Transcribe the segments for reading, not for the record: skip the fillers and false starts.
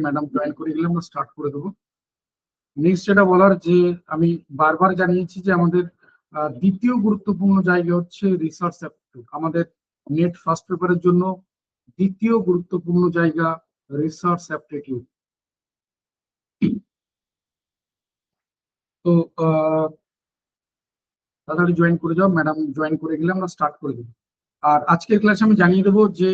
Madam join করে গেলে আমরা স্টার্ট করে দেবো। নেক্সট যেটা বলার যে আমি বারবার জানিয়েছি যে আমাদের দ্বিতীয় গুরুত্বপূর্ণ জায়গা হচ্ছে রিসার্চ অ্যাপটিটিউড। আমাদের নেট ফার্স্ট পেপারের জন্য দ্বিতীয় গুরুত্বপূর্ণ জায়গা রিসার্চ অ্যাপটিটিউড। তো তাড়াতাড়ি জয়েন করে যাও, ম্যাডাম জয়েন করে গেলে আমরা স্টার্ট করে দেবো। আর আজকের ক্লাসে আমি জানিয়ে দেবো যে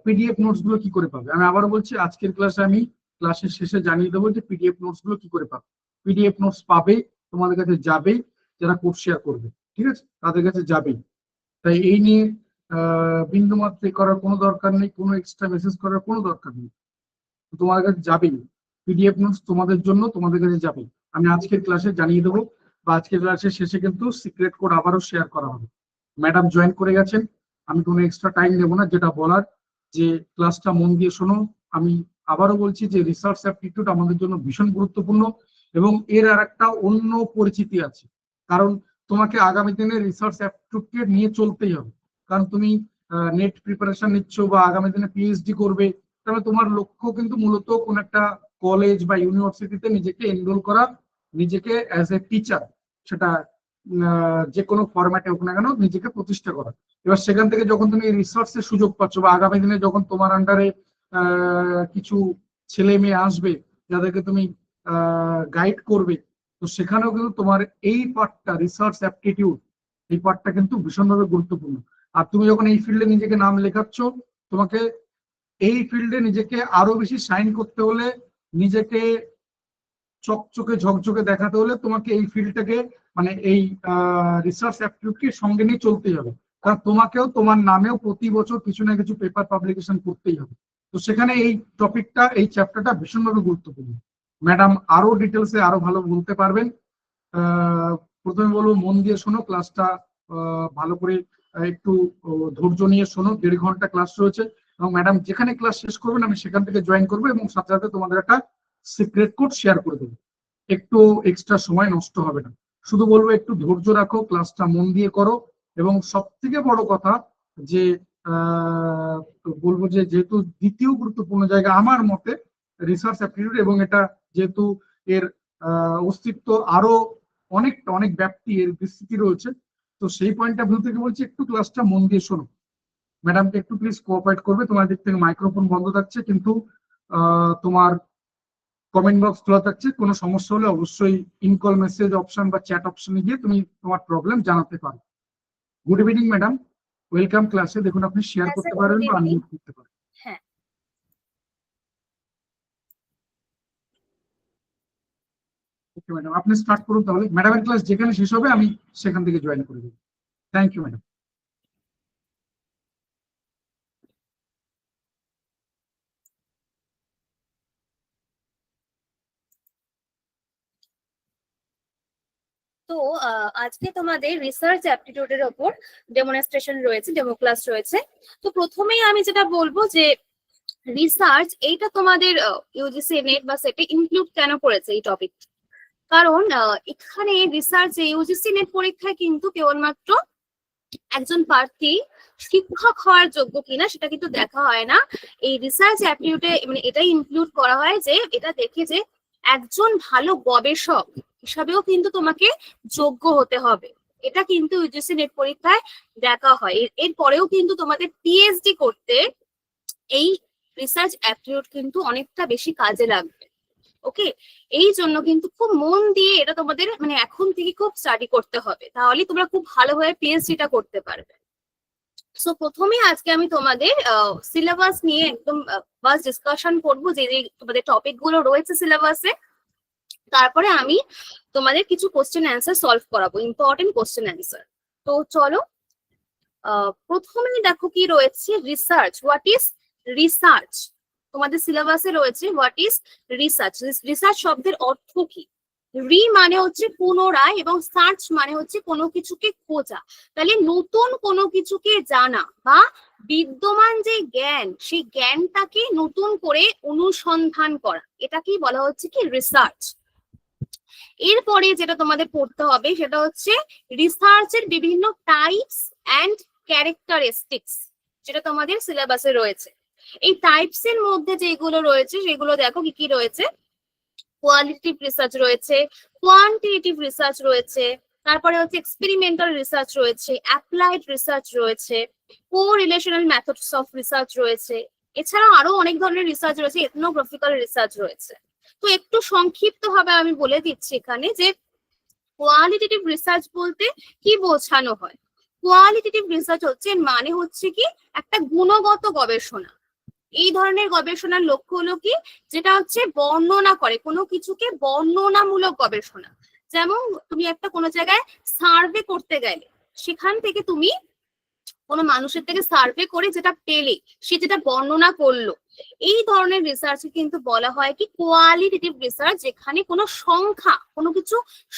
পিডিএফ নোটস গুলো কি করে পাবে। আমি আবারও বলছি, আজকের ক্লাসে আমি ক্লাসের শেষে জানিয়ে দেবো যে পিডিএফ নোটস গুলো কি করে পাবে। পিডিএফ নোটস পাবে, তোমাদের কাছে যাবে, যারা কোর্স শেয়ার করবে, ঠিক আছে, তাদের কাছে যাবেই। তাই এই নিয়ে বিন্দু মাত্র করার কোনো দরকার নেই, কোনো এক্সট্রা মেসেজ করার কোনো দরকার নেই, তোমাদের কাছে যাবেই। পিডিএফ নোটস তোমাদের জন্য তোমাদের কাছে যাবেই। আমি আজকের ক্লাসে জানিয়ে দেবো, বা আজকের ক্লাসের শেষে কিন্তু সিক্রেট কোড আবারও শেয়ার করা হবে। ম্যাডাম জয়েন করে গেছেন, আমি কোনো এক্সট্রা টাইম নেব না। যেটা বলার যে ক্লাসটা মন দিয়ে শোনো। আমি আবারও বলছি যে রিসার্চ অ্যাপটিটিউড আমাদের জন্য ভীষণ গুরুত্বপূর্ণ, এবং এর আর একটা অন্য পরিচিতি আছে। কারণ তোমাকে আগামী দিনে রিসার্চ অ্যাপটিটিউডকে নিয়ে চলতেই হবে। কারণ তুমি নেট প্রিপারেশন নিচ্ছ বা আগামী দিনে পিএইচডি করবে, তাহলে তোমার লক্ষ্য কিন্তু মূলত কোন একটা কলেজ বা ইউনিভার্সিটিতে নিজেকে এনরোল করা, নিজেকে অ্যাজ এ টিচার, সেটা যে কোনো ফরম্যাটে হোক না কেন, নিজেকে প্রতিষ্ঠা করা। এবার সেখান থেকে যখন তুমি রিসার্চের সুযোগ পাচ্ছ, বা আগামী দিনে যখন তোমার আন্ডারে কিছু ছেলে মেয়ে আসবে যাদেরকে তুমি গাইড করবে, তো সেখানেও কিন্তু তোমার এই পার্টটা, রিসার্চ অ্যাপটিটিউড, এই পার্টটা কিন্তু ভীষণভাবে গুরুত্বপূর্ণ। আর তুমি যখন এই ফিল্ডে নিজেকে নাম লেখাচ্ছ, তোমাকে এই ফিল্ডে নিজেকে আরো বেশি শাইন করতে হলে, নিজেকে চকচকে ঝকঝকে দেখাতে হলে, তোমাকে এই ফিল্ডটাকে, মানে এই রিসার্চ অ্যাপটিটিউডকে সঙ্গে নিয়ে চলতেই হবে। কারণ তোমাকেও তোমার নামেও প্রতি বছর কিছু না কিছু পেপার পাবলিকেশন করতেই হবে। তো সেখানে এই টপিকটা, এই চ্যাপ্টারটা ভীষণভাবে গুরুত্বপূর্ণ। ম্যাডাম আরো ডিটেলসে আরো ভালো বলতে পারবেন। প্রথমে বলবো, মন দিয়ে শোনো ক্লাসটা, ভালো করে একটু ধৈর্য নিয়ে শোনো। 1.5 ঘন্টা ক্লাস রয়েছে, এবং ম্যাডাম যেখানে ক্লাস শেষ করবেন আমি সেখান থেকে জয়েন করবো, এবং সাথে সাথে তোমাদের একটা সিক্রেট কোড শেয়ার করে দেবো। একটু এক্সট্রা সময় নষ্ট হবে না। শুধু বলবো একটু ধৈর্য রাখো, ক্লাসটা মন দিয়ে করো। এবং সব থেকে বড় কথা যে বলবো যে যেহেতু দ্বিতীয় গুরুত্বপূর্ণ জায়গা আমার মতে রিসার্চ অ্যাপটিটিউড, এবং এটা যেহেতু এর অস্তিত্ব আরো অনেকটা, অনেক ব্যাপ্তি, এর বিস্তৃতি রয়েছে, তো সেই পয়েন্টটা ভিউ থেকে বলছি একটু ক্লাসটা মন দিয়ে শোনো। ম্যাডামকে একটু প্লিজ কোঅপারেট করবে। তোমার দিক থেকে মাইক্রোফোন বন্ধ থাকছে, কিন্তু তোমার কমেন্ট বক্স খোলা থাকছে। কোনো সমস্যা হলে অবশ্যই ইনকল মেসেজ অপশন বা চ্যাট অপশনে গিয়ে তুমি তোমার প্রবলেম জানাতে পারো। গুড ইভিনিং ম্যাডাম, ওয়েলকাম ক্লাসে। দেখুন আপনি শেয়ার করতে পারবেন বা আনমিউট করতে পারেন। হ্যাঁ, ওকে ম্যাডাম, আপনি স্টার্ট করুন তাহলে। ম্যাডামের ক্লাস যেখানে শেষ হবে আমি সেখান থেকে জয়েন করে দেবো। Thank you madam. তো আজকে তোমাদের রিসার্চ অ্যাপটিটিউডের ওপর ডেমনস্ট্রেশন রয়েছে, ডেমো ক্লাস রয়েছে। তো প্রথমেই আমি যেটা বলবো যে রিসার্চ এইটা তোমাদের ইউজিসি নেট বা সেটে ইনক্লুড কেন করেছে এই টপিক। কারণ এখানে রিসার্চ ইউজিসি নেট পরীক্ষায় কিন্তু কেবলমাত্র একজন প্রার্থী শিক্ষক হওয়ার যোগ্য কিনা সেটা কিন্তু দেখা হয় না। এই রিসার্চ অ্যাপটিটিউডে মানে এটাই ইনক্লুড করা হয় যে এটা দেখে যে একজন ভালো গবেষক হিসাবেও কিন্তু তোমাকে যোগ্য হতে হবে। এটা কিন্তু ইউজিসি নেট পরীক্ষায় দেখা হয়। এরপরেও কিন্তু তোমাদের পিএইচডি করতে এই রিসার্চ অ্যাপটিটিউড কিন্তু অনেকটা বেশি কাজে লাগবে। ওকে, এই জন্য কিন্তু খুব মন দিয়ে এটা তোমাদের মানে এখন থেকে খুব স্টাডি করতে হবে, তাহলে তোমরা খুব ভালোভাবে পিএইচডিটা করতে পারবে। সো প্রথমে আজকে আমি তোমাদের সিলেবাস নিয়ে একদম ফার্স্ট ডিসকাশন করবো, যে যে তোমাদের টপিক গুলো রয়েছে সিলেবাসে। তারপরে আমি তোমাদের কিছু কোশ্চেন অ্যান্সার সলভ করাবো, ইম্পর্টেন্ট কোশ্চেন অ্যান্সার। তো চলো, প্রথমে দেখো কি রয়েছে, রিসার্চ। What is research? তোমাদের সিলেবাসে রয়েছে হোয়াট ইজ রিসার্চ। রিসার্চ শব্দের অর্থ কি? রি মানে হচ্ছে পুনরায়, এবং সার্চ মানে হচ্ছে কোনো কিছুকে খোঁজা। তাহলে নতুন কোনো কিছুকে জানা বা বিদ্যমান যে জ্ঞান, সেই জ্ঞানটাকে নতুন করে অনুসন্ধান করা, এটাকেই বলা হচ্ছে কি রিসার্চ। এরপরে যেটা তোমাদের পড়তে হবে সেটা হচ্ছে রিসার্চের বিভিন্ন টাইপস অ্যান্ড ক্যারেক্টারিস্টিক্স, যেটা তোমাদের সিলেবাসে রয়েছে। এই টাইপস এর মধ্যে যেগুলো রয়েছে সেগুলো দেখো কি কি রয়েছে। কোয়ালিটেটিভ রিসার্চ রয়েছে, কোয়ান্টিটেটিভ রিসার্চ রয়েছে, তারপরে হচ্ছে এক্সপেরিমেন্টাল রিসার্চ রয়েছে, অ্যাপ্লাইড রিসার্চ রয়েছে, কোরিলেশনাল মেথডস অফ রিসার্চ রয়েছে, এছাড়াও আরো অনেক ধরনের রিসার্চ রয়েছে, এথনোগ্রাফিক্যাল রিসার্চ রয়েছে। তো একটু সংক্ষিপ্ত ভাবে আমি বলে দিচ্ছি এখানে যে কোয়ালিটেটিভ রিসার্চ বলতে কি বোঝানো হয়। কোয়ালিটেটিভ রিসার্চ হচ্ছে, মানে হচ্ছে কি একটা গুণগত গবেষণা। এই ধরনের গবেষণার লক্ষ্য হলো কি, যেটা হচ্ছে বর্ণনা করে, কোনো কিছুকে বর্ণনামূলক গবেষণা। যেমন তুমি একটা কোনো জায়গায় সার্ভে করতে গেলে, সেখান থেকে তুমি কোনো মানুষের থেকে সার্ভে করে যেটা পেলে, সে যেটা বর্ণনা করলো, এই ধরনের রিসার্চ কিন্তু বলা হয় কি কোয়ালিটেটিভ রিসার্চ, যেখানে কোনো সংখ্যা, কোনো কিছু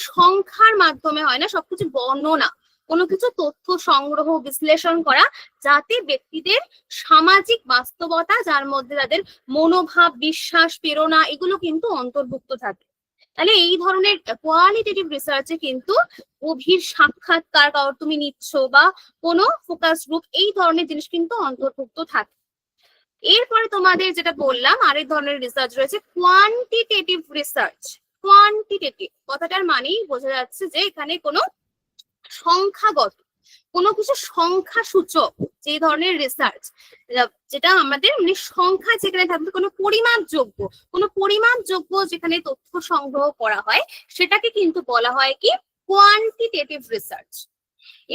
সংখ্যার মাধ্যমে হয় না, সবকিছু বর্ণনা, কোনো কিছু তথ্য সংগ্রহ বিশ্লেষণ করা, যাতে ব্যক্তিদের সামাজিক বাস্তবতা, যার মধ্যে তাদের মনোভাব, বিশ্বাস, প্রেরণা, এগুলো কিন্তু অন্তর্ভুক্ত থাকে। তাহলে এই ধরনের কোয়ালিটেটিভ রিসার্চে কিন্তু গভীর সাক্ষাৎকার কারোর তুমি নিচ্ছ বা কোনো ফোকাস গ্রুপ, এই ধরনের জিনিস কিন্তু অন্তর্ভুক্ত থাকে। এরপরে তোমাদের যেটা বললাম আরেক ধরনের রিসার্চ রয়েছে কোয়ান্টিটেটিভ রিসার্চ। কোয়ান্টিটেটিভ কথাটার মানেই বোঝা যাচ্ছে যে এখানে কোনো সংখ্যাগত, কোনো কিছু সংখ্যা সূচক যে ধরনের রিসার্চ, যেটা আমাদের মানে সংখ্যা যেখানে থাকবে, কোনো পরিমাপযোগ্য যেখানে তথ্য সংগ্রহ করা হয়, সেটাকে কিন্তু বলা হয় কি কোয়ান্টিটেটিভ রিসার্চ।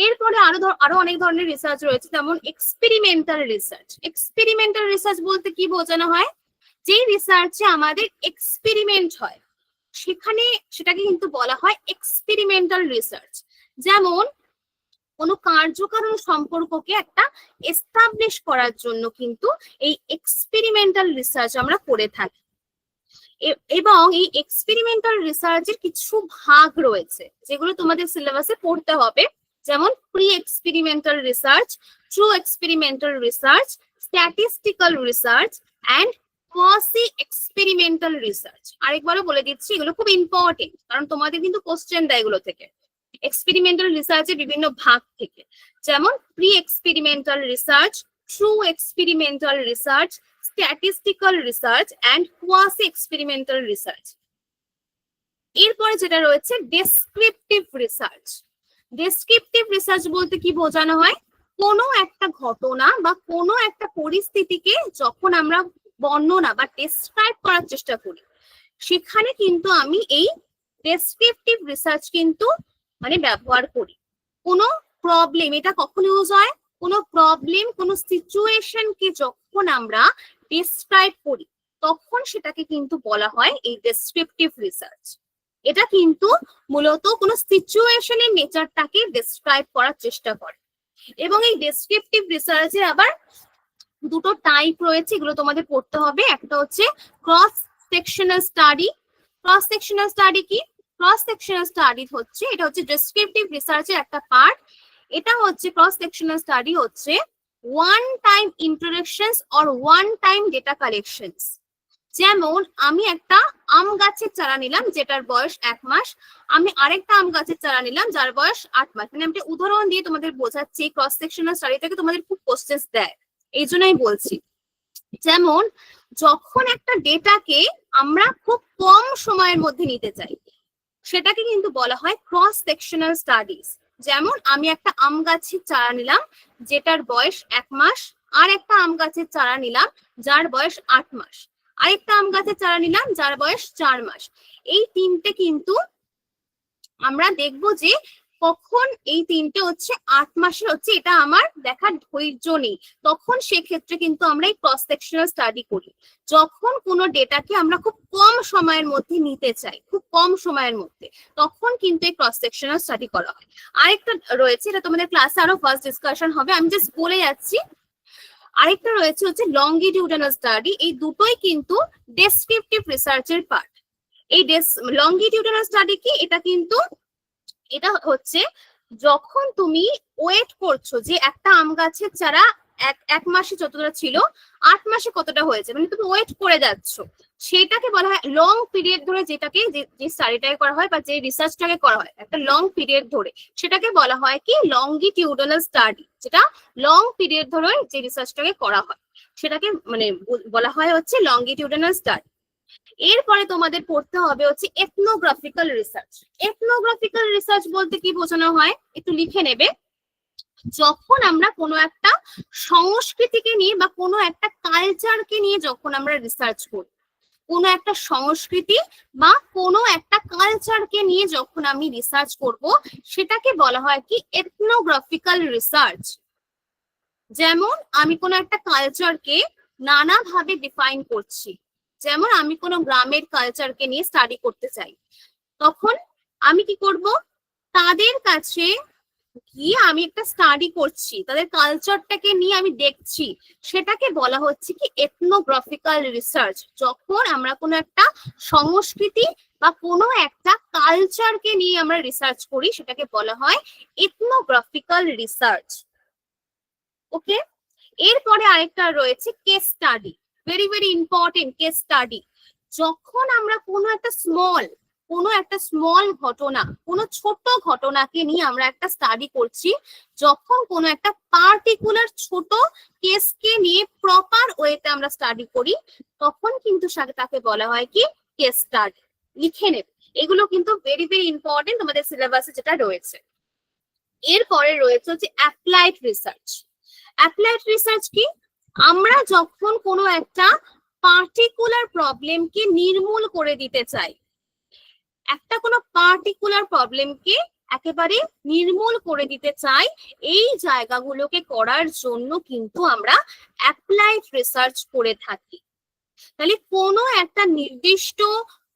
এরপরে আরো অনেক ধরনের রিসার্চ রয়েছে, যেমন এক্সপেরিমেন্টাল রিসার্চ। এক্সপেরিমেন্টাল রিসার্চ বলতে কি বোঝানো হয়, যে রিসার্চে আমাদের এক্সপেরিমেন্ট হয়, সেটাকে কিন্তু বলা হয় এক্সপেরিমেন্টাল রিসার্চ। যেমন কোনো কার্যকারণ সম্পর্ককে একটা এস্টাবলিশ করার জন্য কিন্তু এই এক্সপেরিমেন্টাল রিসার্চ আমরা করে থাকি। এবং এই এক্সপেরিমেন্টাল রিসার্চের কিছু ভাগ রয়েছে যেগুলো তোমাদের সিলেবাসে পড়তে হবে, যেমন pre experimental research, true experimental research, statistical research and quasi experimental research. আরেকবারও বলে দিচ্ছি, এগুলো খুব ইম্পর্টেন্ট, কারণ তোমাদের কিন্তু কোশ্চেন দেয় এগুলো থেকে, এক্সপেরিমেন্টাল রিসার্চের বিভিন্ন ভাগ থেকে। যেমন pre experimental research, true experimental research, statistical research and quasi experimental research. এরপরে যেটা রয়েছে ডেসক্রিপটিভ রিসার্চ। ডেসক্রিপটিভ রিসার্চ বলতে কি বোঝানো হয়, কোনো একটা ঘটনা বা কোনো একটা পরিস্থিতিকে যখন আমরা বর্ণনা বা ডেসক্রাইব করার চেষ্টা করি, সেখানে কিন্তু আমি এই ডেসক্রিপটিভ রিসার্চ কিন্তু মানে ব্যবহার করি। কোনো প্রবলেম, এটা কখন ইউজ হয়, কোনো প্রবলেম, কোনো সিচুয়েশনকে যখন আমরা ডেসক্রাইব করি, তখন সেটাকে কিন্তু বলা হয় এই ডেসক্রিপটিভ রিসার্চ। এটা কিন্তু মূলত কোনো সিচুয়েশনের নেচারটাকে ডেসক্রাইব করার চেষ্টা করে। এবং এই ডেসক্রিপটিভ রিসার্চে আবার দুটো টাইপ রয়েছে, এগুলো তোমাদের পড়তে হবে। একটা হচ্ছে cross sectional study. Cross sectional study কি? ক্রস সেকশনাল স্টাডি হচ্ছে, এটা হচ্ছে ডেসক্রিপটিভ রিসার্চের একটা পার্ট। এটা হচ্ছে ক্রস সেকশনাল স্টাডি হচ্ছে one time interactions or one time data collections. যেমন আমি একটা আম গাছের চারা নিলাম যেটার বয়স 1 মাস, আমি আরেকটা আম গাছের চারা নিলাম যার বয়স 8 মাস। মানে আমি উদাহরণ দিয়ে তোমাদের বোঝাচ্ছি, ক্রস সেকশনাল স্টাডি থেকে তোমাদের খুব কোশ্চেন দেয়, এই জন্যই বলছি। যেমন যখন একটা ডেটাকে আমরা খুব কম সময়ের মধ্যে নিতে চাই, সেটাকে কিন্তু বলা হয় ক্রস সেকশনাল স্টাডিজ। যেমন আমি একটা আম গাছের চারা নিলাম যেটার বয়স 1 মাস, আর একটা আম গাছের চারা নিলাম যার বয়স 8 মাস, আরেকটা আম গাছের চারা নিলাম যার বয়স 4 মাস। এই তিনটে কিন্তু আমরা দেখবো যে কখন এই তিনটে হচ্ছে 8 মাসের হচ্ছে, এটা আমার দেখার ধৈর্য নেই, তখন সেক্ষেত্রে কিন্তু আমরা এই ক্রস সেকশনাল স্টাডি করি। যখন কোনো ডেটাকে আমরা খুব কম সময়ের মধ্যে নিতে চাই, খুব কম সময়ের মধ্যে, তখন কিন্তু এই ক্রস সেকশনাল স্টাডি করা হয়। আরেকটা রয়েছে, এটা তোমাদের ক্লাসে আরো ফার্স্ট ডিসকাশন হবে, আমি জাস্ট বলে যাচ্ছি। আরেকটা রয়েছে হচ্ছে লংগিটিউডানাল স্টাডি। এই দুটোই কিন্তু ডেসক্রিপটিভ রিসার্চের পার্ট। এই লংগিটিউডানাল স্টাডি কি? এটা হচ্ছে যখন তুমি ওয়েট করছো যে একটা আম গাছের চারা এক মাসে যতটা ছিল 8 মাসে কতটা হয়েছে, মানে তুমি ওয়েট করে যাচ্ছ, সেটাকে বলা হয় লং পিরিয়ড ধরে, যেটাকে যে স্টাডিটাকে করা হয় বা যে রিসার্চটাকে করা হয় একটা লং পিরিয়ড ধরে, সেটাকে বলা হয় কি লংগিটিউডানাল স্টাডি, যেটা লং পিরিয়ড ধরে যে রিসার্চটাকে করা হয়। সেটাকে মানে বলা হয় হচ্ছে লঙ্গিটিউডিনাল স্টাডি। এরপরে তোমাদের পড়তে হবে হচ্ছে এথনোগ্রাফিক্যাল রিসার্চ। এথনোগ্রাফিক্যাল রিসার্চ বলতে কি বোঝানো হয় একটু লিখে নেবে। যখন আমরা কোনো একটা সংস্কৃতিকে নিয়ে বা কোনো একটা কালচারকে নিয়ে যখন আমরা রিসার্চ করি, কোনো একটা সংস্কৃতি বা কোনো একটা কালচারকে নিয়ে যখন আমি রিসার্চ করব, সেটাকে বলা হয় কি এথনোগ্রাফিক্যাল রিসার্চ। যেমন আমি কোনো একটা কালচারকে নানাভাবে ডিফাইন করছি, যেমন আমি কোনো গ্রামের কালচারকে নিয়ে স্টাডি করতে চাই, তখন আমি কি করব, তাদের কাছে গিয়ে আমি একটা স্টাডি করছি, তাদের কালচারটাকে নিয়ে আমি দেখছি, সেটাকে বলা হচ্ছে কি এথনোগ্রাফিক্যাল রিসার্চ। যখন আমরা কোনো একটা সংস্কৃতি বা কোনো একটা কালচারকে নিয়ে আমরা রিসার্চ করি, সেটাকে বলা হয় এথনোগ্রাফিক্যাল রিসার্চ। ওকে, এরপরে আরেকটা রয়েছে case study, very very important case study. যখন আমরা কোনো একটা স্মল ঘটনা, কোনো ছোট ঘটনাকে নিয়ে আমরা একটা স্টাডি করছি, যখন কোনো একটা পার্টিকুলার ছোট কেসকে নিয়ে প্রপার ওয়েতে আমরা স্টাডি করি, তখন কিন্তু তাকে বলা হয় কি কেস স্টাডি। লিখে নেবে, এগুলো কিন্তু ভেরি ভেরি ইম্পর্টেন্ট তোমাদের সিলেবাসে যেটা রয়েছে। এরপরে রয়েছে হচ্ছে অ্যাপ্লাইড রিসার্চ। অ্যাপ্লাইড রিসার্চ কি, আমরা যখন কোনো একটা পার্টিকুলার প্রবলেমকে নির্মূল করে দিতে চাই, একটা কোনো পার্টিকুলার প্রবলেমকে একেবারে নির্মূল করে দিতে চাই, এই জায়গাগুলোকে করার জন্য কিন্তু আমরা অ্যাপ্লাইড রিসার্চ করে থাকি। তাহলে কোনো একটা নির্দিষ্ট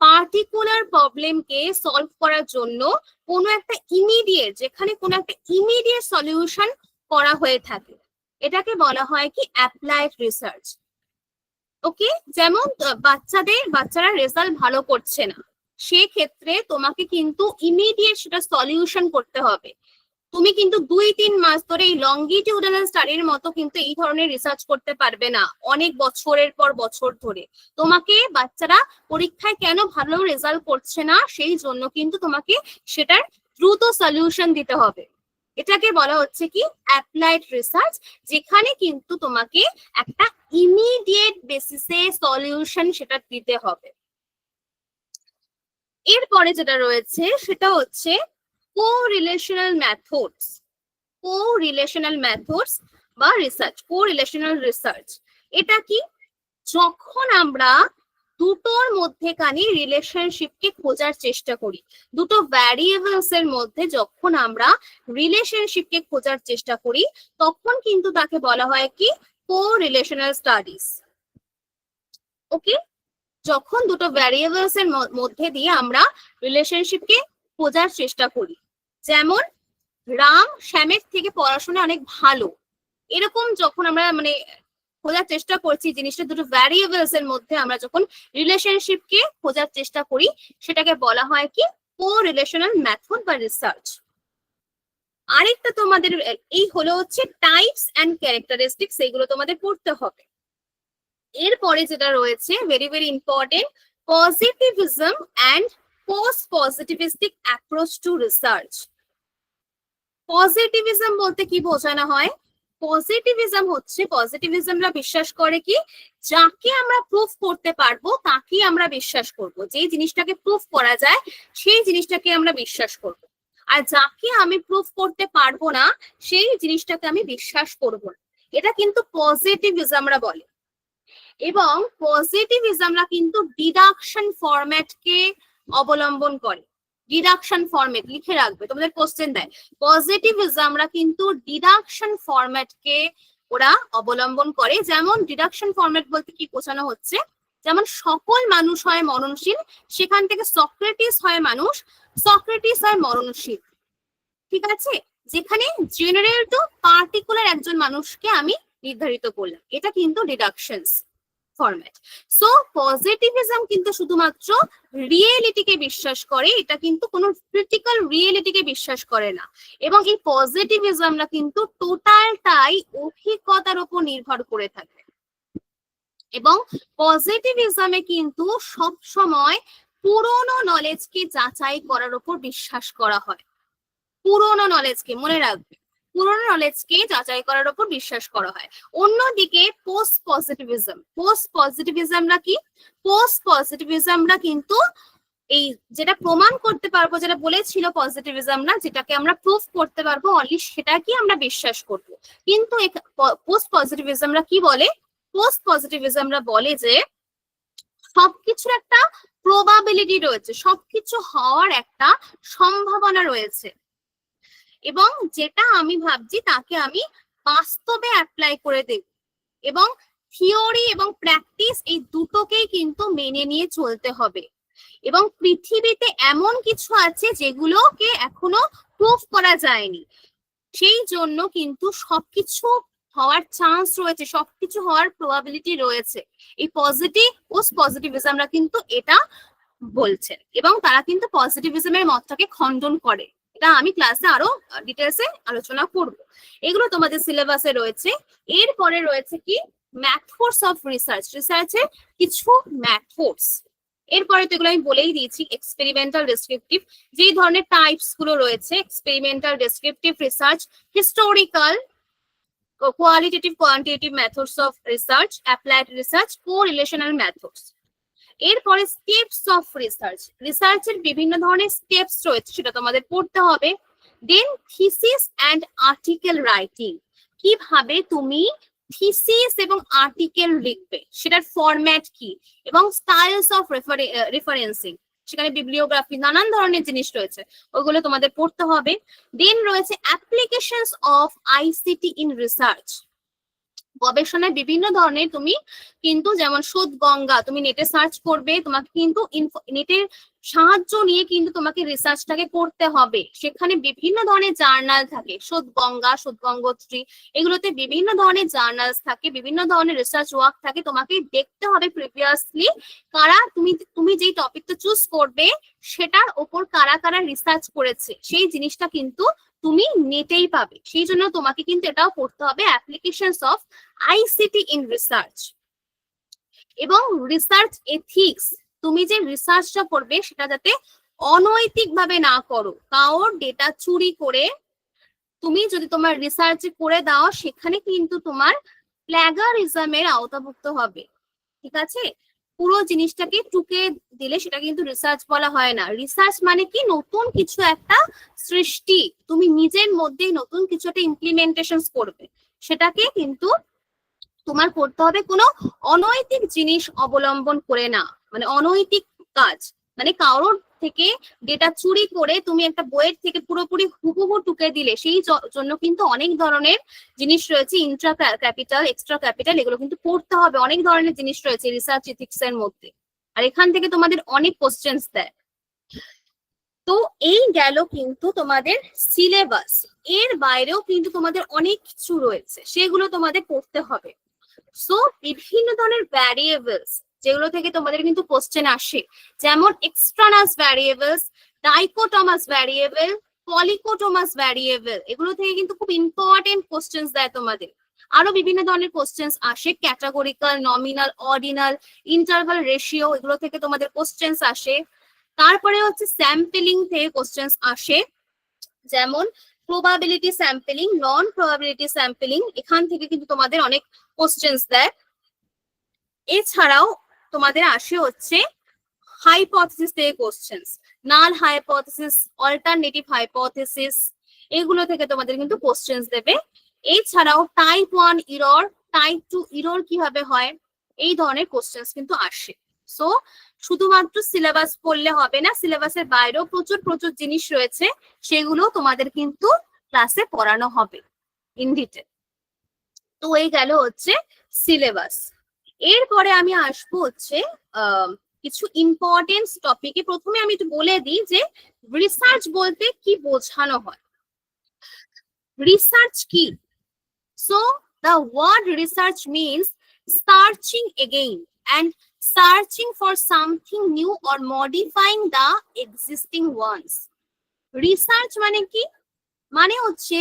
পার্টিকুলার প্রবলেমকে সলভ করার জন্য কোনো একটা ইমিডিয়েট, যেখানে কোনো একটা ইমিডিয়েট সলিউশন করা হয়ে থাকে, এটাকে বলা হয় কি অ্যাপ্লাইড রিসার্চ। ওকে, যেমন বাচ্চারা রেজাল্ট ভালো করছে না, সেক্ষেত্রে তোমাকে কিন্তু ইমিডিয়েট সেটা সলিউশন করতে হবে। তুমি কিন্তু 2-3 মাস ধরে এই লঙ্গিটিউডিনাল স্টাডির মতো কিন্তু এই ধরনের রিসার্চ করতে পারবে না অনেক বছরের পর বছর ধরে। তোমাকে বাচ্চারা পরীক্ষায় কেন ভালো রেজাল্ট করছে না, সেই জন্য কিন্তু তোমাকে সেটার দ্রুত সলিউশন দিতে হবে। এটাকে বলা হচ্ছে কি অ্যাপ্লাইড রিসার্চ, যেখানে কিন্তু তোমাকে একটা ইমিডিয়েট বেসিসে সলিউশন সেটা দিতে হবে। এরপরে যেটা রয়েছে সেটা হচ্ছে কোরিলেশনাল মেথডস বা রিসার্চ। কোরিলেশনাল রিসার্চ এটা কি, যখন আমরা দুটোর মধ্যেখানে রিলেশনশিপকে খোঁজার চেষ্টা করি, দুটো ভ্যারিয়েবলস এর মধ্যে যখন আমরা রিলেশনশিপকে খোঁজার চেষ্টা করি, তখন কিন্তু তাকে বলা হয় কি কোরিলেশনাল স্টাডিজ। ওকে, যখন দুটো ভ্যারিয়েবলস এর মধ্যে দিয়ে আমরা রিলেশনশিপকে খোঁজার চেষ্টা করি, যেমন রাম শ্যামের থেকে পড়াশোনা অনেক ভালো, এরকম যখন আমরা মানে খোঁজার চেষ্টা করছি, জিনিসটা দুটো ভ্যারিয়েবলস এর মধ্যে আমরা যখন রিলেশনশিপকে খোঁজার চেষ্টা করি, সেটাকে বলা হয় কি কোরিলেশনাল মেথড বা রিসার্চ। আরেকটা তোমাদের এই হলো হচ্ছে টাইপস এন্ড ক্যারেক্টারিস্টিক্স, এগুলো তোমাদের পড়তে হবে। এরপরে যেটা রয়েছে very very important, positivism and post positivistic approach to research. Positivism বলতে কি বোঝানো হয়, পজিটিভিজমরা বিশ্বাস করে কি, যাকে আমরা প্রুফ করতে পারবো তাকেই আমরা বিশ্বাস করব, যে জিনিসটাকে প্রুফ করা যায় সেই জিনিসটাকে আমরা বিশ্বাস করব, আর যাকে আমি প্রুফ করতে পারবো না সেই জিনিসটাকে আমি বিশ্বাস করব না। এটা কিন্তু পজিটিভিজমরা বলে। এবং পজিটিভিজমরা কিন্তু ডিডাকশন ফরম্যাটকে অবলম্বন করে। ডিডাকশন ফরম্যাট লিখে রাখবে, তোমাদের কোশ্চেন দেয়। পজিটিভিজমরা কিন্তু ডিডাকশন ফরম্যাটকে ওরা অবলম্বন করে। যেমন ডিডাকশন ফরম্যাট বলতে কি বোঝানো হচ্ছে, যেমন সকল মানুষ হয় মরণশীল, সেখান থেকে সক্রেটিস হয় মানুষ, সক্রেটিস হয় মরণশীল। ঠিক আছে, যেখানে জেনারেল টু পার্টিকুলার একজন মানুষকে আমি নির্ধারিত করলাম, এটা কিন্তু ডিডাকশনস ফরম্যাট। সো পজিটিভিজম কিন্তু শুধুমাত্র রিয়েলিটিকে বিশ্বাস করে, এটা কিন্তু কোনো ক্রিটিক্যাল রিয়েলিটিকে বিশ্বাস করে না। এবং এই পজিটিভিজমরা কিন্তু টোটালটাই অভিজ্ঞতার উপর নির্ভর করে থাকে। এবং পজিটিভিজমে কিন্তু সব সময় পুরনো নলেজকে যাচাই করার উপর বিশ্বাস করা হয়। পুরনো নলেজকে মনে রাখবে, পুরোনো নলেজকে যাচাই করার উপর বিশ্বাস করা হয়। অন্যদিকে পোস্ট পজিটিভিজমরা কি? পোস্ট পজিটিভিজমরা কিন্তু এই যেটা প্রমাণ করতে পারবো, যেটা বলেছিল পজিটিভিজমরা, যেটাকে আমরা প্রুফ করতে পারবো অনলি সেটা কি আমরা বিশ্বাস করবো। কিন্তু পোস্ট পজিটিভিজমরা কি বলে? পোস্ট পজিটিভিজমরা বলে যে সবকিছুর একটা প্রবাবিলিটি রয়েছে, সবকিছু হওয়ার একটা সম্ভাবনা রয়েছে, এবং যেটা আমি ভাবছি তাকে আমি বাস্তবে অ্যাপ্লাই করে দেব, এবং থিওরি এবং প্র্যাকটিস এই দুটোকেই কিন্তু মেনে নিয়ে চলতে হবে। এবং পৃথিবীতে এমন কিছু আছে যেগুলোকে এখনো প্রুফ করা যায়নি, সেই জন্য কিন্তু সবকিছু হওয়ার চান্স রয়েছে, সবকিছু হওয়ার প্রবাবিলিটি রয়েছে। এই পোস্ট পজিটিভিজমরা কিন্তু এটা বলছেন, এবং তারা কিন্তু পজিটিভিজমের মতটাকে খণ্ডন করে। এটা আমি ক্লাসে আরো ডিটেলসে আলোচনা করব। এগুলো তোমাদের সিলেবাসে রয়েছে। এরপরে রয়েছে কি ম্যাথডস অফ রিসার্চের কিছু ম্যাথডস। এরপরে তো এগুলো আমি বলেই দিয়েছি, এক্সপেরিমেন্টাল ডেসক্রিপটিভ যে ধরনের টাইপস গুলো রয়েছে, experimental descriptive research, historical, qualitative quantitative methods of research, applied research, correlational methods. এরপরে স্টেপস অফ রিসার্চের বিভিন্ন ধরনের স্টেপস রয়েছে, সেটা তোমাদের পড়তে হবে। Then thesis and article writing, কিভাবে তুমি থিসিস এবং আর্টিকেল লিখবে, সেটার ফরম্যাট কি, এবং স্টাইলস অফ রেফারেন্সিং, সেখানে বিবলিওগ্রাফি নানান ধরনের জিনিস রয়েছে, ওইগুলো তোমাদের পড়তে হবে। দেন রয়েছে applications of ICT in research, গবেষণায় বিভিন্ন ধরনের তুমি কিন্তু, যেমন শোধ গঙ্গা, তুমি নেটে সার্চ করবে, তোমাকে কিন্তু নেটের সাহায্য নিয়ে কিন্তু তোমাকে রিসার্চটাকে করতে হবে। সেখানে বিভিন্ন ধরনের জার্নাল থাকে, শোধ গঙ্গোত্রী, এগুলোতে বিভিন্ন ধরনের জার্নালস থাকে, বিভিন্ন ধরনের রিসার্চ ওয়ার্ক থাকে। তোমাকে দেখতে হবে প্রিভিয়াসলি কারা, তুমি যেই টপিকটা চুজ করবে সেটার ওপর কারা কারা রিসার্চ করেছে, সেই জিনিসটা কিন্তু তুমি নেটেই পাবে। সেই জন্য তোমাকে কিন্তু এটাও পড়তে হবে, applications of ICT in research. এবং রিসার্চ এথিক্স, তুমি যে রিসার্চটা করবে সেটা যাতে অনৈতিক ভাবে না করো, কারোর ডেটা চুরি করে তুমি যদি তোমার রিসার্চ করে দাও, সেখানে কিন্তু তোমার প্ল্যাগারিজমের আওতাভুক্ত হবে। ঠিক আছে, পুরো জিনিসটাকে টুকে দিলে সেটা কিন্তু রিসার্চ বলা হয় না। রিসার্চ মানে কি, নতুন কিছু একটা সৃষ্টি, তুমি নিজের মধ্যেই নতুন কিছু একটা ইমপ্লিমেন্টেশন করবে, সেটাকে কিন্তু তোমার করতে হবে কোনো অনৈতিক জিনিস অবলম্বন করে না, মানে অনৈতিক কাজ, মানে কারোর থেকে ডেটা চুরি করে তুমি একটা বইয়ের থেকে পুরোপুরি হুবহু টুকে দিলে, সেই জন্য কিন্তু অনেক ধরনের জিনিস রয়েছে, ইন্ট্রা ক্যাপিটাল, এক্সট্রা ক্যাপিটাল, এগুলো কিন্তু পড়তে হবে। অনেক ধরনের জিনিস রয়েছে রিসার্চ এথিক্স এর মধ্যে, আর এখান থেকে তোমাদের অনেক কোশ্চেন্স দেয়। তো এই গেল কিন্তু তোমাদের সিলেবাস, এর বাইরেও কিন্তু তোমাদের অনেক কিছু রয়েছে, সেগুলো তোমাদের পড়তে হবে। সো বিভিন্ন ধরনের ভ্যারিয়েবলস যেগুলো থেকে তোমাদের কিন্তু কোশ্চেন আসে, যেমন এক্সট্রানাস ভ্যারিয়েবলস, ডাইকোটমাস ভ্যারিয়েবল, পলিকোটমাস ভ্যারিয়েবল, এগুলো থেকে কিন্তু খুব ইম্পর্টেন্ট কোশ্চেন্স দেয় তোমাদের। আরো বিভিন্ন ধরনের কোশ্চেন্স আসে, categorical, nominal, ordinal, interval ratio, এগুলো থেকে তোমাদের কোশ্চেন্স আসে। তারপরে হচ্ছে স্যাম্পলিং থেকে কোশ্চেন্স আসে, যেমন প্রবাবিলিটি স্যাম্পলিং, নন প্রবাবিলিটি স্যাম্পলিং, এখান থেকে কিন্তু তোমাদের অনেক কোশ্চেন্স দেয়। এছাড়াও তোমাদের আসে হচ্ছে হাইপোথিসিস থেকে কোশ্চেন্স, নাল হাইপোথিসিস, অল্টারনেটিভ হাইপোথিসিস, এগুলো থেকে তোমাদের কিন্তু কোশ্চেন্স দেবে। এছাড়াও টাইপ 1 ইরর, টাইপ 2 ইরর কিভাবে হয়, এই ধরনের কোশ্চেন্স কিন্তু আসে। সো শুধুমাত্র সিলেবাস পড়লে হবে না, সিলেবাসের বাইরেও প্রচুর প্রচুর জিনিস রয়েছে, সেগুলো তোমাদের কিন্তু ক্লাসে পড়ানো হবে ইন ডিটেল। তো এই গেল হচ্ছে সিলেবাস। এরপরে আমি আসবো হচ্ছে কিছু ইম্পর্টেন্ট টপিকে। প্রথমে আমি একটু বলে দিই যে রিসার্চ বলতে কি বোঝানো হয়। রিসার্চ কি? So the word research means searching again and searching for something new or modifying the existing ones. Research মানে কি? মানে হচ্ছে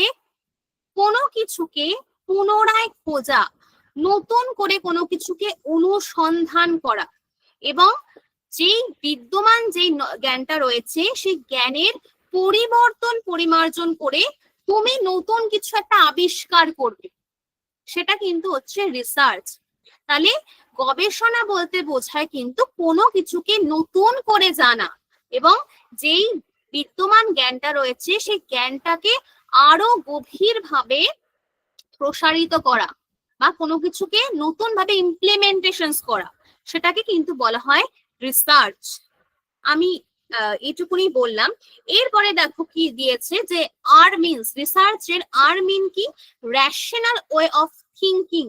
কোনো কিছুকে পুনরায় খোঁজা, নতুন করে কোনো কিছুকে অনুসন্ধান করা, এবং যেই বিদ্যমান যেই জ্ঞানটা রয়েছে সেই জ্ঞানের পরিবর্তন পরিমার্জন করে তুমি নতুন কিছু একটা আবিষ্কার করবে, সেটা কিন্তু হচ্ছে রিসার্চ। তাহলে গবেষণা বলতে বোঝায় কিন্তু কোনো কিছুকে নতুন করে জানা এবং যেই বিদ্যমান জ্ঞানটা রয়েছে সেই জ্ঞানটাকে আরো গভীরভাবে প্রসারিত করা বা কোনো কিছুকে নতুন ভাবে ইমপ্লিমেন্টেশন করা, সেটাকে কিন্তু বলা হয় রিসার্চ। আমি এইটুকুনি বললাম। এরপরে দেখো কি দিয়েছে যে আর মিনস, রিসার্চের আর মিন কি, রেশনাল ওয়ে অফ থিঙ্কিং।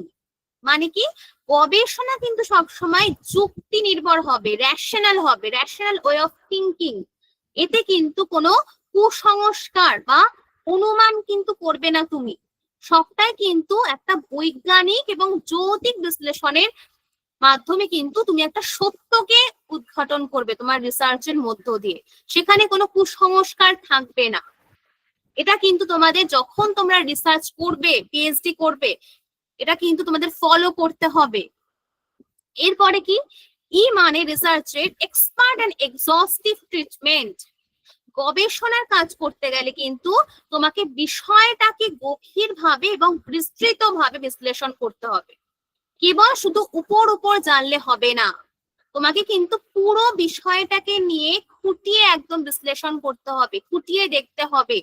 মানে কি, গবেষণা কিন্তু সবসময় যুক্তি নির্ভর হবে, রেশনাল হবে, রেশনাল ওয়ে অফ থিঙ্কিং। এতে কিন্তু কোনো কুসংস্কার বা অনুমান কিন্তু করবে না তুমি, সবটাই কিন্তু একটা বৈজ্ঞানিক এবং যৌক্তিক বিশ্লেষণের মাধ্যমে কিন্তু তুমি একটা সত্যকে উদ্ঘাটন করবে তোমার রিসার্চের মধ্য দিয়ে, সেখানে কোনো কুসংস্কার থাকবে না। এটা কিন্তু তোমাদের যখন তোমরা রিসার্চ করবে, পিএইচডি করবে, এটা কিন্তু তোমাদের ফলো করতে হবে। এরপরে কি, ই মানে রিসার্চের এক্সপার্ট এন্ড এক্সস্টিভ ট্রিটমেন্ট। গবেষণার কাজ করতে গেলে কিন্তু তোমাকে বিষয়টাকে গভীরভাবে এবং বিস্তৃতভাবে বিশ্লেষণ করতে হবে। কেবল শুধু উপর উপর জানলে হবে না, তোমাকে কিন্তু পুরো বিষয়টাকে নিয়ে খুঁটিয়ে একদম বিশ্লেষণ করতে হবে, খুঁটিয়ে দেখতে হবে,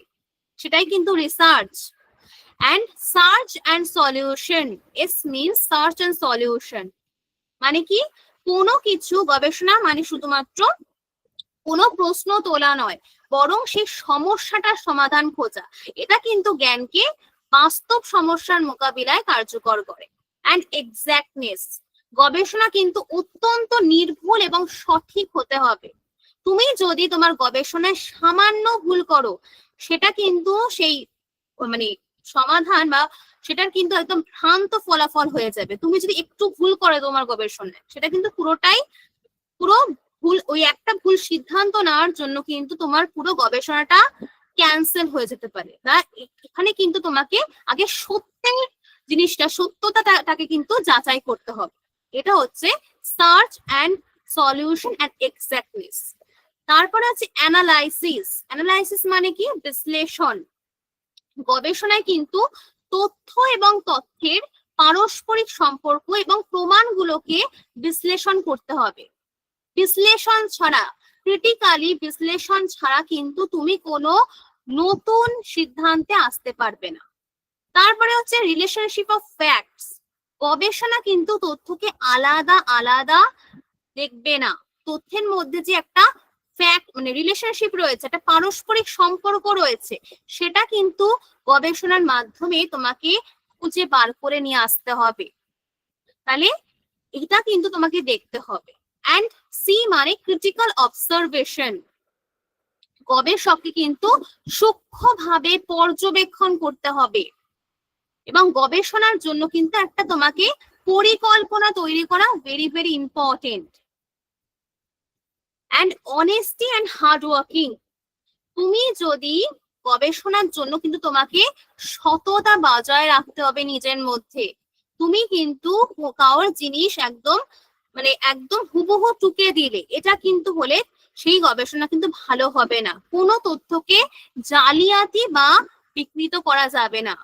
সেটাই কিন্তু research. And search and solution, S means search and solution. মানে কি, কোনো কিছু গবেষণা মানে শুধুমাত্র কোনো প্রশ্ন তোলা নয়, বরং সেই সমস্যাটার সমাধান খোঁজা। এটা কিন্তু জ্ঞানকে বাস্তব সমস্যার মোকাবিলায় কার্যকর করে। অ্যান্ড এক্সাক্টনেস, গবেষণা কিন্তু অত্যন্ত নির্ভুল এবং সঠিক হতে হবে। তুমি যদি তোমার গবেষণায় সামান্য ভুল করো, সেটা কিন্তু সেই মানে সমাধান বা সেটার কিন্তু একদম ভ্রান্ত ফলাফল হয়ে যাবে। তুমি যদি একটু ভুল করো তোমার গবেষণায়, সেটা কিন্তু পুরোটাই পুরো ভুল, ওই একটা ভুল সিদ্ধান্ত নেওয়ার জন্য কিন্তু তোমার পুরো গবেষণাটা ক্যান্সেল হয়ে যেতে পারে। না, এখানে কিন্তু তোমাকে আগে সত্যের জিনিসটা, সত্যতাটাকে কিন্তু যাচাই করতে হবে। এটা হচ্ছে সার্চ অ্যান্ড সলিউশন অ্যান্ড এক্সাক্টনেস। তারপরে আছে অ্যানালাইসিস। অ্যানালাইসিস মানে কি, বিশ্লেষণ। গবেষণায় কিন্তু তথ্য এবং তথ্যের পারস্পরিক সম্পর্ক এবং প্রমাণগুলোকে বিশ্লেষণ করতে হবে। বিশ্লেষণ ছাড়া, ক্রিটিক্যালি বিশ্লেষণ ছাড়া কিন্তু তুমি কোনো নতুন সিদ্ধান্তে আসতে পারবে না। তারপরে হচ্ছে রিলেশনশিপ অফ ফ্যাক্টস। গবেষণা কিন্তু তথ্যকে আলাদা আলাদা দেখবে না, তথ্যের মধ্যে যে একটা ফ্যাক্ট মানে রিলেশনশিপ রয়েছে, একটা পারস্পরিক সম্পর্ক রয়েছে, সেটা কিন্তু গবেষণার মাধ্যমে তোমাকে খুঁজে বার করে নিয়ে আসতে হবে। তাহলে এটা কিন্তু তোমাকে দেখতে হবে। অ্যান্ড সি মানে ক্রিটিক্যাল অবজারভেশন। গবেষককে কিন্তু সূক্ষ্মভাবে পর্যবেক্ষণ করতে হবে এবং গবেষণার জন্য কিন্তু একটা তোমাকে পরিকল্পনা তৈরি করা very very important. And honesty and hard working. তুমি যদি গবেষণার জন্য কিন্তু তোমাকে সততা বজায় রাখতে হবে নিজের মধ্যে। তুমি কিন্তু কারোর জিনিস একদম মানে একদম হুবহু টুকে দিলে, এটা কিন্তু হলে সেই গবেষণা কিন্তু ভালো হবে না। কোনো তথ্যকে জালিয়াতি বা বিকৃত করা যাবে না।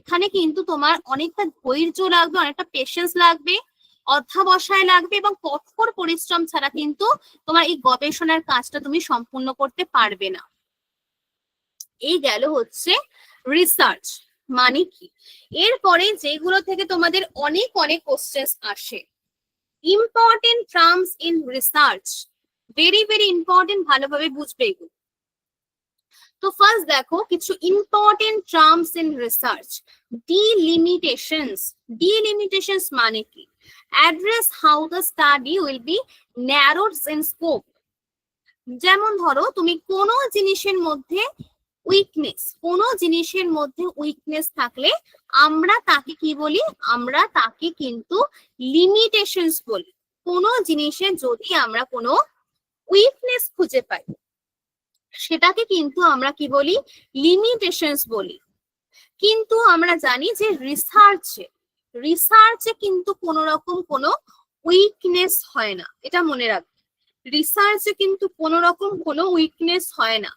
এখানে কিন্তু তোমার অনেকটা ধৈর্য লাগবে, অনেকটা পেশেন্স লাগবে, অধ্যাবসায় লাগবে এবং কঠোর পরিশ্রম ছাড়া কিন্তু তোমার এই গবেষণার কাজটা তুমি সম্পূর্ণ করতে পারবে না। এই গেল হচ্ছে রিসার্চ মানে কি। এরপরে যেগুলো থেকে তোমাদের অনেক অনেক কোশ্চেন আসে, important terms in research, very very important, ভালোভাবে বুঝবে এগুলো। তো ফার্স্ট দেখো কিছু ইম্পর্টেন্ট টার্মস ইন রিসার্চ। ডিলিমিটেশনস। ডিলিমিটেশনস মানে কি, address how the study will be narrowed in scope. যেমন ধরো তুমি কোনো জিনিসের মধ্যে উইকনেস, কোনো জিনিসের মধ্যে উইকনেস থাকলে আমরা তাকে কি বলি, আমরা তাকে কিন্তু লিমিটেশনস বলি। কোনো জিনিসের যদি আমরা কোনো উইকনেস খুঁজে পাই, সেটাকে কিন্তু আমরা কি বলি, লিমিটেশনস বলি। কিন্তু আমরা জানি যে রিসার্চে কিন্তু কোনো রকম কোনো উইকনেস হয় না, এটা মনে রাখবে। রিসার্চে কিন্তু কোনো রকম কোনো উইকনেস হয় না।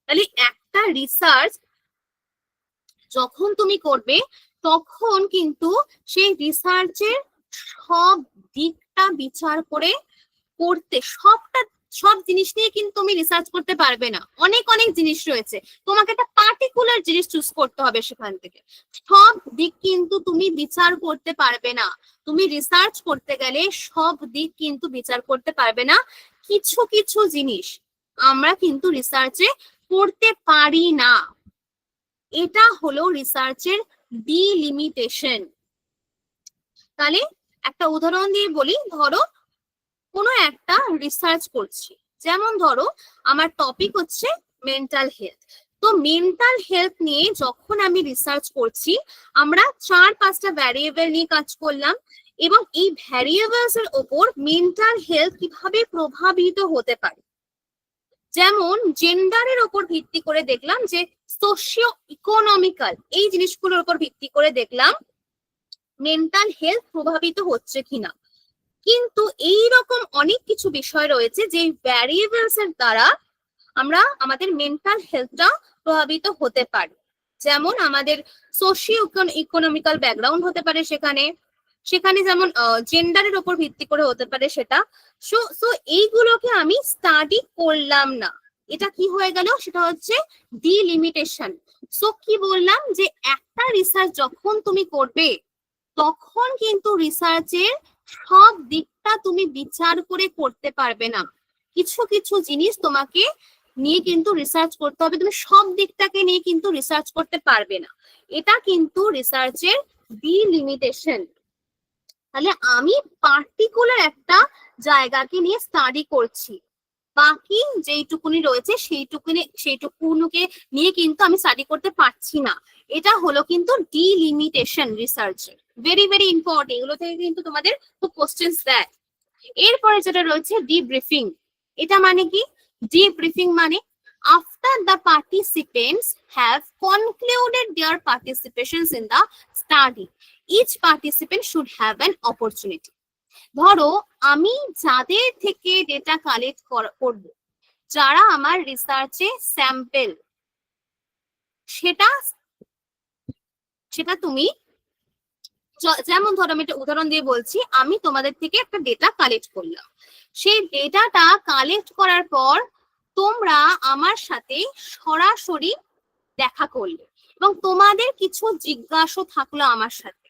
তাহলে একটা রিসার্চ যখন তুমি করবে তখন কিন্তু সেই রিসার্চের সব দিকটা বিচার করে করতে সব জিনিস নিয়ে কিন্তু তুমি রিসার্চ করতে পারবে না। অনেক অনেক জিনিস রয়েছে, তোমাকে একটা পার্টিকুলার জিনিস চুজ করতে হবে সেখান থেকে। সব দিক কিন্তু তুমি বিচার করতে পারবে না। তুমি রিসার্চ করতে গেলে সব দিক কিন্তু বিচার করতে পারবে না। কিছু কিছু জিনিস আমরা কিন্তু রিসার্চে করতে পারি না। এটা হলো রিসার্চের ডিলিমিটেশন। তাহলে একটা উদাহরণ দিয়ে বলি, ধরো কোনো একটা রিসার্চ করছি, যেমন ধরো আমার টপিক হচ্ছে মেন্টাল হেলথ। তো মেন্টাল হেলথ নিয়ে যখন আমি রিসার্চ করছি, আমরা 4-5টা ভ্যারিয়েবল নিয়ে কাজ করলাম এবং এই ভ্যারিয়েবলস এর উপর মেন্টাল হেলথ কিভাবে প্রভাবিত হতে পারে। যেমন জেন্ডারের উপর ভিত্তি করে দেখলাম যে সোশিও ইকোনমিক্যাল এই জিনিসগুলোর উপর ভিত্তি করে দেখলাম মেন্টাল হেলথ প্রভাবিত হচ্ছে কিনা। কিন্তু এই রকম অনেক কিছু বিষয় রয়েছে যে ভ্যারিয়েবলস এর দ্বারা আমরা আমাদের মেন্টাল হেলথটা প্রভাবিত হতে পারে। যেমন আমাদের সোশিও ইকোনমিক্যাল ব্যাকগ্রাউন্ড হতে পারে, সেখানে যেমন জেন্ডারের উপর ভিত্তি করে হতে পারে সেটা। সো এইগুলোকে আমি স্টাডি করলাম না, এটা কি হয়ে গেল, সেটা হচ্ছে ডিলিমিটেশন। সো কি বললাম যে একটা রিসার্চ যখন তুমি করবে তখন কিন্তু রিসার্চের সব দিকটা তুমি বিচার করে করতে পারবে না। কিছু কিছু জিনিস তোমাকে নিয়ে কিন্তু রিসার্চ করতে হবে, তুমি সব দিকটাকে নিয়ে কিন্তু রিসার্চ করতে পারবে না। এটা কিন্তু রিসার্চের ডিলিমিটেশন। তাহলে আমি পার্টিকুলার একটা জায়গাকে নিয়ে স্টাডি করছি, বাকি যেইটুকুনি রয়েছে সেইটুকুকে নিয়ে কিন্তু আমি স্টাডি করতে পারছি না। এটা হলো কিন্তু ডিলিমিটেশন রিসার্চের। ভেরি ভেরি ইম্পর্টেন্ট, এগুলো থেকে কিন্তু তোমাদের খুব কোশ্চেন্স দেয়। এরপরে যেটা রয়েছে ডিব্রিফিং। এটা মানে কি? ডিব্রিফিং মানে after the participants have concluded their participations in the study, each participant should have an opportunity. ধরো আমি যাদের থেকে ডেটা কালেক্ট করব, যারা আমার রিসার্চে স্যাম্পল, সেটা তুমি যেমন ধরো আমি একটা উদাহরণ দিয়ে বলছি, আমি তোমাদের থেকে একটা ডেটা কালেক্ট করলাম। সেই ডেটাটা কালেক্ট করার পর তোমরা আমার সাথে সরাসরি দেখা করলে এবং তোমাদের কিছু জিজ্ঞাসা থাকলো আমার সাথে।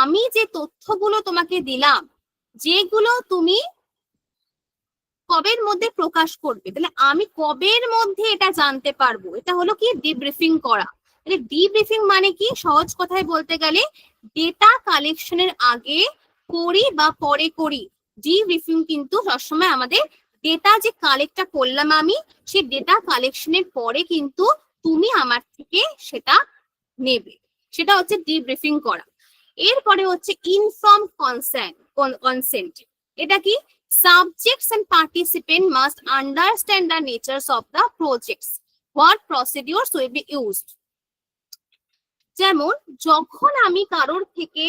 আমি যে তথ্যগুলো তোমাকে দিলাম, যেগুলো তুমি কবের মধ্যে প্রকাশ করবে, তাহলে আমি কবের মধ্যে এটা জানতে পারবো? এটা হলো কি ডিব্রিফিং করা। তাহলে ডিব্রিফিং মানে কি? সহজ কথায় বলতে গেলে ডেটা কালেকশনের আগে করি বা পরে করি, ডিব্রিফিং কিন্তু সবসময় আমাদের ডেটা যে কালেক্টটা করলাম আমি, সেই ডেটা কালেকশনের পরে কিন্তু তুমি আমার থেকে সেটা নেবে, সেটা হচ্ছে ডিব্রিফিং করা। এরপরে হচ্ছে ইনফর্মড কনসেন্ট। এটা কি? Subjects and participants must understand the natures of the projects. What procedures will be used? যেমন যখন আমি কারোর থেকে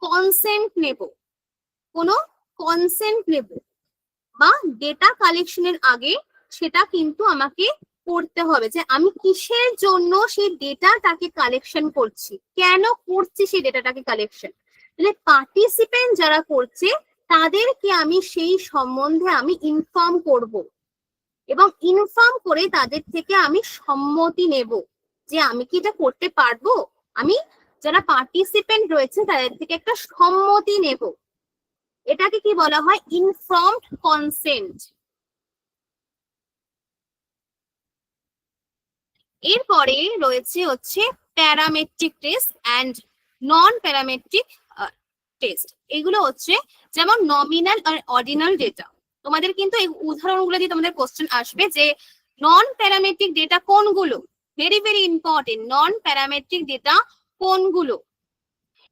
কনসেন্ট নেব, কোনো কনসেন্ট নেব বা ডেটা কালেকশনের আগে সেটা কিন্তু আমাকে করতে হবে যে আমি কিসের জন্য সেই ডেটাটাকে কালেকশন করছি, কেন করছি সেই ডেটাটাকে কালেকশন। তাহলে পার্টিসিপেন্ট যারা করছে তাদেরকে আমি সেই সম্বন্ধে আমি ইনফর্ম করব এবং ইনফর্ম করে তাদের থেকে আমি সম্মতি নেব যে আমি কি এটা করতে পারবো। আমি যারা পার্টিসিপেন্ট রয়েছে তাদের থেকে একটা সম্মতি নেব, এটাকে কি বলা হয়? Informed consent. এরপরে রয়েছে হচ্ছে parametric test and non parametric test. এগুলো হচ্ছে যেমন নমিনাল আর অর্ডিনাল ডেটা। তোমাদের কিন্তু এই উদাহরণগুলো দিয়ে তোমাদের কোশ্চেন আসবে যে নন প্যারামেট্রিক ডেটা কোনগুলো, ভেরি ভেরি ইম্পর্টেন্ট, নন প্যারামেট্রিক ডেটা কোনগুলো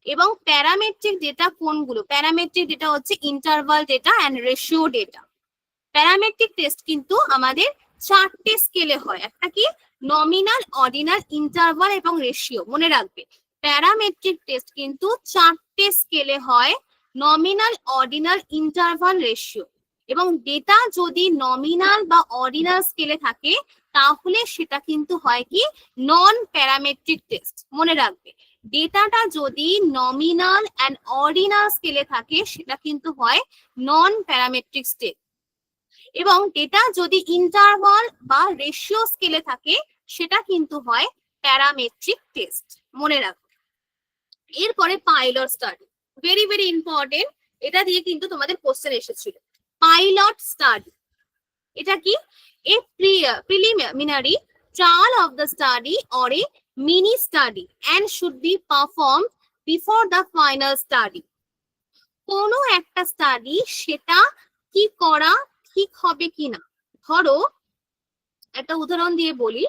এবং প্যারামেট্রিক ডেটা কোনগুলো। প্যারামেট্রিক ডেটা হচ্ছে interval data and ratio data. Parametric test কিন্তু আমাদের 4টে স্কেলে হয়, একটা কি? নমিনাল, অর্ডিনাল, ইন্টারভাল এবং রেশিও। মনে রাখবে প্যারামেট্রিক টেস্ট কিন্তু 4টে স্কেলে হয়, নমিনাল, অর্ডিনাল, ইন্টারভাল, রেশিও। এবং ডেটা যদি নমিনাল বা অর্ডিনাল স্কেলে থাকে তাহলে সেটা কিন্তু হয় কি নন প্যারামেট্রিক টেস্ট। মনে রাখবে, ডেটাটা যদি নমিনাল অ্যান্ড অর্ডিনাল স্কেলে থাকে সেটা কিন্তু হয় নন প্যারামেট্রিক টেস্ট, এবং ডেটা যদি ইন্টারভাল বা রেশিও স্কেলে থাকে সেটা কিন্তু হয় প্যারামেট্রিক টেস্ট। মনে রাখবে। এরপরে pilot study, very very important, এটা দিয়ে কিন্তু তোমাদের কোশ্চেন এসেছিল। পাইলট স্টাডি এটা কি? এ preliminary trial of the study or a mini study and should be performed before the final study. কোনো একটা স্টাডি সেটা কি করা ঠিক হবে কিনা। ধরো একটা উদাহরণ দিয়ে বলি,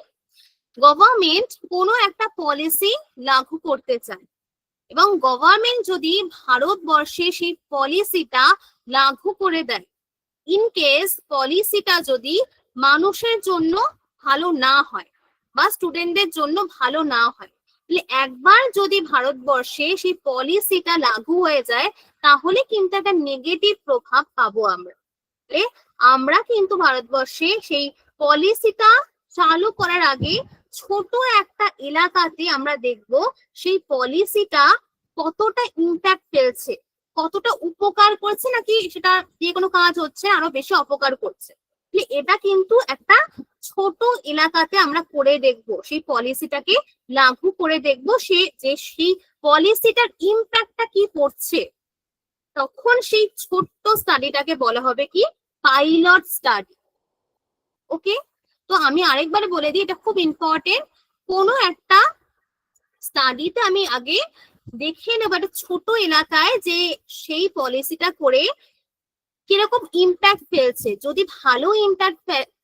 গভর্নমেন্ট কোনো একটা পলিসি লাগু করতে চায় এবং গভর্নমেন্ট যদি ভারতবর্ষে সেই পলিসিটা লাগু করে দেয়, ইন কেস পলিসিটা যদি মানুষের জন্য ভালো না হয় বা স্টুডেন্টদের জন্য ভালো না হয়, তাহলে একবার যদি ভারতবর্ষে সেই পলিসিটা লাগু হয়ে যায় তাহলে কিন্তু একটা নেগেটিভ প্রভাব পাবো আমরা। আমরা কিন্তু ভারতবর্ষে সেই পলিসিটা চালু করার আগে ছোট একটা এলাকাতে আমরা দেখব সেই পলিসিটা কতটা ইম্প্যাক্ট ফেলছে, কতটা উপকার করছে নাকি সেটা দিয়ে কোনো কাজ হচ্ছে আরো বেশি অপকার করছে। এটা কিন্তু একটা ছোট এলাকাতে আমরা করে দেখব, সেই পলিসিটাকে লাগু করে দেখব, সেই পলিসিটার ইম্প্যাক্টটা কি পড়ছে, তখন সেই ছোট্ট স্টাডিটাকে বলা হবে কি পাইলট স্টাডি। ওকে, তো আমি আরেকবার বলে দিই, এটা খুব ইম্পর্টেন্ট। কোনো একটা স্টাডিতে আমি আগে দেখে নেবো একটা ছোট এলাকায় যে সেই পলিসিটা করে কিরকম ইম্প্যাক্ট ফেলছে। যদি ভালো ইম্প্যাক্ট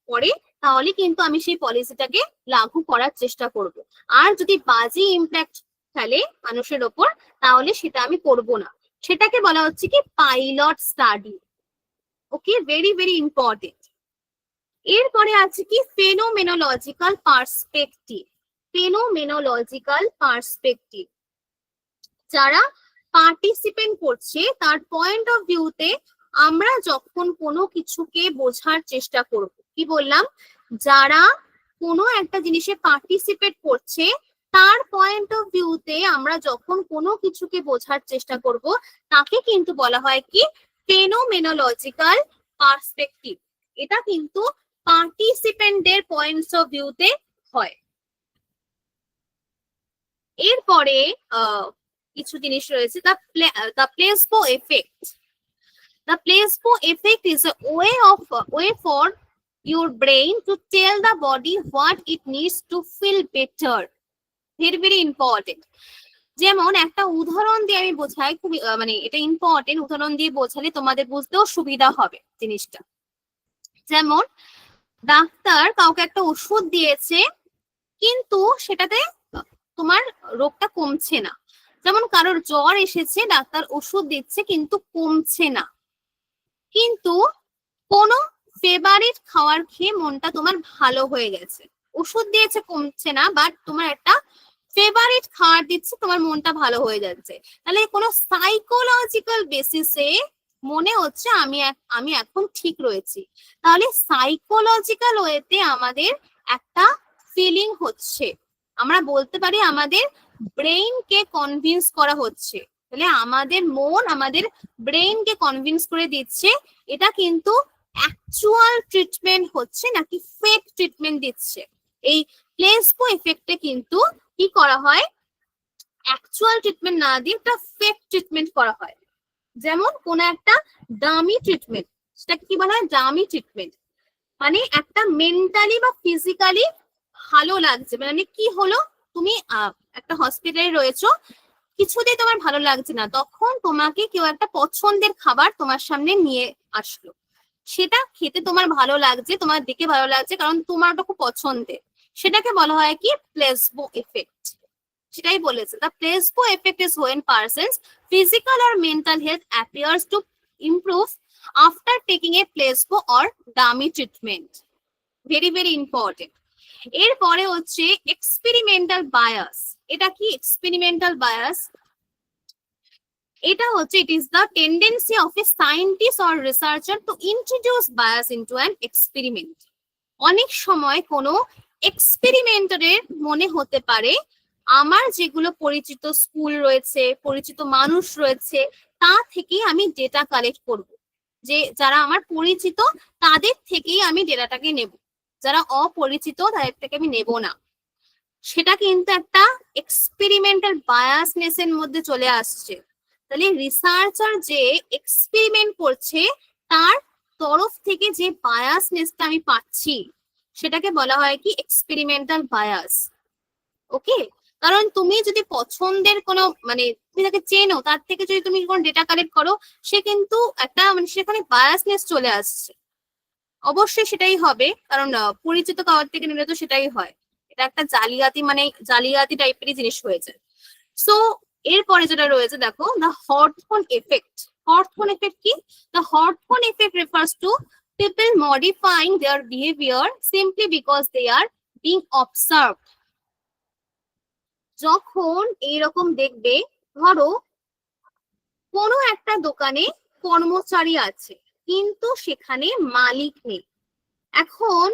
পড়ে তাহলে কিন্তু আমি সেই পলিসিটাকে লাগু করার চেষ্টা করব, আর যদি বাজে ইম্প্যাক্ট ফেলে মানুষের ওপর তাহলে সেটা আমি করব না। সেটাকে বলা হচ্ছে কি পাইলট স্টাডি। ওকে, ভেরি ভেরি ইম্পর্টেন্ট। এরপরে আছে কি ফেনোমেনোলজিক্যাল পার্সপেক্টিভ। ফেনোমেনোলজিক্যাল পার্সপেক্টিভ, যারা পার্টিসিপেন্ট করছে তার পয়েন্ট অফ ভিউতে আমরা যখন কোনো কিছুকে বোঝার চেষ্টা করব, কি বললাম, যারা কোনো একটা জিনিসে পার্টিসিপেট করছে তার পয়েন্ট অফ ভিউতে আমরা যখন কোনো কিছুকে বোঝার চেষ্টা করব তাকে কিন্তু বলা হয় কি ফেনোমেনোলজিক্যাল পার্সপেক্টিভ। এটা কিন্তু পার্টিসিপেন্টদের পয়েন্টস অফ ভিউতে হয়। এরপরে কিছু জিনিস রয়েছে, the placebo effect. The placebo effect is a way for your brain to tell the body what it needs to feel better. Very very important. যেমন একটা উদাহরণ দিয়ে আমি বোঝাই, খুব মানে এটা ইম্পর্টেন্ট, উদাহরণ দিয়ে বোঝালে তোমাদের বুঝতেও সুবিধা হবে জিনিসটা। যেমন ডাক্তার কাউকে একটা ওষুধ দিয়েছে কিন্তু সেটাতে তোমার রোগটা কমছে না। যেমন কারোর জ্বর এসেছে, ডাক্তার ওষুধ দিচ্ছে কিন্তু কমছে না, কিন্তু কোনো ফেভারিট খাবার খেয়ে মনটা তোমার ভালো হয়ে গেছে। ওষুধ দিয়েছে কমছে না, বাট তোমার একটা ফেভারিট খাবার দিচ্ছে, তোমার মনটা ভালো হয়ে যাচ্ছে। তাহলে কোনো সাইকোলজিক্যাল বেসিসে মনে হচ্ছে আমি এখন ঠিক রয়েছি। তাহলে সাইকোলজিক্যাল ওয়েতে আমাদের একটা ফিলিং হচ্ছে, আমরা বলতে পারি আমাদের ব্রেইনকে কনভিন্স করা হচ্ছে। তাহলে আমাদের মন আমাদের ব্রেইনকে কনভিন্স করে দিচ্ছে এটা কিন্তু অ্যাকচুয়াল ট্রিটমেন্ট হচ্ছে নাকি ফেক ট্রিটমেন্ট দিচ্ছে। এই প্লেসবো এফেক্টে কিন্তু কি করা হয়, অ্যাকচুয়াল ট্রিটমেন্ট না দিয়ে একটা ফেক ট্রিটমেন্ট করা হয়। যেমন কোন একটা ডামি ট্রিটমেন্ট, সেটাকে কি বলা হয় ডামি ট্রিটমেন্ট, মানে একটা মেন্টালি বা ফিজিক্যালি ভালো লাগছে, মানে কি হলো, তুমি একটা হসপিটালে রয়েছো, কিছুতেই তোমার ভালো লাগছে না, তখন তোমাকে কেউ একটা পছন্দের খাবার তোমার সামনে নিয়ে আসলো, সেটা খেতে তোমার ভালো লাগছে, তোমার দেখে ভালো লাগছে কারণ তোমার ওটা খুব পছন্দের, সেটাকে বলা হয় কি প্লেসবো এফেক্ট। সেটাই বলেছে, the placebo effect is when person's physical or mental health appears to improve after taking a placebo or dummy treatment. Very very important. এরপরে হচ্ছে এক্সপেরিমেন্টাল বায়াস। এটা কি এক্সপেরিমেন্টাল বায়াস? এটা হচ্ছে it is the tendency of a scientist or researcher to introduce bias into an experiment. অনেক সময় কোনো এক্সপেরিমেন্টারের মনে হতে পারে আমার যেগুলো পরিচিত স্কুল রয়েছে, পরিচিত মানুষ রয়েছে, তা থেকেই আমি ডেটা কালেক্ট করব, যে যারা আমার পরিচিত তাদের থেকেই আমি ডেটাটাকে নেব, যারা অপরিচিত তাদের থেকে আমি নেব না। সেটা কিন্তু একটা এক্সপেরিমেন্টাল বায়াসনেসের মধ্যে চলে আসছে। তাহলে রিসার্চার যে এক্সপেরিমেন্ট করছে তার তরফ থেকে যে বায়াসনেসটা আমি পাচ্ছি সেটাকে বলা হয় কি এক্সপেরিমেন্টাল বায়াস। ওকে, কারণ তুমি যদি পছন্দের কোনো মানে তুমি তাকে চেনো তার থেকে যদি তুমি কোনো ডেটা কালেক্ট করো, সে কিন্তু একটা মানে সেখানে বায়াসনেস চলে আসছে। অবশ্যই সেটাই হবে, কারণ পরিচিত কারোর থেকে নিলে তো সেটাই হয়। এটা একটা জালিয়াতি মানে জালিয়াতি টাইপেরই জিনিস হয়েছে। সো এরপরে যেটা রয়েছে দেখো, the Hawthorne effect. Hawthorne effect কি? The Hawthorne effect refers to people modifying their behavior simply because they are being observed. যখন এইরকম দেখবে, ধরো কোনো একটা দোকানে কর্মচারী আছে কিন্তু সেখানে মালিক নেই, এখন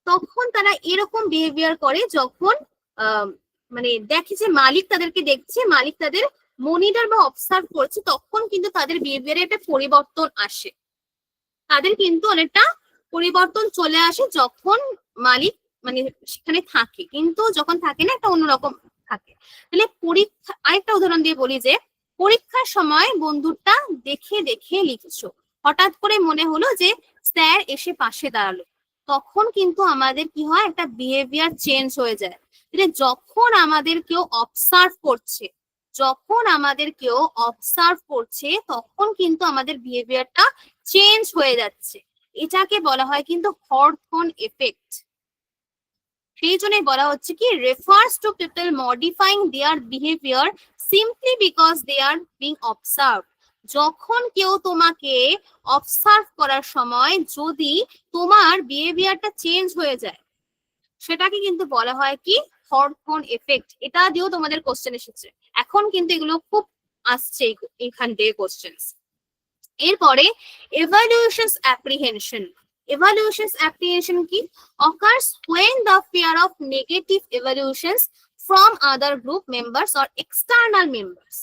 তখন তারা এরকম বিহেভিয়ার করে যখন মানে দেখে যে মালিক তাদেরকে দেখছে, মালিক তাদের মনিটর বা অবজার্ভ করছে, তখন কিন্তু তাদের বিহেভিয়ারে একটা পরিবর্তন আসে। তাদের কিন্তু অনেকটা পরিবর্তন চলে আসে যখন মালিক মানে সেখানে থাকে, কিন্তু যখন থাকে না একটা অন্যরকম থাকে। তাহলে পরীক্ষা, আরেকটা উদাহরণ দিয়ে বলি যে পরীক্ষার সময় বন্ধুটা দেখে দেখে লিখছো, হঠাৎ করে মনে হলো যে স্যার এসে পাশে দাঁড়ালো, তখন কিন্তু আমাদের কি হয়, একটা বিহেভিয়ার চেঞ্জ হয়ে যায়। তাহলে যখন আমাদের কেউ অবজার্ভ করছে, যখন আমাদের কেউ অবজার্ভ করছে তখন কিন্তু আমাদের বিহেভিয়ারটা চেঞ্জ হয়ে যাচ্ছে। এটাকে বলা হয় কিন্তু হর্টফোন এফেক্ট। সেই জন্যই বলা হচ্ছে কি refers to people modifying their behaviour simply because they are being observe. যখন কেউ তোমাকে অবজার্ভ করার সময় যদি তোমার বিহেভিয়ারটা চেঞ্জ হয়ে যায়, সেটাকে কিন্তু বলা হয় কি হর্টফোন এফেক্ট। এটা দিয়েও তোমাদের কোশ্চেন এসেছে, এখন কিন্তু এগুলো খুব আসছে এখান থেকে কোশ্চেন। এরপরে evaluations apprehension. Evaluations apprehension কি? Occurs when the fear of negative evaluations from other group members or external members.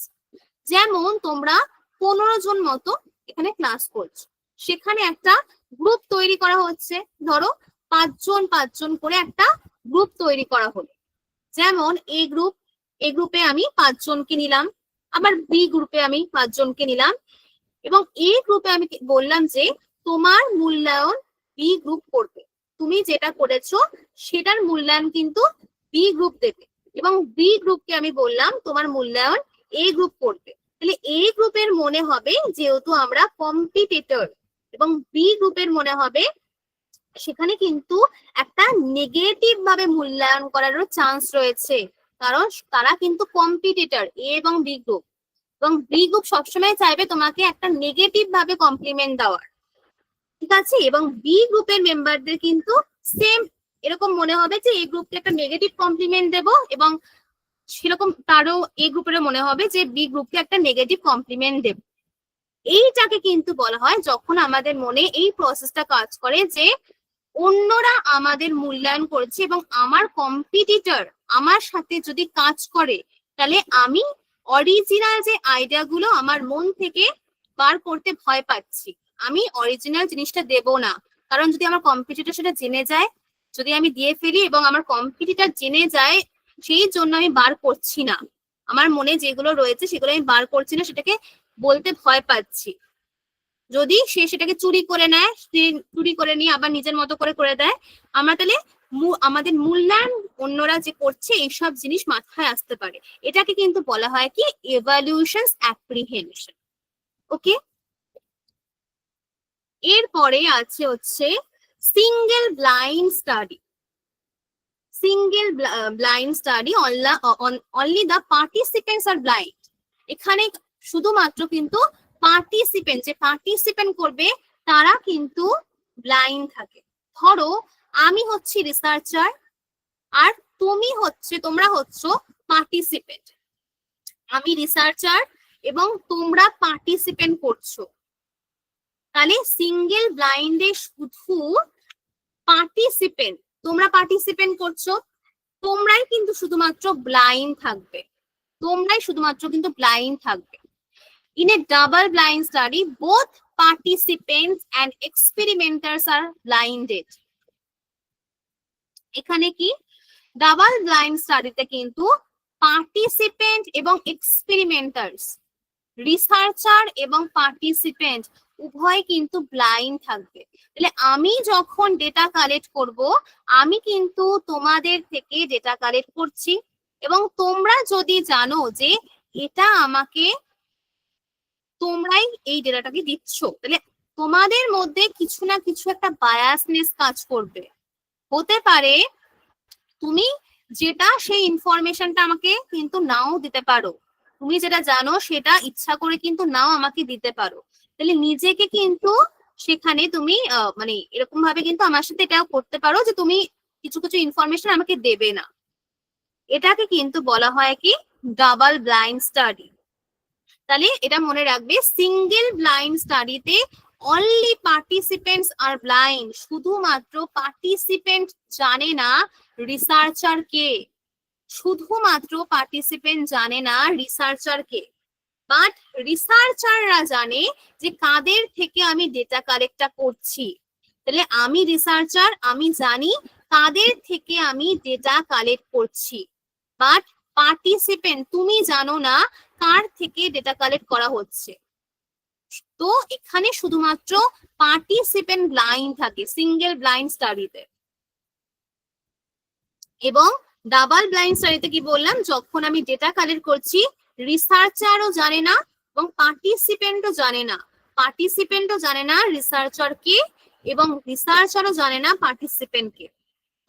যেমন তোমরা 15 জন মতো এখানে ক্লাস করছো, সেখানে একটা গ্রুপ তৈরি করা হচ্ছে, ধরো 5 জন করে একটা গ্রুপ তৈরি করা হলো। যেমন এই গ্রুপে আমি 5 জনকে নিলাম, আবার বি গ্রুপে আমি 5 জনকে নিলাম, এবং এই গ্রুপে আমি বললাম যে তোমার মূল্যায়ন বি গ্রুপ করবে, তুমি যেটা করেছো সেটার মূল্যায়ন কিন্তু বি গ্রুপ দেবে, এবং বি গ্রুপকে আমি বললাম তোমার মূল্যায়ন এ গ্রুপ করবে। তাহলে এ গ্রুপের মনে হবে যেহেতু আমরা কম্পিটিটর, এবং বি গ্রুপের মনে হবে সেখানে কিন্তু একটা নেগেটিভ ভাবে মূল্যায়ন করারও চান্স রয়েছে, কারণ তারা কিন্তু কম্পিটিটর এ এবং বি গ্রুপ, এবং বি গ্রুপ সবসময় চাইবে তোমাকে একটা নেগেটিভ ভাবে কমপ্লিমেন্ট দেওয়ার, ঠিক আছে? এবং বি গ্রুপের মেম্বারদের কিন্তু সেম এরকম মনে হবে যে এই গ্রুপকে একটা নেগেটিভ কমপ্লিমেন্ট দেব, এবং সেরকম তারও এই গ্রুপেরও মনে হবে যে বি গ্রুপকে একটা নেগেটিভ কমপ্লিমেন্ট দেব। এইটাকে কিন্তু বলা হয় যখন আমাদের মনে এই প্রসেসটা কাজ করে যে অন্যরা আমাদের মূল্যায়ন করছে এবং আমার কম্পিটিটর আমার সাথে যদি কাজ করে, তাহলে আমি অরিজিনাল যে আইডিয়া গুলো আমার মন থেকে বার করতে ভয় পাচ্ছি, আমি অরিজিনাল জিনিসটা দেব না, কারণ যদি আমার কম্পিটিটর সেটা জেনে যায়, যদি আমি দিয়ে ফেলি এবং আমার কম্পিটিটর জেনে যায়, সেই জন্য আমি বার করছি না, আমার মনে যেগুলো রয়েছে সেগুলো আমি বার করছি না, সেটাকে বলতে ভয় পাচ্ছি। যদি সে সেটাকে চুরি করে নেয়, চুরি করে নিয়ে আবার নিজের মতো করে দেয়, আমরা তাহলে আমাদের মূল্যায়ন অন্যরা যে করছে এইসব জিনিস মাথায় আসতে পারে। এটাকে কিন্তু বলা হয় কি evaluations apprehension। ওকে, এরপরে আছে হচ্ছে single blind study. Single blind study, only the participants are blind. এখানে শুধুমাত্র কিন্তু পার্টিসিপেন্ট, যে পার্টিসিপেন্ট করবে তারা কিন্তু ব্লাইন্ড থাকে। ধরো আমি হচ্ছি রিসার্চার আর তোমরা হচ্ছো পার্টিসিপেন্ট, আমি রিসার্চার এবং তোমরা পার্টিসিপেন্ট করছো, তাহলে সিঙ্গেল ব্লাইন্ডে শুধু পার্টিসিপেন্ট, তোমরা পার্টিসিপেন্ট করছো, তোমরাই কিন্তু শুধুমাত্র ব্লাইন্ড থাকবে, তোমরাই শুধুমাত্র কিন্তু ব্লাইন্ড থাকবে। In a double blind study, both participants and experimenters are blinded. এখানে কি ডাবল ব্লাইন্ড স্টাডিতে কিন্তু পার্টিসিপেন্ট এবং এক্সপেরিমেন্টার্স, রিসার্চার এবং পার্টিসিপেন্ট উভয় কিন্তু ব্লাইন্ড থাকবে। তাহলে আমি যখন ডেটা কালেক্ট করব, আমি কিন্তু তোমাদের থেকে ডেটা কালেক্ট করছি, এবং তোমরা যদি জানো যে এটা আমাকে, তোমরাই এই ডেটাটাকে দিচ্ছ, তাহলে তোমাদের মধ্যে কিছু না কিছু একটা বায়াসনেস কাজ করবে। হতে পারে তুমি যেটা সেই ইনফরমেশনটা আমাকে কিন্তু নাও দিতে পারো, তুমি যেটা জানো সেটা ইচ্ছা করে কিন্তু নাও আমাকে দিতে পারো। তাহলে নিজেকে কিন্তু সেখানে তুমি মানে এরকম ভাবে কিন্তু আমার সাথে এটাও করতে পারো যে তুমি কিছু কিছু ইনফরমেশন আমাকে দেবে না। এটাকে কিন্তু বলা হয় কি ডাবল ব্লাইন্ড স্টাডি। তাহলে এটা মনে রাখবে, single blind স্টাডিতে only participants are blind, শুধুমাত্র পার্টিসিপেন্ট জানে না রিসার্চার কে, শুধুমাত্র পার্টিসিপেন্ট জানে না রিসার্চার কে, বাট রিসার্চাররা জানে যে কাদের থেকে আমি ডেটা কালেক্টটা করছি। তাহলে আমি রিসার্চার, আমি জানি কাদের থেকে আমি ডেটা কালেক্ট করছি, বাট পার্টিসিপেন্ট তুমি জানো না কার থেকে ডেটা কালেক্ট করা হচ্ছে। তো এখানে শুধুমাত্র পার্টিসিপেন্ট ব্লাইন্ড থাকে সিঙ্গেল ব্লাইন্ড স্টাডিতে। এবং ডাবল ব্লাইন্ড স্টাডিতে কি বললাম, যখন আমি ডেটা কালেক্ট করছি রিসার্চারও জানে না এবং পার্টিসিপেন্টও জানে না, পার্টিসিপেন্টও জানে না রিসার্চার কে এবং রিসার্চারও জানে না পার্টিসিপেন্ট কে,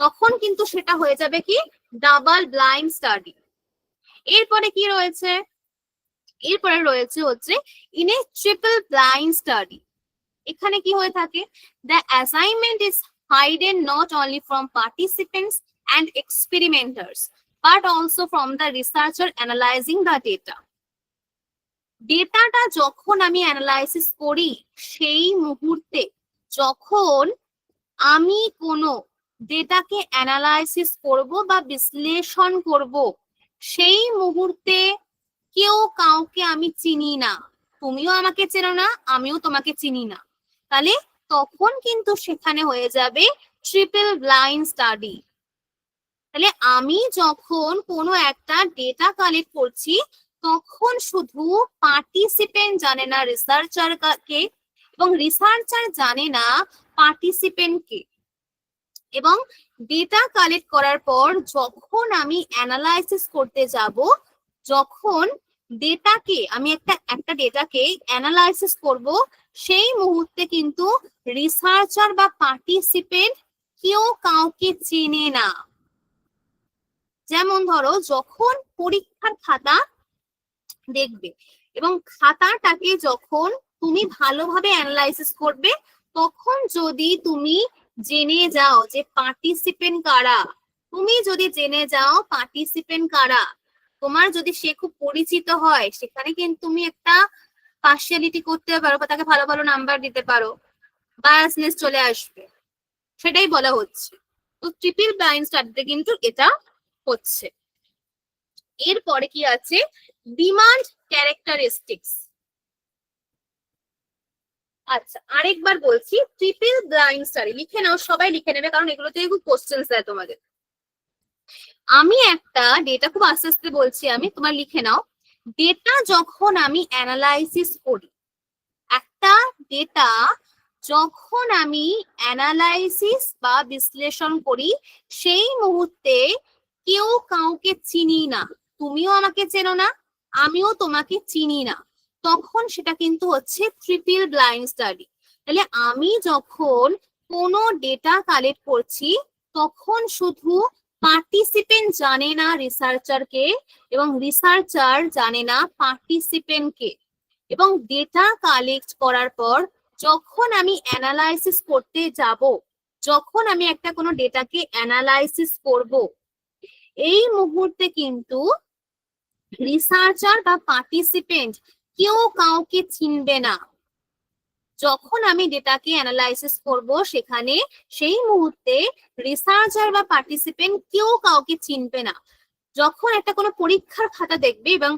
তখন কিন্তু সেটা হয়ে যাবে কি ডাবল ব্লাইন্ড স্টাডি। এরপরে কি রয়েছে, এরপরে রয়েছে হচ্ছে in a triple blind study. এখানে কি হয়ে থাকে, the assignment is hidden not only from participants and experimenters but also from the researcher analyzing the data. ডেটাটা যখন আমি অ্যানালাইসিস করি, সেই মুহূর্তে যখন আমি কোনো ডেটাকে অ্যানালাইসিস করব বা বিশ্লেষণ করব, সেই মুহূর্তে কেউ কাউকে আমি চিনি না, তুমিও আমাকে চেনো না, আমিও তোমাকে চিনি না, তাহলে তখন কিন্তু সেখানে হয়ে যাবে ট্রিপল ব্লাইন্ড স্টাডি। তাহলে আমি যখন কোনো একটা ডেটা কালেক্ট করছি, তখন শুধু পার্টিসিপেন্ট জানে না রিসার্চার কে এবং রিসার্চার জানে না পার্টিসিপেন্ট কে। এবং ডেটা কালেক্ট করার পর যখন আমি অ্যানালাইসিস করতে যাব, যখন ডেটাকে আমি একটা ডেটাকে অ্যানালাইসিস করব, সেই মুহূর্তে কিন্তু রিসার্চার বা পার্টিসিপেন্ট কেউ কাউকে চেনে না। যেমন ধরো, যখন পরীক্ষার খাতা দেখবে এবং খাতাটাকে যখন তুমি ভালোভাবে অ্যানালাইসিস করবে, তখন যদি তুমি জেনে যাও যে পার্টিসিপেন্ট কারা, তুমি যদি জেনে যাও পার্টিসিপেন্ট কারা, তোমার যদি সে খুব পরিচিত হয়, সেখানে কিন্তু তুমি একটা পার্সিয়ালিটি করতে পারো বা তাকে ভালো ভালো নাম্বার দিতে পারো, বায়াসনেস চলে আসবে, সেটাই বলা হচ্ছে। তো ট্রিপল ব্লাইন্ড স্টাডিতে কিন্তু এটা হচ্ছে। এরপরে কি আছে, ডিমান্ড ক্যারেক্টারিস্টিক্স। আচ্ছা, আরেকবার বলছি, ট্রিপল ব্লাইন্ড স্টাডি লিখে নাও, সবাই লিখে নেবে, কারণ এগুলোতে খুব কোশ্চেন্স দেয় তোমাদের। আমি একটা ডেটা, খুব আস্তে আস্তে বলছি আমি, তোমার লিখে নাও। ডেটা যখন আমি অ্যানালাইসিস করি, একটা ডেটা যখন আমি অ্যানালাইসিস বা বিশ্লেষণ করি, সেই মুহূর্তে কেউ কাউকে চিনি না, তুমিও আমাকে চেনো না, আমিও তোমাকে চিনি না, তখন সেটা কিন্তু হচ্ছে ট্রিপল ব্লাইন্ড স্টাডি। তাহলে আমি যখন কোনো ডেটা কালেক্ট করছি, তখন শুধু পার্টিসিপেন্ট জানে না রিসার্চারকে এবং রিসার্চার জানে না পার্টিসিপেন্টকে। এবং ডেটা কালেক্ট করার পর যখন আমি অ্যানালাইসিস করতে যাব, যখন আমি একটা কোনো ডেটাকে অ্যানালাইসিস করব, এই মুহূর্তে কিন্তু রিসার্চার বা পার্টিসিপেন্ট কেউ কাউকে চিনবে না। যখন আমি ডেটাকে অ্যানালাইসিস করব সেখানে সেই মুহূর্তে রিসার্চার বা পার্টিসিপেন্ট কেউ কাউকে চিনবে না। যখন একটা কোনো পরীক্ষার খাতা দেখবে এবং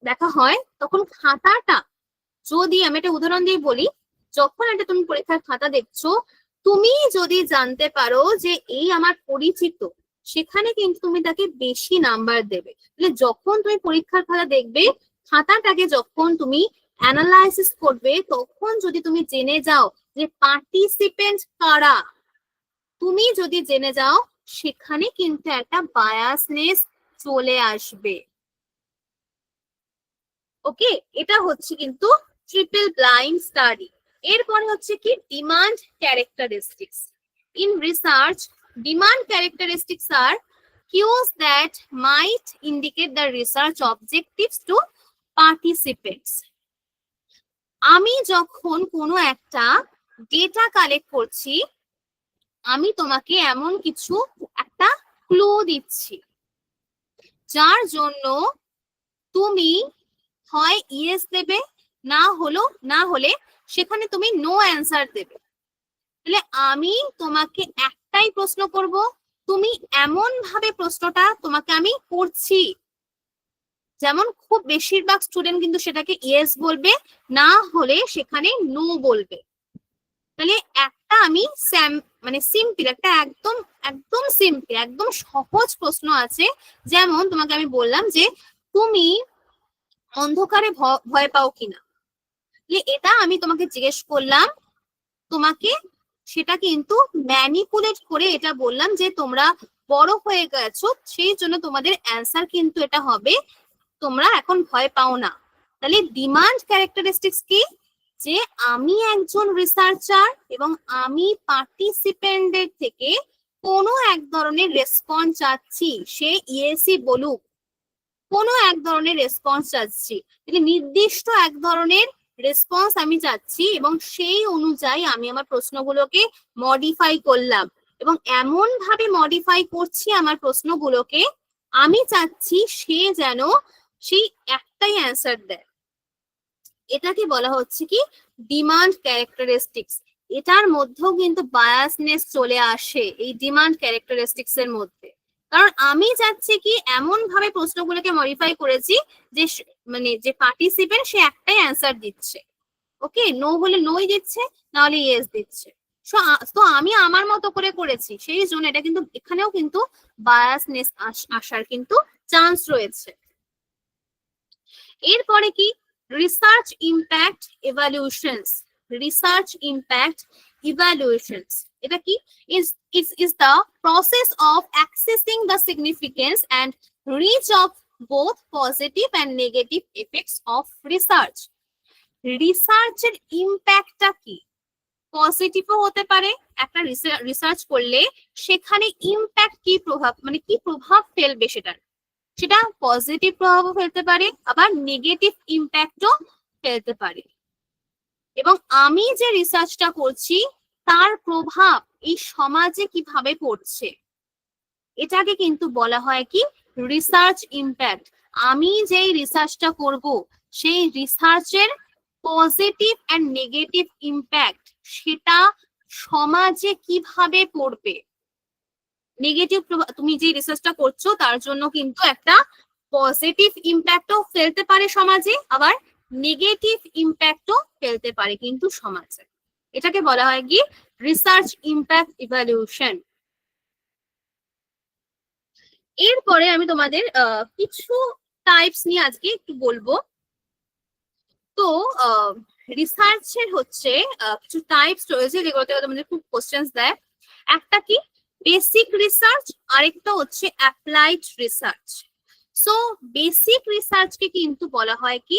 দেখা হয় তখন খাতাটা, যদি আমি একটা উদাহরণ দিয়ে বলি, যখন একটা তুমি পরীক্ষার খাতা দেখছো, তুমি যদি জানতে পারো যে এই আমার পরিচিত, সেখানে কিন্তু তুমি তাকে বেশি নাম্বার দেবে। তাহলে যখন তুমি পরীক্ষার খাতা দেখবে, খাতাটাকে যখন তুমি অ্যানালাইসিস করবে, তখন যদি তুমি জেনে যাও যে পার্টিসিপেন্ট কারা, তুমি যদি জেনে যাও, সেখানে কিন্তু একটা বায়াসনেস চলে আসবে। ওকে, এটা হচ্ছে কিন্তু ট্রিপল ব্লাইন্ড স্টাডি। এরপরে হচ্ছে কি demand characteristics. In research, demand characteristics are cues that might indicate the research objectives to participants. আমি যখন কোনো একটা ডেটা কালেক্ট করছি, আমি তোমাকে এমন কিছু একটা ক্লু দিচ্ছি যার জন্য তুমি হয় ইয়েস দেবে, না হলে সেখানে তুমি নো অ্যান্সার দেবে। তাহলে আমি তোমাকে একটাই প্রশ্ন করব, তুমি এমন ভাবে প্রশ্নটা তোমাকে আমি করছি যেমন খুব বেশিরভাগ স্টুডেন্ট কিন্তু সেটাকে ইয়েস বলবে, না হলে সেখানে নো বলবে। তাহলে একটা আমি সিম্পল একটা একদম একদম সিম্পল একদম সহজ প্রশ্ন আছে, যেমন তোমাকে আমি বললাম যে তুমি অন্ধকারে ভয় পাও কিনা। এটা আমি তোমাকে জিজ্ঞেস করলাম, তোমাকে সেটা কিন্তু ম্যানিপুলেট করে এটা বললাম যে তোমরা বড় হয়ে গেছো, সেই জন্য তোমাদের অ্যান্সার কিন্তু এটা হবে তোমরা এখন ভয় পাও না। তাহলে ডিমান্ড ক্যারেক্টারিস্টিক্স কি, যে আমি একজন রিসার্চার এবং আমি পার্টিসিপেন্টদের থেকে কোনো এক ধরনের রেসপন্স চাচ্ছি, সে ইয়েসই বলুক, কোনো এক ধরনের রেসপন্স চাচ্ছি। নির্দিষ্ট এক ধরনের রেসপন্স আমি চাচ্ছি এবং সেই অনুযায়ী আমি আমার প্রশ্নগুলোকে মডিফাই করলাম এবং এমন ভাবে মডিফাই করছি আমার প্রশ্নগুলোকে, আমি চাচ্ছি সে যেন সেই একটাই অ্যান্সার দেয়। এটাকে বলা হচ্ছে কি ডিমান্ড ক্যারেক্টারিস্টিক্স। এটার মধ্যেও কিন্তু বায়াসনেস চলে আসে এই ডিমান্ড ক্যারেক্টারিস্টিক্স এর মধ্যে, কারণ আমি চাচ্ছি কি এমন ভাবে প্রশ্নগুলোকে মডিফাই করেছি যে যে পার্টিসিপেন্ট সে একটাই অ্যান্সার দিচ্ছে। ওকে, নো হলে নোই দিচ্ছে, না হলে ইয়েস দিচ্ছে। তো আমি আমার মতো করে করেছি, সেই জন্য এটা কিন্তু এখানেও কিন্তু বায়াসনেস আসার কিন্তু চান্স রয়েছে। এরপরে কি রিসার্চ ইম্প্যাক্ট ইভ্যালুয়েশনস। রিসার্চ ইম্প্যাক্ট ইভ্যালুয়েশনস এটা কি, is the process of assessing the significance and reach of both positive and negative effects of research. রিসার্চের ইম্প্যাক্টটা কি, পজিটিভও হতে পারে, একটা রিসার্চ করলে সেখানে ইম্প্যাক্ট কি প্রভাব কি প্রভাব ফেলবে সেটা পজিটিভ প্রভাবও ফেলতে পারে, আবার নেগেটিভ ইম্প্যাক্টও ফেলতে পারে। এবং আমি যে রিসার্চটা করছি তার প্রভাব এই সমাজে কিভাবে পড়ছে, এটাকে কিন্তু বলা হয় কি রিসার্চ ইম্প্যাক্ট। আমি যেই রিসার্চটা করব সেই রিসার্চের পজিটিভ এন্ড নেগেটিভ ইম্প্যাক্ট সেটা সমাজে কিভাবে পড়বে। নেগেটিভ তুমি যে রিসার্চটা করছো তার জন্য কিন্তু একটা পজিটিভ ইম্প্যাক্টও ফেলতে পারে সমাজে, আবার নেগেটিভ ইম্প্যাক্টও ফেলতে পারে কিন্তু সমাজে। এটাকে বলা হয় কি রিসার্চ ইম্প্যাক্ট ইভ্যালুয়েশন। এরপরে আমি তোমাদের কিছু টাইপস নিয়ে আজকে একটু বলবো। তো রিসার্চের হচ্ছে কিছু টাইপস রয়েছে যেগুলোতে তোমাদের খুব কোশ্চেন্স দেয়। একটা কি বেসিক রিসার্চ, আরেকটা হচ্ছে অ্যাপ্লাইড রিসার্চ। সো বেসিক রিসার্চকে কিন্তু বলা হয় কি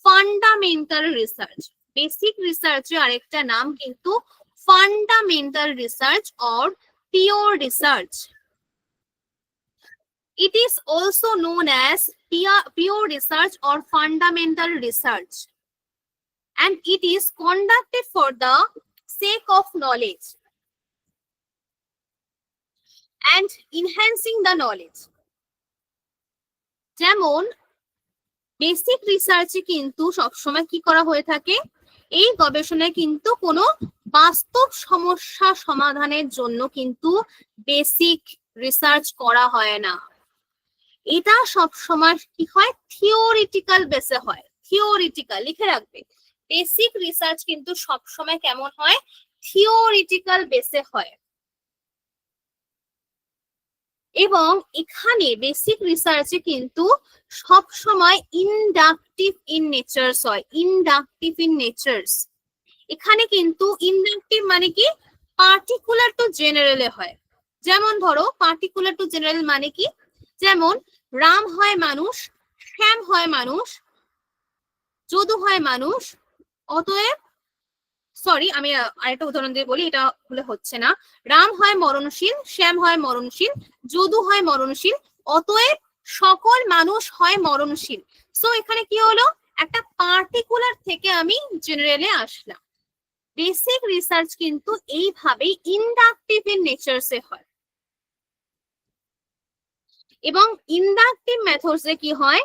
ফান্ডামেন্টাল রিসার্চ। বেসিক রিসার্চের আরেকটা নাম কিন্তু fundamental research or pure research. It is also known as pure research or fundamental research, and it is conducted for the sake of knowledge and enhancing the knowledge. যেমন basic রিসার্চে কিন্তু সবসময় কি করা হয়ে থাকে, এই গবেষণায় কিন্তু কোনো বাস্তব সমস্যা সমাধানের জন্য কিন্তু বেসিক রিসার্চ করা হয় না। এটা সবসময় কি হয়, থিওরিটিক্যাল বেসে হয়। থিওরিটিক্যাল লিখে রাখবে, বেসিক রিসার্চ কিন্তু সবসময় কেমন হয়, থিওরিটিক্যাল বেসে হয়। এবং এখানে বেসিক রিসার্চে কিন্তু সব সময় ইনডাকটিভ ইন নেচারস হয়, ইনডাকটিভ ইন নেচারস। এখানে কিন্তু ইনডাকটিভ মানে কি, পার্টিকুলার টু জেনারেলে হয়। যেমন ধরো পার্টিকুলার টু জেনারেল মানে কি, যেমন রাম হয় মানুষ, শ্যাম হয় মানুষ, যদু হয় মানুষ, অতএব সরি আমি আরেকটা উদাহরণ দিয়ে বলি, এটা হলে হচ্ছে না। রাম হয় মরণশীল, শ্যাম হয় মরণশীল, যদু হয় মরণশীল, অতএব সকল মানুষ হয় মরণশীল। সো এখানে কি হলো, একটা পার্টিকুলার থেকে আমি জেনারেলে আসলাম। বেসিক রিসার্চ কিন্তু এইভাবেই ইনডাকটিভ ইন নেচারসে হয়। এবং ইনডাকটিভ মেথডসে কি হয়,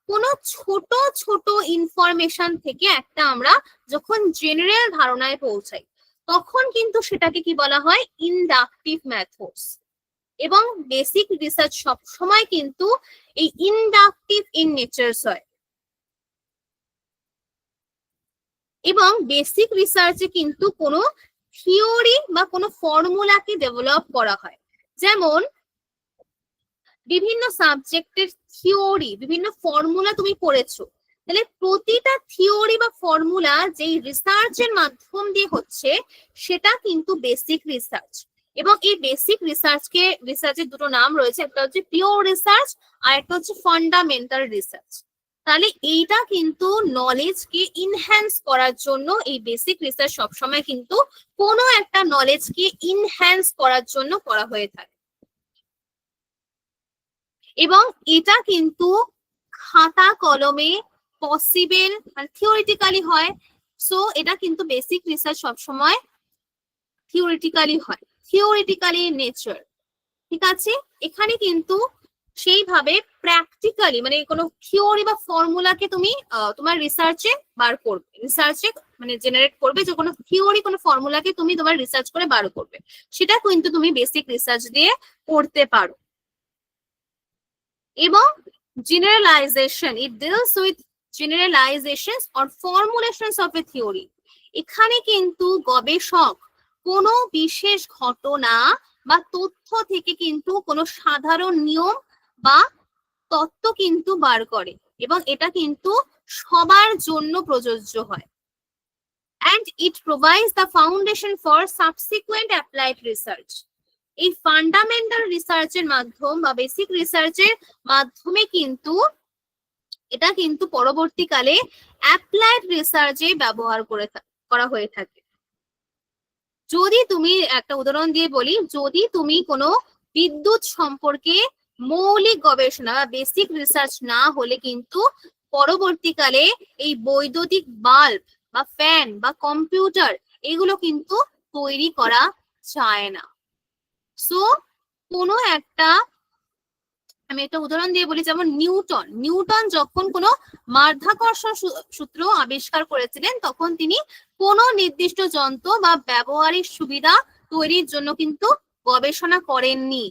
কোনো ছোট ছোট ইনফরমেশন থেকে একটা আমরা যখন জেনারেল ধারণায় পৌঁছাই, তখন কিন্তু সেটাকে কি বলা হয়, ইনডাকটিভ মেথডস। এবং বেসিক রিসার্চ সব সময় কিন্তু এই ইনডাকটিভ ইন নেচারস হয়। এবং বেসিক রিসার্চে কিন্তু কোনো থিওরি বা কোনো ফর্মুলাকে ডেভেলপ করা হয়। যেমন বিভিন্ন সাবজেক্টের থিওরি, বিভিন্ন ফর্মুলা তুমি পড়েছো, তাহলে প্রতিটা থিওরি বা ফর্মুলা যেই রিসার্চের মাধ্যম দিয়ে হচ্ছে, সেটা কিন্তু বেসিক রিসার্চ। এবং এই বেসিক রিসার্চের দুটো নাম রয়েছে, একটা হচ্ছে পিওর রিসার্চ আর একটা হচ্ছে ফান্ডামেন্টাল রিসার্চ। তাহলে এইটা কিন্তু নলেজকে ইনহ্যান্স করার জন্য, এই বেসিক রিসার্চ সবসময় কিন্তু কোনো একটা নলেজকে ইনহ্যান্স করার জন্য করা হয়ে থাকে। এবং এটা কিন্তু খাতা কলমে পসিবল, মানে থিওরিটিক্যালি হয়। সো এটা কিন্তু বেসিক রিসার্চ সবসময় থিওরিটিক্যালি হয়, থিওরিটিক্যালি নেচার। ঠিক আছে, এখানে কিন্তু সেইভাবে প্র্যাকটিক্যালি মানে কোনো থিওরি বা ফর্মুলাকে তুমি তোমার রিসার্চে বার করবে, রিসার্চে মানে জেনারেট করবে, যে কোনো থিওরি কোনো ফর্মুলাকে তুমি তোমার রিসার্চ করে বার করবে, সেটা কিন্তু তুমি বেসিক রিসার্চ দিয়ে করতে পারো। এবং generalization, it deals with generalizations or formulations of a theory. এখানে কিন্তু গবেষক কোনো বিশেষ ঘটনা বা তথ্য থেকে কিন্তু কোনো সাধারণ নিয়ম বা তত্ত্ব কিন্তু বার করে, এবং এটা কিন্তু সবার জন্য প্রযোজ্য হয়। And it provides the foundation for subsequent applied research. এই ফান্ডামেন্টাল রিসার্চের মাধ্যম বা বেসিক রিসার্চের মাধ্যমে কিন্তু এটা কিন্তু পরবর্তীকালে অ্যাপ্লাইড রিসার্চে ব্যবহার করা হয়ে থাকে। যদি তুমি একটা উদাহরণ দিয়ে বলি, যদি তুমি কোনো বিদ্যুৎ সম্পর্কে মৌলিক গবেষণা বা বেসিক রিসার্চ না হলে কিন্তু পরবর্তীকালে এই বৈদ্যুতিক বাল্ব বা ফ্যান বা কম্পিউটার এগুলো কিন্তু তৈরি করা যায় না। সো কোনো একটা, আমি একটা উদাহরণ দিয়ে বলি, যেমন নিউটন যখন কোনো মাধ্যাকর্ষণ সূত্র আবিষ্কার করেছিলেন, তখন তিনি কোনো নির্দিষ্ট যন্ত্র বা ব্যবহারিক সুবিধা তৈরির জন্য কিন্তু গবেষণা করেননি।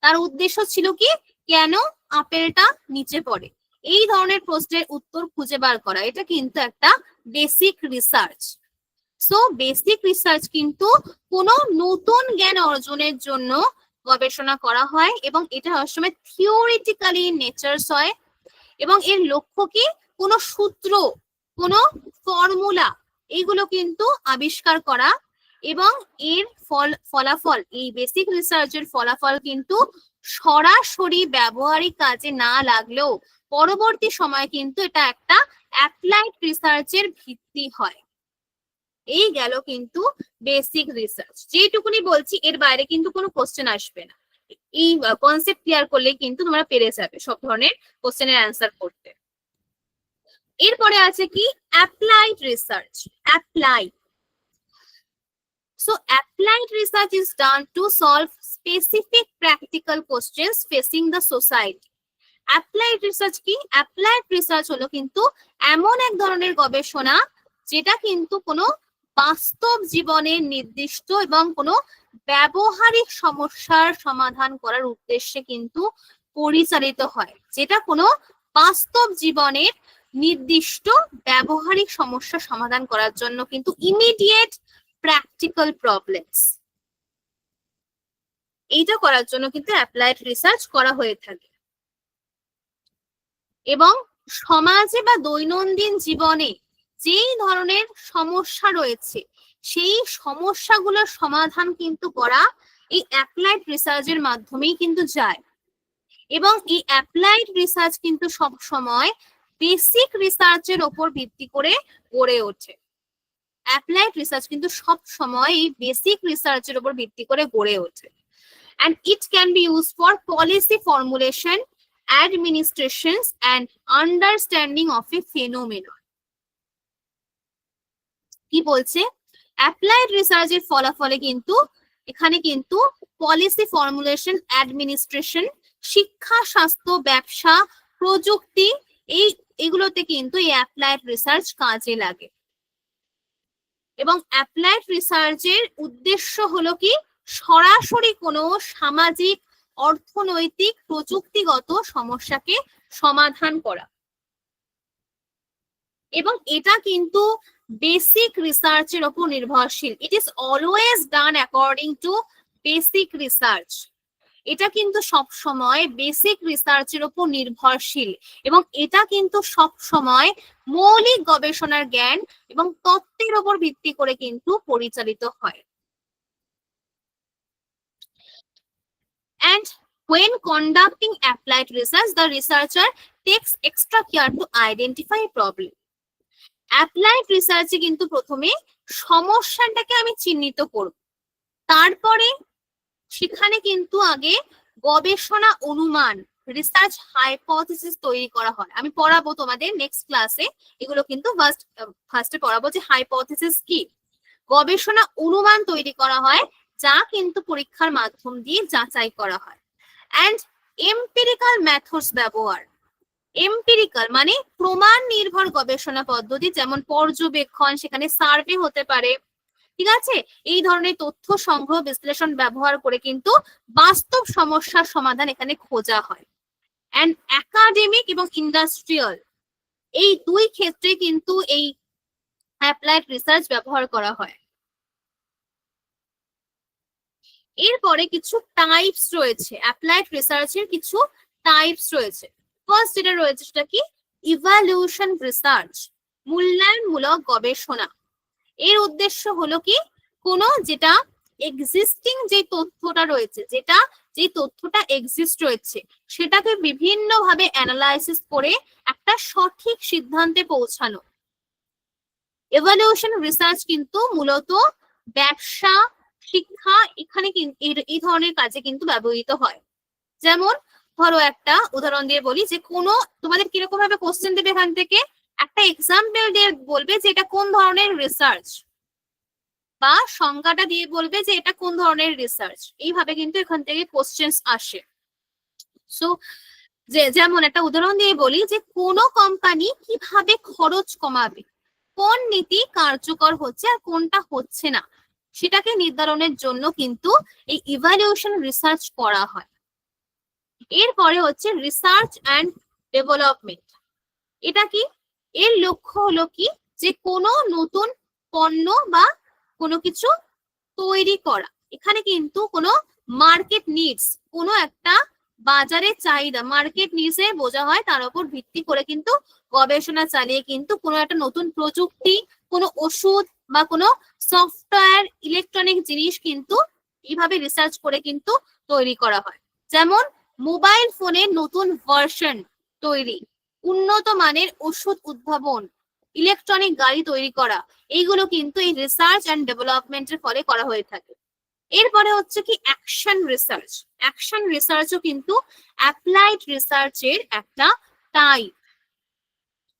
তার উদ্দেশ্য ছিল কি, কেন আপেলটা নিচে পড়ে, এই ধরনের প্রশ্নের উত্তর খুঁজে বার করা। এটা কিন্তু একটা basic research. So basic research কিন্তু কোনো নতুন জ্ঞান অর্জনের জন্য গবেষণা করা হয়, এবং এটা সবসময় থিওরিটিক্যালি নেচারস হয়। এবং এর লক্ষ্য কি, কোনো সূত্র, কোনো ফর্মুলা এইগুলো কিন্তু আবিষ্কার করা, এবং এর ফলাফল, এই বেসিক রিসার্চের ফলাফল কিন্তু সরাসরি ব্যবহারিক কাজে না লাগলেও পরবর্তী সময় কিন্তু এটা একটা অ্যাপ্লাইড রিসার্চের ভিত্তি হয়। এই গেল কিন্তু বেসিক রিসার্চ। যেটুকুনি বলছি এর বাইরে কিন্তু কোনো কোশ্চেন আসবে না। এই কনসেপ্ট ক্লিয়ার করলে কিন্তু তোমরা পেরে যাবে সব ধরনের কোশ্চেনের অ্যান্সার করতে। এরপরে আছে কি, applied research. Applied, so applied research is done to solve specific practical questions facing the society. Applied research কি, অ্যাপ্লাইড রিসার্চ হলো কিন্তু এমন এক ধরনের গবেষণা যেটা কিন্তু কোনো বাস্তব জীবনের নির্দিষ্ট এবং কোনো ব্যবহারিক সমস্যার সমাধান করার উদ্দেশ্যে কিন্তু পরিচালিত হয়, যেটা কোনো বাস্তব জীবনের নির্দিষ্ট ব্যবহারিক সমস্যা সমাধান করার জন্য কিন্তু ইমিডিয়েট প্র্যাকটিক্যাল প্রবলেমস, এইটা করার জন্য কিন্তু অ্যাপ্লাইড রিসার্চ করা হয়ে থাকে। এবং সমাজে বা দৈনন্দিন জীবনে যেই ধরনের সমস্যা রয়েছে সেই সমস্যাগুলোর সমাধান কিন্তু করা এই অ্যাপ্লাইড রিসার্চের মাধ্যমেই কিন্তু যায়। এবং এই অ্যাপ্লাইড রিসার্চ কিন্তু সব সময় বেসিক রিসার্চের ওপর ভিত্তি করে গড়ে ওঠে। অ্যাপ্লাইড রিসার্চ কিন্তু সব সময় এই বেসিক রিসার্চের ওপর ভিত্তি করে গড়ে ওঠে। And it can be used for policy formulation, administrations, and understanding of a phenomenon. কি বলছে? অ্যাপ্লাইড রিসার্চের ফলাফলে কিন্তু এখানে কিন্তু পলিসি ফর্মুলেশন, অ্যাডমিনিস্ট্রেশন, শিক্ষা, স্বাস্থ্য, ব্যবসা, প্রযুক্তি, এগুলোতে কিন্তু এই অ্যাপ্লাইড রিসার্চ কাজে লাগে। এবং অ্যাপ্লাইড রিসার্চের উদ্দেশ্য হলো কি সরাসরি কোনো সামাজিক, অর্থনৈতিক, প্রযুক্তিগত সমস্যাকে সমাধান করা। এবং এটা কিন্তু বেসিক রিসার্চের উপর নির্ভরশীল। It is always done according to basic research. এটা কিন্তু সব সময় বেসিক রিসার্চের উপর নির্ভরশীল এবং এটা কিন্তু সব সময় মৌলিক গবেষণার জ্ঞান এবং তত্ত্বের উপর ভিত্তি করে কিন্তু পরিচালিত হয়। And when conducting applied research, the researcher takes extra care to identify a problem. Applied রিসার্চে কিন্তু প্রথমে সমস্যাটাকে আমি চিহ্নিত করব, তারপরে সেখানে কিন্তু আগে গবেষণা অনুমান, রিসার্চ হাইপোথিসিস তৈরি করা হয়। আমি পড়াবো তোমাদের নেক্সট ক্লাসে, এগুলো কিন্তু ফার্স্টে পড়াবো যে হাইপোথিসিস কি, গবেষণা অনুমান তৈরি করা হয় যা কিন্তু পরীক্ষার মাধ্যম দিয়ে যাচাই করা হয়। অ্যান্ড এম্পিরিক্যাল মেথডস ব্যবহার, এম্পিরিক্যাল মানে প্রমাণ নির্ভর গবেষণা পদ্ধতি, যেমন পর্যবেক্ষণ, সেখানে সার্ভে হতে পারে, ঠিক আছে, এই ধরনের তথ্য সংগ্রহ বিশ্লেষণ ব্যবহার করে কিন্তু বাস্তব সমস্যার সমাধান এখানে খোঁজা হয়। অ্যান্ড একাডেমিক এবং ইন্ডাস্ট্রিয়াল, এই দুই ক্ষেত্রে কিন্তু এই অ্যাপ্লাইড রিসার্চ ব্যবহার করা হয়। এরপরে কিছু টাইপস রয়েছে, অ্যাপ্লাইড রিসার্চের কিছু টাইপস রয়েছে। ফার্স্ট যেটা রয়েছে সেটা কি, ইভালুয়েশন রিসার্চ, মূল্যায়নমূলক গবেষণা। এর উদ্দেশ্য হলো কি, কোনো যেটা এক্সিস্টিং যে তথ্যটা রয়েছে, যে তথ্যটা এক্সিস্ট রয়েছে সেটাকে বিভিন্নভাবে অ্যানালাইসিস করে একটা সঠিক সিদ্ধান্তে পৌঁছানো। ইভালুয়েশন রিসার্চ কিন্তু মূলত ব্যবসা, শিক্ষা, এখানে এই ধরনের কাজে কিন্তু ব্যবহৃত হয়। যেমন ধরো একটা উদাহরণ দিয়ে বলি, যে কোনো তোমাদের কিরকম ভাবে কোশ্চেন দেবে, এখান থেকে একটা এক্সাম্পল দিয়ে বলবে যে এটা কোন ধরনের রিসার্চ, বা সংজ্ঞাটা দিয়ে বলবে যে এটা কোন ধরনের রিসার্চ। এইভাবে কিন্তু এখান থেকে কোশ্চেন আসে। সো যেমন একটা উদাহরণ দিয়ে বলি যে কোনো কোম্পানি কিভাবে খরচ কমাবে, কোন নীতি কার্যকর হচ্ছে আর কোনটা হচ্ছে না, সেটাকে নির্ধারণের জন্য কিন্তু এই ইভালুয়েশন রিসার্চ করা হয়। এরপরে হচ্ছে রিসার্চ অ্যান্ড ডেভেলপমেন্ট। এটা কি, এর লক্ষ্য হলো কি, যে কোনো নতুন পণ্য বা কোনো কিছু তৈরি করা। এখানে কিন্তু কোনো মার্কেট নিডস, কোনো একটা বাজারের চাহিদা, মার্কেট নিডসে বোঝা হয়, তার উপর ভিত্তি করে কিন্তু গবেষণা চালিয়ে কিন্তু কোনো একটা নতুন প্রযুক্তি, কোনো ওষুধ বা কোনো সফটওয়্যার, ইলেকট্রনিক জিনিস কিন্তু এইভাবে রিসার্চ করে কিন্তু তৈরি করা হয়। যেমন মোবাইল ফোনের নতুন ভার্সন তৈরি, উন্নত মানের ওষুধ উদ্ভাবন, ইলেকট্রনিক গাড়ি তৈরি করা, এইগুলো কিন্তু এই রিসার্চ অ্যান্ড ডেভেলপমেন্টের ফলে করা হয়ে থাকে। এরপরে হচ্ছে কি অ্যাকশন রিসার্চ। অ্যাকশন রিসার্চও কিন্তু অ্যাপ্লাইড রিসার্চের একটা টাইপ।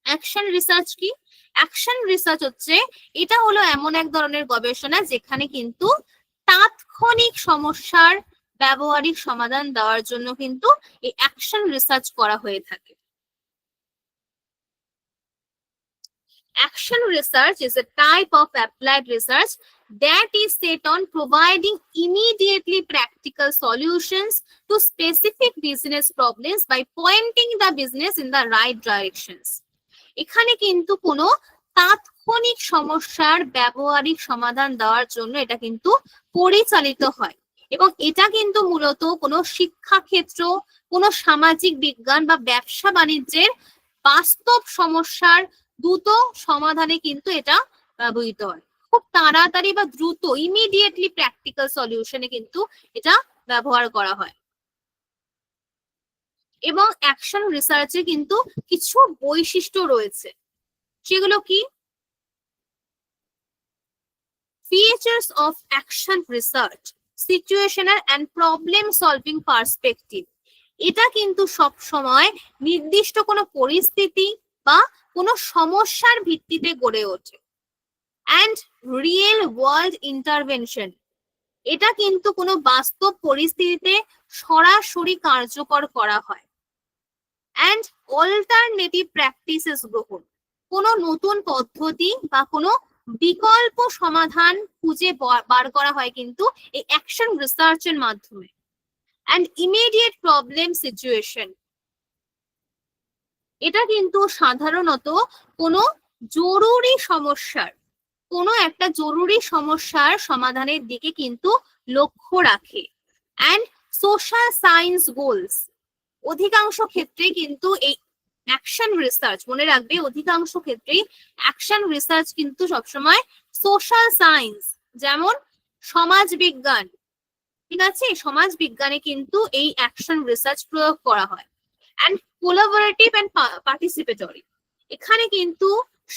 অ্যাকশন রিসার্চ কি, অ্যাকশন রিসার্চ হচ্ছে, এটা হলো এমন এক ধরনের গবেষণা যেখানে কিন্তু তাৎক্ষণিক সমস্যার ব্যবহারিক সমাধান দেওয়ার জন্য কিন্তু এই অ্যাকশন রিসার্চ করা হয়ে থাকে। Action research is a type of applied research that is set on providing immediately practical solutions to specific business problems by pointing the business in the right directions. এখানে কিন্তু কোনো তাৎক্ষণিক সমস্যার ব্যবহারিক সমাধান দেওয়ার জন্য এটা কিন্তু পরিচালিত হয় এবং এটা কিন্তু মূলত কোনো শিক্ষাক্ষেত্র, কোনো সামাজিক বিজ্ঞান বা ব্যবসা বাণিজ্যের বাস্তব সমস্যার দ্রুত সমাধানে কিন্তু এটা ব্যবহৃত হয়। খুব তাড়াতাড়ি বা দ্রুত ইমিডিয়েটলি প্র্যাকটিক্যাল সলিউশনে কিন্তু এটা ব্যবহার করা হয়। এবং অ্যাকশন রিসার্চে কিন্তু কিছু বৈশিষ্ট্য রয়েছে, সেগুলো কি? Features of action research, situational and problem solving perspective. এটা কিন্তু সব সময় নির্দিষ্ট কোনো পরিস্থিতি বা কোনো সমস্যার ভিত্তিতে গড়ে ওঠে। অ্যান্ড রিয়েল ওয়ার্ল্ড ইন্টারভেনশন, এটা কিন্তু কোনো বাস্তব পরিস্থিতিতে সরাসরি কার্যকর করা হয়। অ্যান্ড অল্টারনেটিভ প্র্যাকটিসেস গ্রহণ, কোনো নতুন পদ্ধতি বা কোনো বিকল্প সমাধান খুঁজে বার করা হয় কিন্তু এই অ্যাকশন রিসার্চের মাধ্যমে। অ্যান্ড ইমিডিয়েট প্রবলেম সিচুয়েশন, এটা কিন্তু সাধারণত কোনো জরুরি সমস্যার, কোনো একটা জরুরি সমস্যার সমাধানের দিকে কিন্তু লক্ষ্য রাখে। অ্যান্ড সোশ্যাল সায়েন্স গোলস, অধিকাংশ ক্ষেত্রে কিন্তু এই অ্যাকশন রিসার্চ, মনে রাখবে অধিকাংশ ক্ষেত্রে অ্যাকশন রিসার্চ কিন্তু সবসময় সোশ্যাল সায়েন্স, যেমন সমাজ বিজ্ঞান, ঠিক আছে, সমাজ বিজ্ঞানে কিন্তু এই অ্যাকশন রিসার্চ প্রয়োগ করা হয়। অ্যান্ড কোলাবোরেটিভ অ্যান্ড পার্টিসিপেটরি, এখানে কিন্তু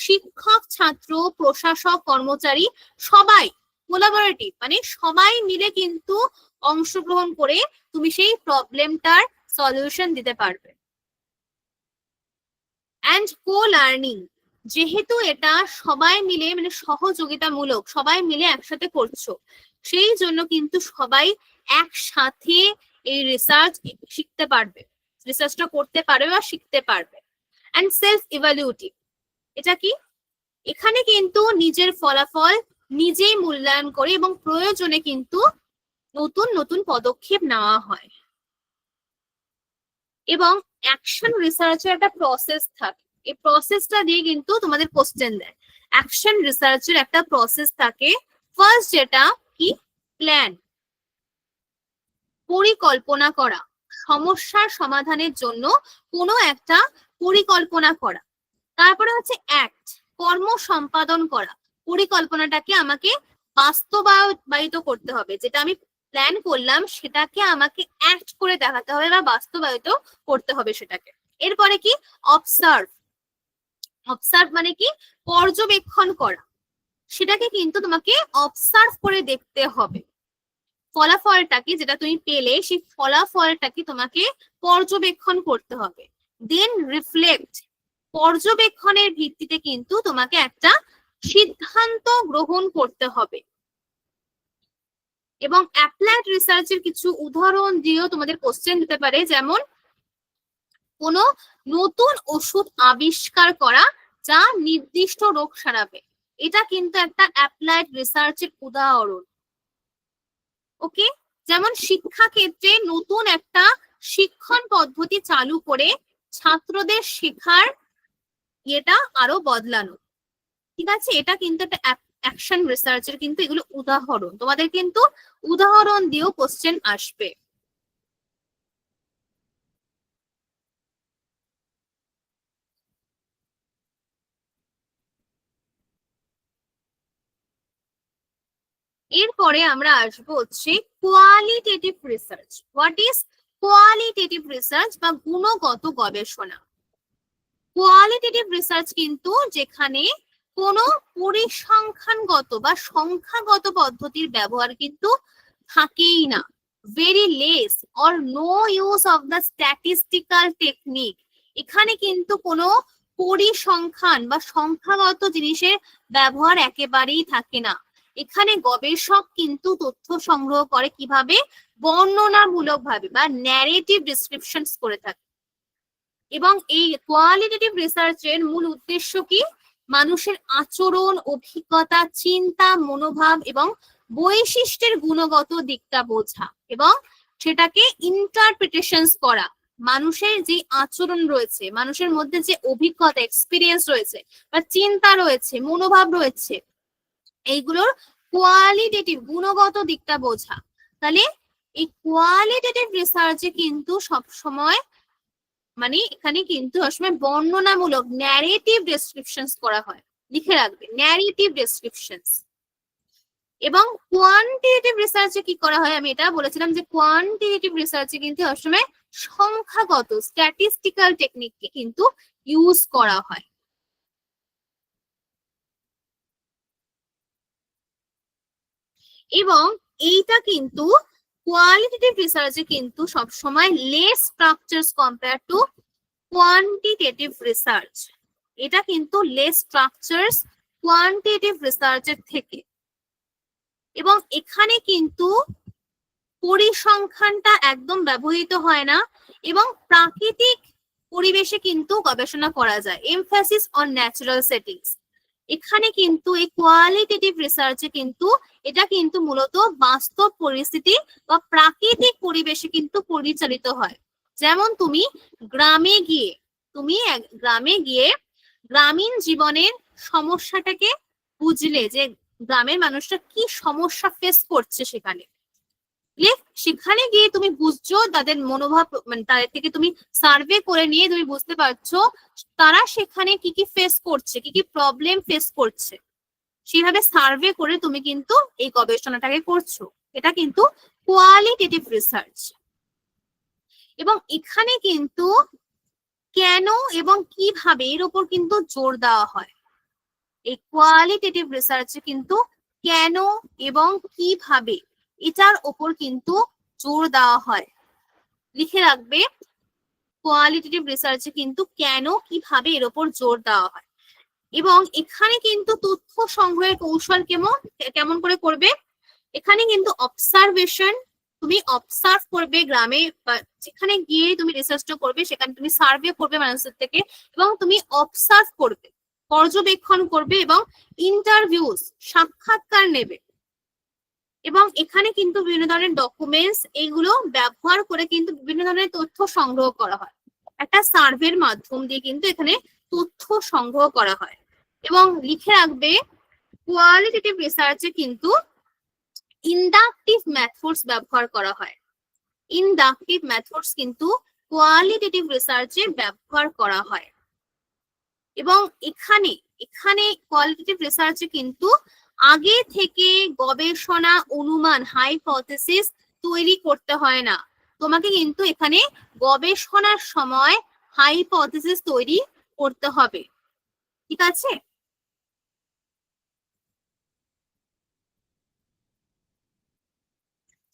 শিক্ষক, ছাত্র, প্রশাসক, কর্মচারী সবাই কোলাবোরেটিভ, মানে সবাই মিলে কিন্তু অংশগ্রহণ করে তুমি সেই প্রবলেমটার সলিউশন দিতে পারবে। অ্যান্ড কো লার্নিং, যেহেতু এটা সবাই মিলে মানে সহযোগিতামূলক, সবাই মিলে একসাথে করছো, সেই জন্য কিন্তু সবাই একসাথে এই রিসার্চ শিখতে পারবে, রিসার্চটা করতে পারবে বা শিখতে পারবে। অ্যান্ড সেলফ ইভালুয়েটিভ, এটা কি? এখানে কিন্তু নিজের ফলাফল নিজেই মূল্যায়ন করে এবং প্রয়োজনে কিন্তু নতুন নতুন পদক্ষেপ নেওয়া হয়। এবং অ্যাকশন রিসার্চের একটা প্রসেস থাকে, এই প্রসেসটা দিয়ে কিন্তু তোমাদের কোশ্চেন দেয়। অ্যাকশন রিসার্চের একটা প্রসেস থাকে। ফার্স্ট যেটা কি, প্ল্যান, পরিকল্পনা করা, সমস্যার সমাধানের জন্য কোনো একটা পরিকল্পনা করা। তারপরে হচ্ছে অ্যাক্ট, কর্ম সম্পাদন করা, পরিকল্পনাটাকে আমাকে বাস্তবায়িত করতে হবে, যেটা আমি প্ল্যান করলাম সেটাকে আমাকে অ্যাক্ট করে দেখাতে হবে বা বাস্তবায়িত করতে হবে সেটাকে। এরপরে কি, অবজার্ভ, অবজার্ভ মানে কি, পর্যবেক্ষণ করা, সেটাকে কিন্তু তোমাকে অবজার্ভ করে দেখতে হবে। ফলাফলটাকে যেটা তুমি পেলে সেই ফলাফলটাকে তোমাকে পর্যবেক্ষণ করতে হবে। দেন রিফ্লেক্ট, পর্যবেক্ষণের ভিত্তিতে কিন্তু তোমাকে একটা সিদ্ধান্ত গ্রহণ করতে হবে। এবং অ্যাপ্লাইড রিসার্চের কিছু উদাহরণ দিয়েও তোমাদের কোশ্চেন দিতে পারে, যেমন কোনো নতুন ওষুধ আবিষ্কার করা যা নির্দিষ্ট রোগ সারাবে, এটা কিন্তু একটা অ্যাপ্লাইড রিসার্চের উদাহরণ। ওকে, যেমন শিক্ষা ক্ষেত্রে নতুন একটা শিক্ষণ পদ্ধতি চালু করে ছাত্রদের শেখার এটা আরো বদলানো, ঠিক আছে, এটা কিন্তু একটা অ্যাকশন রিসার্চের কিন্তু এগুলো উদাহরণ। তোমাদের কিন্তু উদাহরণ দিয়েও কোশ্চেন আসবে। এরপরে আমরা আসবো হচ্ছে qualitative research. What is qualitative research বা গুণগত গবেষণা? কোয়ালিটেটিভ রিসার্চ কিন্তু যেখানে কোনো পরিসংখ্যানগত বা সংখ্যাগত পদ্ধতির ব্যবহার কিন্তু থাকেই না, very less or no use of the statistical technique. এখানে কিন্তু কোনো পরিসংখ্যান বা সংখ্যাগত জিনিসের ব্যবহার একেবারেই থাকে না। এখানে গবেষক কিন্তু তথ্য সংগ্রহ করে কিভাবে, বর্ণনামূলক ভাবে বা ন্যারেটিভ ডিসক্রিপশনস করে থাকে। এবং এই কোয়ালিটেটিভ রিসার্চের মূল উদ্দেশ্য কি, মানুষের আচরণ, অভিজ্ঞতা, চিন্তা, মনোভাব এবং বৈশিষ্ট্যের গুণগত দিকটা বোঝা এবং সেটাকে ইন্টারপ্রিটেশনস করা। মানুষের যে আচরণ রয়েছে, মানুষের মধ্যে যে অভিজ্ঞতা, এক্সপিরিয়েন্স রয়েছে বা চিন্তা রয়েছে, মনোভাব রয়েছে, এইগুলোর কোয়ালিটেটিভ গুণগত দিকটা বোঝা। তাহলে এই কোয়ালিটেটিভ রিসার্চে কিন্তু সব সময় মানে এখানে কিন্তু সবসময় বর্ণনামূলক ন্যারেটিভ ডেসক্রিপশনস করা হয়, লিখে রাখবে ন্যারেটিভ ডেসক্রিপশনস। এবং কোয়ান্টিটেটিভ রিসার্চে কি করা হয়, আমি এটা বলেছিলাম যে কোয়ান্টিটেটিভ রিসার্চে কিন্তু সবসময় সংখ্যাগত স্ট্যাটিস্টিক্যাল টেকনিককে কিন্তু ইউজ করা হয়। এবং এইটা কিন্তু কোয়ালিটেটিভ রিসার্চে কিন্তু সবসময় less structures compare to quantitative research. এটা কিন্তু লেস স্ট্রাকচারস কোয়ান্টিটেটিভ রিসার্চের থেকে। এবং এখানে কিন্তু পরিসংখ্যানটা একদম ব্যবহৃত হয় না এবং প্রাকৃতিক পরিবেশে কিন্তু গবেষণা করা যায়, এমফাসিস অন ন্যাচারাল সেটিংস। এখানে কিন্তু এই কোয়ালিটেটিভ রিসার্চে কিন্তু এটা কিন্তু মূলত বাস্তব পরিস্থিতি বা প্রাকৃতিক পরিবেশে কিন্তু পরিচালিত হয়। যেমন তুমি গ্রামে গিয়ে গ্রামীণ জীবনের সমস্যাটাকে বুঝলে যে গ্রামের মানুষরা কি সমস্যা ফেস করছে, সেখানে গিয়ে তুমি বুঝছো তাদের মনোভাব, মানে তাদের থেকে তুমি সার্ভে করে নিয়ে তুমি বুঝতে পারছো তারা সেখানে কি কি ফেস করছে, কি কি প্রবলেম ফেস করছে, সেভাবে সার্ভে করে তুমি কিন্তু এই গবেষণাটাকে করছো। এটা কিন্তু কোয়ালিটেটিভ রিসার্চ। এবং এখানে কিন্তু কেন এবং কিভাবে এর উপর কিন্তু জোর দেওয়া হয়। এই কোয়ালিটেটিভ রিসার্চে কিন্তু কেন এবং কিভাবে এটার উপর কিন্তু জোর দেওয়া হয়, লিখে রাখবে কোয়ালিটেটিভ রিসার্চে কিন্তু কেন কিভাবে এর উপর জোর দেওয়া হয়। এবং এখানে কিন্তু তথ্য সংগ্রহের কৌশল কেমন করে করবে, এখানে কিন্তু অবজারভেশন, তুমি অবজার্ভ করবে গ্রামে বা যেখানে গিয়ে তুমি রিসার্চটা করবে সেখানে তুমি সার্ভে করবে মানুষের থেকে এবং তুমি অবজার্ভ করবে, পর্যবেক্ষণ করবে এবং ইন্টারভিউস, সাক্ষাৎকার নেবে। এবং এখানে কিন্তু বিভিন্ন ধরনের ডকুমেন্টস এইগুলো ব্যবহার করে কিন্তু বিভিন্ন ধরনের তথ্য সংগ্রহ করা হয়। একটা সার্ভের মাধ্যম দিয়ে কিন্তু এখানে তথ্য সংগ্রহ করা হয়। এবং লিখে রাখবে কোয়ালিটেটিভ রিসার্চে কিন্তু ইন্ডাকটিভ মেথডস ব্যবহার করা হয়। ইন্ডাকটিভ মেথডস কিন্তু কোয়ালিটেটিভ রিসার্চে ব্যবহার করা হয়। এবং এখানে কোয়ালিটেটিভ রিসার্চে কিন্তু আগে থেকে গবেষণা, অনুমান, হাইপোথেসিস তৈরি করতে হয় না। তোমাকে কিন্তু এখানে গবেষণার সময় হাইপোথেসিস তৈরি করতে হবে, ঠিক আছে?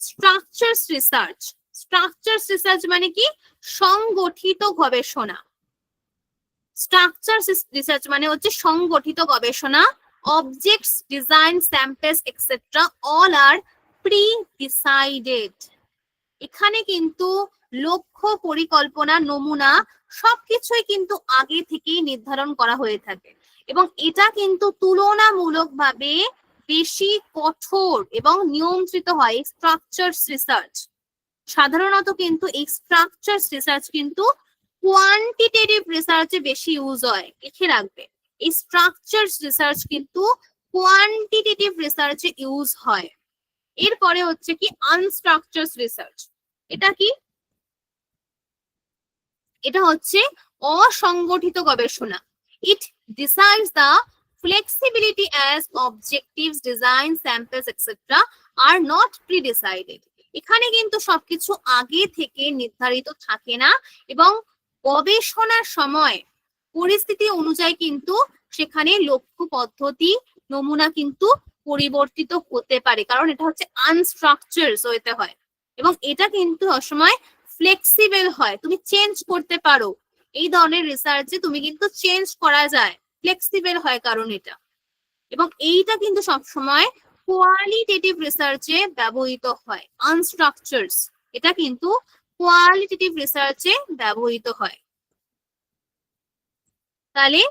স্ট্রাকচারস রিসার্চ মানে কি? সংগঠিত গবেষণা। স্ট্রাকচারস রিসার্চ মানে হচ্ছে সংগঠিত গবেষণা। Objects, design, samples etcetera all are pre decided. এখানে কিন্তু লক্ষ্য, পরিকল্পনা, নমুনা সবকিছুই কিন্তু আগে থেকেই নির্ধারণ করা হয়ে থাকে এবং এটা কিন্তু তুলনামূলকভাবে বেশি কঠোর এবং নিয়ন্ত্রিত হয় স্ট্রাকচারস রিসার্চ। সাধারণত কিন্তু এই স্ট্রাকচারস রিসার্চ কিন্তু কোয়ান্টিটেটিভ রিসার্চে বেশি ইউজ হয়, লিখে রাখবে। এই স্ট্রাকচারস রিসার্চ কিন্তু কোয়ান্টিটেটিভ রিসার্চে ইউজ হয়। এরপরে হচ্ছে কি আনস্ট্রাকচারস রিসার্চ। এটা কি? এটা হচ্ছে অসংগঠিত গবেষণা। It decides the flexibility as objectives, design, samples, etc. are not pre-decided. এখানে কিন্তু সবকিছু আগে থেকে নির্ধারিত থাকে না এবং গবেষণার সময় পরিস্থিতি অনুযায়ী কিন্তু সেখানে লক্ষ্য, পদ্ধতি, নমুনা কিন্তু পরিবর্তিত হতে পারে, কারণ এটা হচ্ছে আনস্ট্রাকচারস হতে হয় এবং এটা কিন্তু সবসময় ফ্লেক্সিবল হয়, তুমি চেঞ্জ করতে পারো। এই ধরনের রিসার্চে তুমি কিন্তু চেঞ্জ করা যায়, ফ্লেক্সিবল হয় কারণ এটা। এবং এইটা কিন্তু সবসময় কোয়ালিটেটিভ রিসার্চে ব্যবহৃত হয়। আনস্ট্রাকচারস এটা কিন্তু কোয়ালিটেটিভ রিসার্চে ব্যবহৃত হয়। তাহলে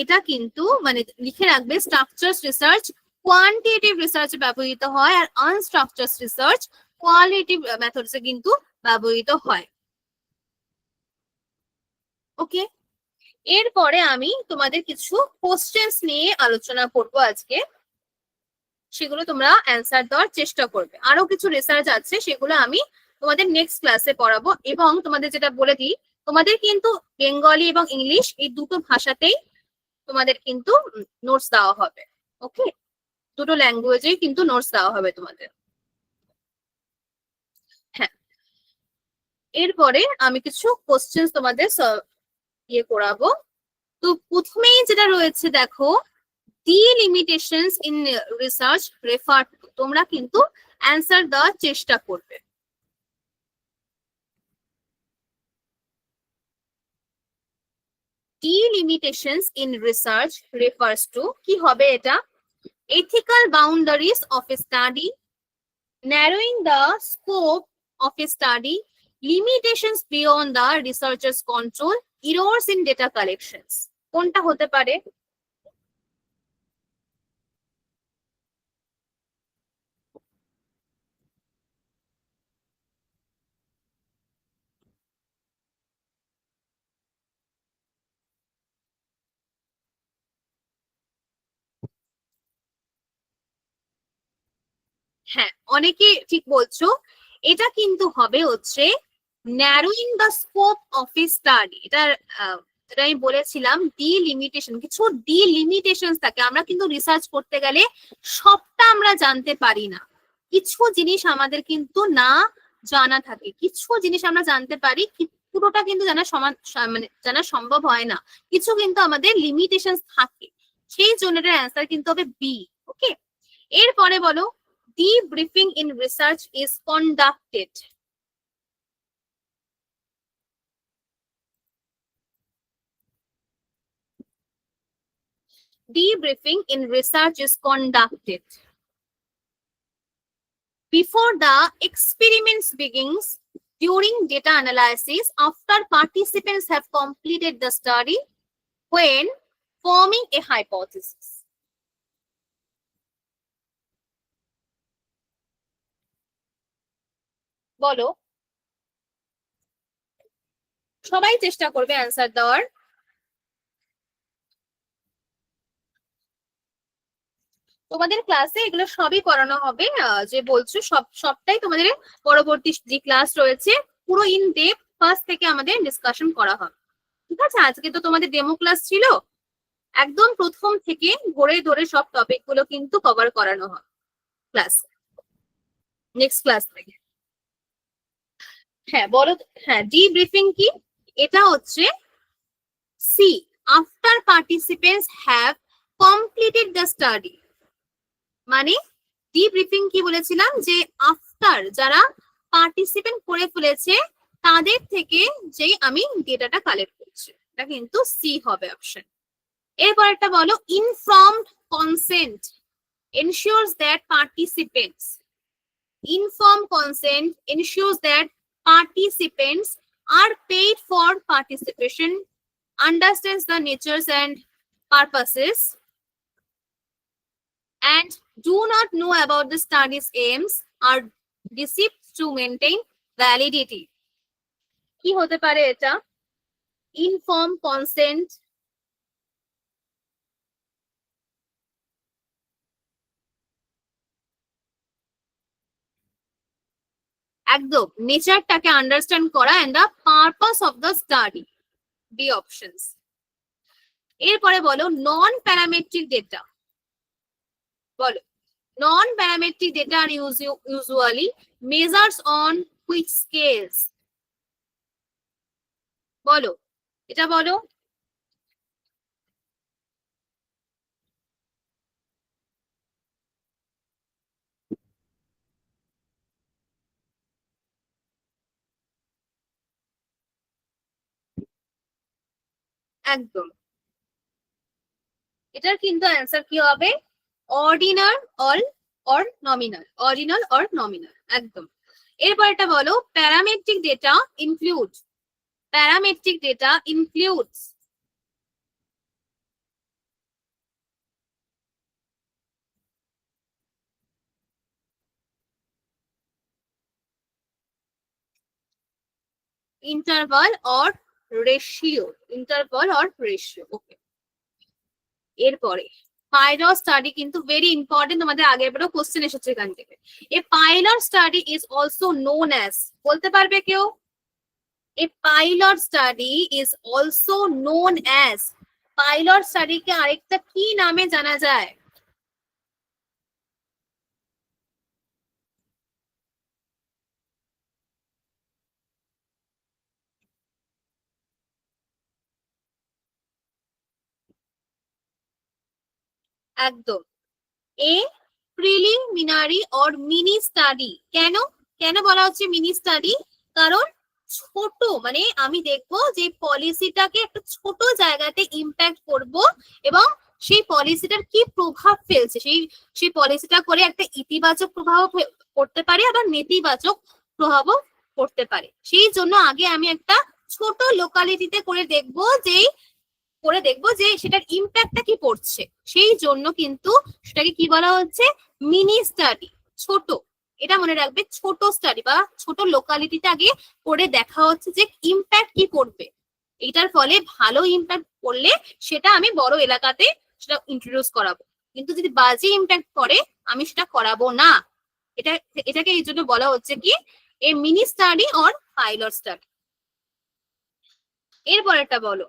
এটা কিন্তু মানে লিখে রাখবে, স্ট্রাকচারস রিসার্চ কোয়ান্টিটেটিভ রিসার্চে ব্যবহৃত হয়, আর আনস্ট্রাকচারড রিসার্চ কোয়ালিটেটিভ মেথডসে কিন্তু ব্যবহৃত হয়। ওকে, এরপরে আমি তোমাদের কিছু কোশ্চেন্স নিয়ে আলোচনা করব আজকে, সেগুলো তোমরা অ্যান্সার দেওয়ার চেষ্টা করবে। আরো কিছু রিসার্চ আছে, সেগুলো আমি তোমাদের নেক্সট ক্লাসে পড়াবো। এবং তোমাদের যেটা বলে দিই, তোমাদের কিন্তু বেঙ্গলি এবং ইংলিশ এই দুটো ভাষাতেই তোমাদের কিন্তু নোটস দেওয়া হবে। ওকে, দুটো ল্যাঙ্গুয়েজেই কিন্তু নোটস দেওয়া হবে তোমাদের। হ্যাঁ, এরপরে আমি কিছু কোশ্চেন তোমাদের ইয়ে করাবো। তো প্রথমেই যেটা রয়েছে দেখো, delimitations in research refer to, তোমরা কিন্তু অ্যান্সার দেওয়ার চেষ্টা করবে। Delimitations in research refers to, কি হবে এটা? Ethical boundaries of a study, narrowing the scope of a study, limitations beyond the researcher's control, errors in data collections. কোনটা হতে পারে? হ্যাঁ, অনেকে ঠিক বলছো, এটা কিন্তু হবে হচ্ছে narrowing the scope of a study. এটার যেটা আমি বলেছিলাম, ডিলিমিটেশন, কিছু ডিলিমিটেশন থাকে। আমরা কিন্তু রিসার্চ করতে গেলে সবটা আমরা জানতে পারি না, কিছু জিনিস আমাদের কিন্তু না জানা থাকে, কিছু জিনিস আমরা জানতে পারি, পুরোটা কিন্তু জানা মানে জানা সম্ভব হয় না, কিছু কিন্তু আমাদের লিমিটেশন থাকে। সেই জন্য এটার অ্যান্সার কিন্তু হবে বি। ওকে, এরপরে বলো, debriefing in research is conducted. Debriefing in research is conducted before the experiments begins, during data analysis, after participants have completed the study, when forming a hypothesis. বলো, সবাই চেষ্টা করবে অ্যান্সার দেওয়ার। তোমাদের ক্লাসে এগুলো সবই করানো হবে, যে বলছো সবটাই তোমাদের পরবর্তী যে ক্লাস রয়েছে পুরো ইন ডেপথ ফার্স্ট থেকে আমাদের ডিসকাশন করা হবে। ঠিক আছে, আজকে তো তোমাদের ডেমো ক্লাস ছিল, একদম প্রথম থেকে ধরে ধরে সব টপিক গুলো কিন্তু কভার করানো হবে ক্লাস, নেক্সট ক্লাস থেকে। হ্যাঁ বলো, হ্যাঁ ডিব্রিফিং কি? এটা হচ্ছে সি, after participants have completed the study. মানে ডিব্রিফিং কি বলেছিলাম, যে আফটার যারা পার্টিসিপেন্ট করে ফেলেছে তাদের থেকে যে আমি ডেটাটা কালেক্ট করছি, এটা কিন্তু সি হবে অপশন। এরপর একটা বলো, informed consent ensures that participants, informed consent ensures that participants are paid for participation, understands the natures and purposes, and do not know about the study's aims, are deceived to maintain validity. কি হতে পারে এটা? Inform consent, একদম নেচারটাকে understand করা, and the purpose of the study, B options. এরপরে বলো, non parametric data. বলো, non parametric data are usually measures on which scales? বলো, এটা বলো। একদম, এটার কিন্তু অ্যান্সার কি হবে? Ordinal or nominal, ordinal or nominal, একদম। এরপর এটা বলো, parametric data include, parametric data includes, interval or ratio, interval or ratio. Okay, এরপরে পাইলর স্টাডি কিন্তু ভেরি ইম্পর্টেন্ট, তোমাদের আগের বারও কোশ্চেন এসেছে এখান থেকে। A pilot study is also known as, বলতে পারবে কেউ? A pilot study is also known as, pilot স্টাডিকে আরেকটা কি নামে জানা যায়? একদম, a preliminary or mini study. কেন কেন বলা হচ্ছে মিনি স্টাডি? কারণ ছোট, মানে আমি দেখবো যে পলিসিটাকে একটা ছোট জায়গাতে ইম্প্যাক্ট করব এবং সেই পলিসিটার কি প্রভাব ফেলছে, সেই পলিসিটা করে একটা ইতিবাচক প্রভাব পড়তে পারে আবার নেতিবাচক প্রভাবও পড়তে পারে। সেই জন্য আগে আমি একটা ছোট লোকালিটিতে করে দেখবো যে সেটার ইম্প্যাক্টটা কি পড়ছে। সেই জন্য কিন্তু সেটাকে কি বলা হচ্ছে? মিনি স্টাডি, ছোট। এটা মনে রাখবে, ছোট স্টাডি বা ছোট লোকালিটিতে আগে করে দেখা হচ্ছে যে ইম্প্যাক্ট কি পড়বে। এটার ফলে ভালো ইম্প্যাক্ট পড়লে সেটা আমি বড় এলাকাতে সেটা ইন্ট্রোডিউস করাবো, কিন্তু যদি বাজে ইম্প্যাক্ট পড়ে আমি সেটা করাবো না। এটাকে এই জন্য বলা হচ্ছে কি a mini study or pilot study. এরপরেরটা বলো,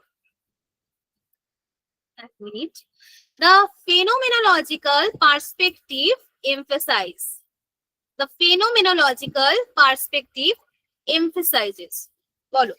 এক minute. The phenomenological perspective emphasize. The phenomenological perspective emphasizes. বলো।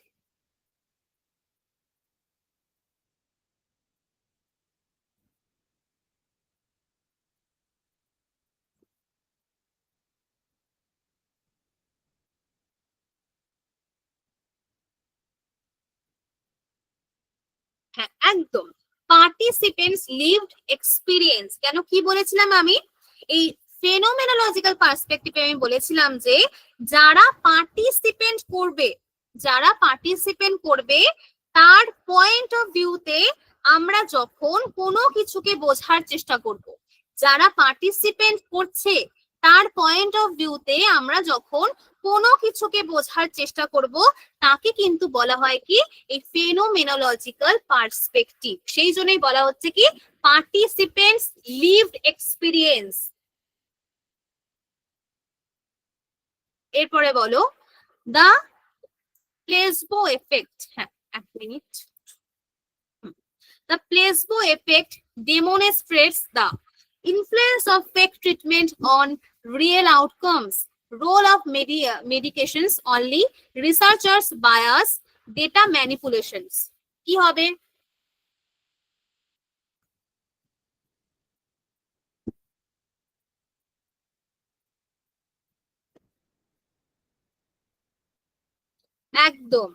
হ্যাঁ, একদম, পার্টিসিপেন্টস লিভড এক্সপিরিয়েন্স। কেন কি বলেছিলাম আমি? এই ফেনোমেনোলজিক্যাল পার্সপেক্টিভে আমি বলেছিলাম যে যারা পার্টিসিপেন্ট করবে তার পয়েন্ট অফ ভিউতে আমরা যখন কোনো কিছুকে বোঝার চেষ্টা করব, যারা পার্টিসিপেন্ট করছে তার পয়েন্ট অফ ভিউতে আমরা যখন কোনো কিছুকে বোঝার চেষ্টা করব, তাকে কিন্তু বলা হয় কি এই ফেনোমেনোলজিক্যাল পার্সপেক্টিভ। সেই জন্যই বলা হচ্ছে কি পার্টিসিপেন্টস লিভড এক্সপিরিয়েন্স। এরপরে বলো দা প্লেসবো এফেক্ট। হ্যাঁ, এক minute. The placebo effect demonstrates the influence of fake treatment on real outcomes. Role of medications only, researchers bias, data manipulations. কি হবে? একদম,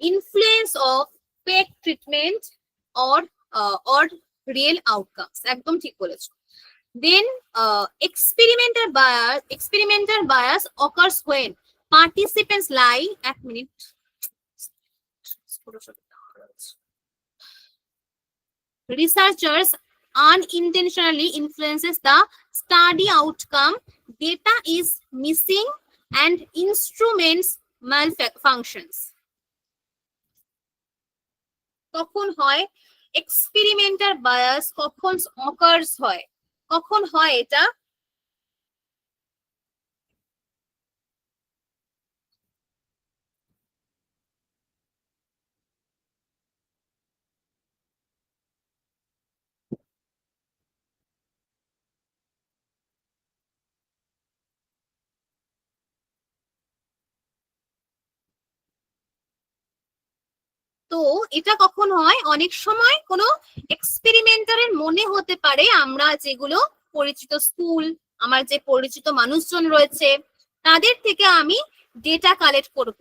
influence of fake treatment or real outcomes, একদম ঠিক বলেছো। Then experimental bias occurs when participants lie. এক minute, researchers unintentionally influences the study outcome, data is missing and instruments malfunctions. কখন হয় experimental bias? কখন অকার্স হয়? কখন হয় এটা? তো এটা কখন হয়? অনেক সময় কোনো এক্সপেরিমেন্টারের মনে হতে পারে আমরা যেগুলো পরিচিত স্কুল, আমার যে পরিচিত মানুষজন রয়েছে তাদের থেকে আমি ডেটা কালেক্ট করব,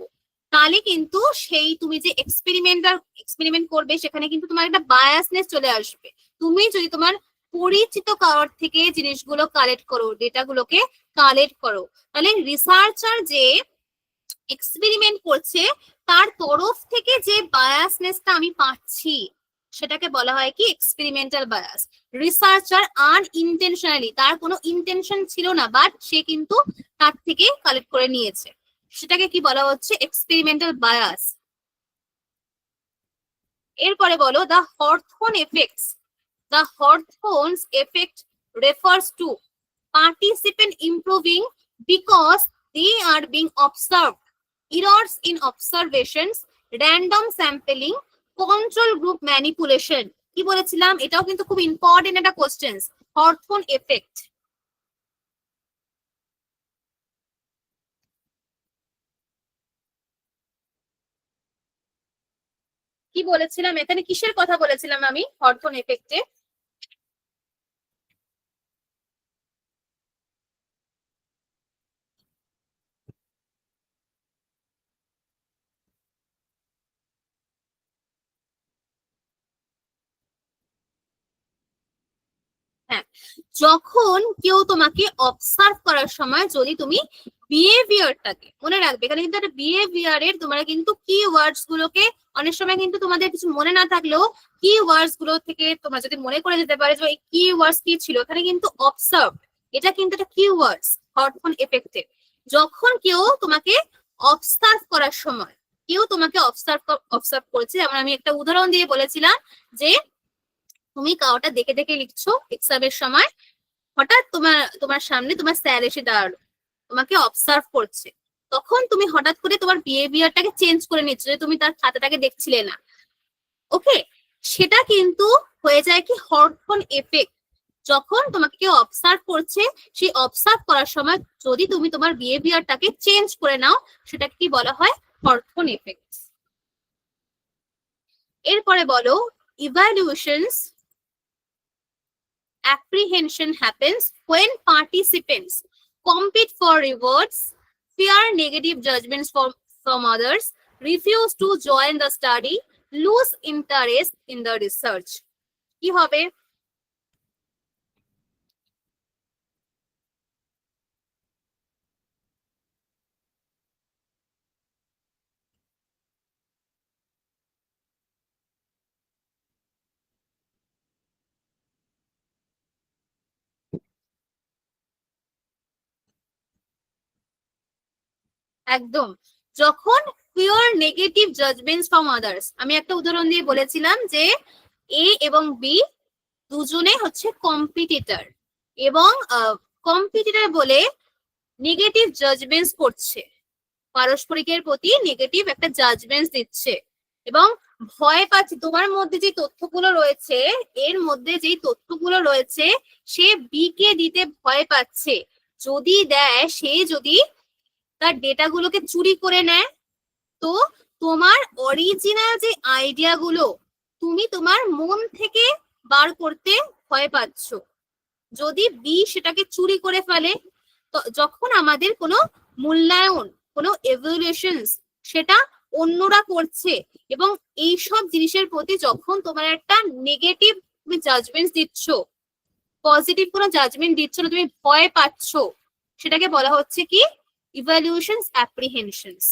তাহলে কিন্তু সেই তুমি যে এক্সপেরিমেন্ট করবে সেখানে কিন্তু তোমার একটা বায়াসনেস চলে আসবে। তুমি যদি তোমার পরিচিত কারোর থেকে জিনিসগুলো কালেক্ট করো, ডেটাগুলোকে কালেক্ট করো, তাহলে রিসার্চার যে এক্সপেরিমেন্ট করছে তার তরফ থেকে যে বায়াসনেসটা আমি পাচ্ছি সেটাকে বলা হয় কি এক্সপেরিমেন্টাল বায়াস। রিসার্চার আনইনটেনশনালি, তার কোনো ইন্টেনশন ছিল না, বাট সে কিন্তু তার থেকে কালেক্ট করে নিয়েছে, সেটাকে কি বলা হচ্ছে? Experimental bias. এরপরে বলো দ্য হরথোন effects. The Hawthorne's effect refers to participant improving because they are being observed, errors in observations, random sampling, control group manipulation. কি বলেছিলাম? এটাও কিন্তু খুব ইম্পর্টেন্ট একটা কোশ্চেন, হরথোন এফেক্ট। কি বলেছিলাম এখানে? কিসের কথা বলেছিলাম আমি হরথোন এফেক্টে? হ্যাঁ, যখন কেউ তোমাকে অবজার্ভ করার সময় যদি তুমি বিহেভিয়ারটাকে মনে রাখবে, এখানে কিন্তু একটা বিহেভিয়ারের তোমরা কিন্তু কি ওয়ার্ডস গুলোকে অনেক সময় কিন্তু তোমাদের কিছু মনে না থাকলেও কি ওয়ার্ডস গুলো থেকে তোমরা যদি মনে করে যেতে পারে যে এই কি ওয়ার্ডস কি ছিল, এখানে কিন্তু অবজার্ভ, এটা কিন্তু একটা কি ওয়ার্ডস হরথোন এফেক্টে। যখন কেউ তোমাকে অবজার্ভ করার সময়, কেউ তোমাকে অবজার্ভ করেছে, যেমন আমি একটা উদাহরণ দিয়ে বলেছিলাম যে তুমি কাউটা দেখে দেখে লিখছো এক্সামের সময়, হঠাৎ তোমার সামনে তোমার স্যার এসে দাঁড়ালো, তোমাকে অবজার্ভ করছে, তখন তুমি হঠাৎ করে তোমার বিহেভিয়ারটাকে চেঞ্জ করে নিচ্ছ যে তুমি তার খাতাটাকে দেখছিলে না। ওকে, সেটা কিন্তু হয়ে যায় কি হরথোন এফেক্ট। যখন তোমাকে কেউ অবজার্ভ করছে, সেই অবজার্ভ করার সময় যদি তুমি তোমার বিহেভিয়ারটাকে চেঞ্জ করে নাও, সেটাকে কি বলা হয়? হরথোন এফেক্ট। এরপরে বলো ইভ্যালুয়েশনস apprehension happens when participants compete for rewards, fear negative judgments from others, refuse to join the study, lose interest in the research. কি হবে? একদম, যখন pure negative judgements from others. আমি একটা উদাহরণ দিয়ে বলেছিলাম যে এ এবং বি দুজনে হচ্ছে কম্পিটিটর, এবং কম্পিটিটর বলে নেগেটিভ জাজমেন্টস করছে, পারস্পরিকের প্রতি নেগেটিভ একটা জাজমেন্টস দিচ্ছে, এবং ভয় পাচ্ছে। তোমার মধ্যে যে তথ্যগুলো রয়েছে, এর মধ্যে যে তথ্যগুলো রয়েছে, সে বি কে দিতে ভয় পাচ্ছে। যদি দেয়, সে যদি তার ডেটাগুলোকে চুরি করে নেয়, তো তোমার অরিজিনাল যে আইডিয়া গুলো তুমি তোমার মন থেকে বার করতে ভয় পাচ্ছ। যদি বি সেটাকে চুরি করে ফেলে, তো যখন আমাদের কোনো মূল্যায়ন, কোনো এভালুয়েশনস সেটা অন্যরা করছে, এবং এই সব জিনিসের প্রতি যখন তোমার একটা নেগেটিভ তুমি জাজমেন্ট দিচ্ছ, পজিটিভ কোনো জাজমেন্ট দিচ্ছ না, তুমি ভয় পাচ্ছ, সেটাকে বলা হচ্ছে কি? ইভ্যালুয়েশনস অ্যাপ্রিহেনশনস।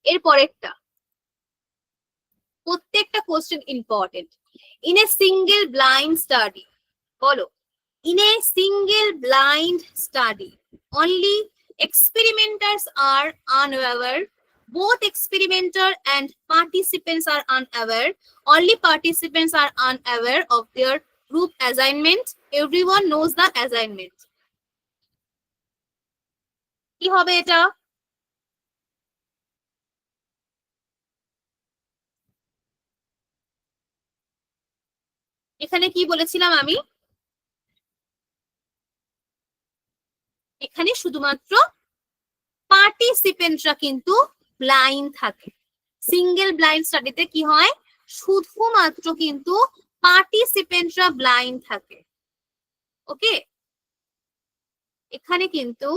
এর পরেরটা, প্রত্যেকটা question important. In a single blind study, বলো in a single blind study only experimenters are unaware, both experimenter and participants are unaware, only participants are unaware of their group assignment, everyone knows the assignment. কি হবে এটা? এখানে কি বলেছিলাম আমি? এখানে শুধুমাত্র পার্টিসিপেন্টরা কিন্তু ব্লাইন্ড থাকে। সিঙ্গেল ব্লাইন্ড স্টাডিতে কি হয়? শুধুমাত্র কিন্তু পার্টিসিপেন্টরা ব্লাইন্ড থাকে। ওকে, এখানে কিন্তু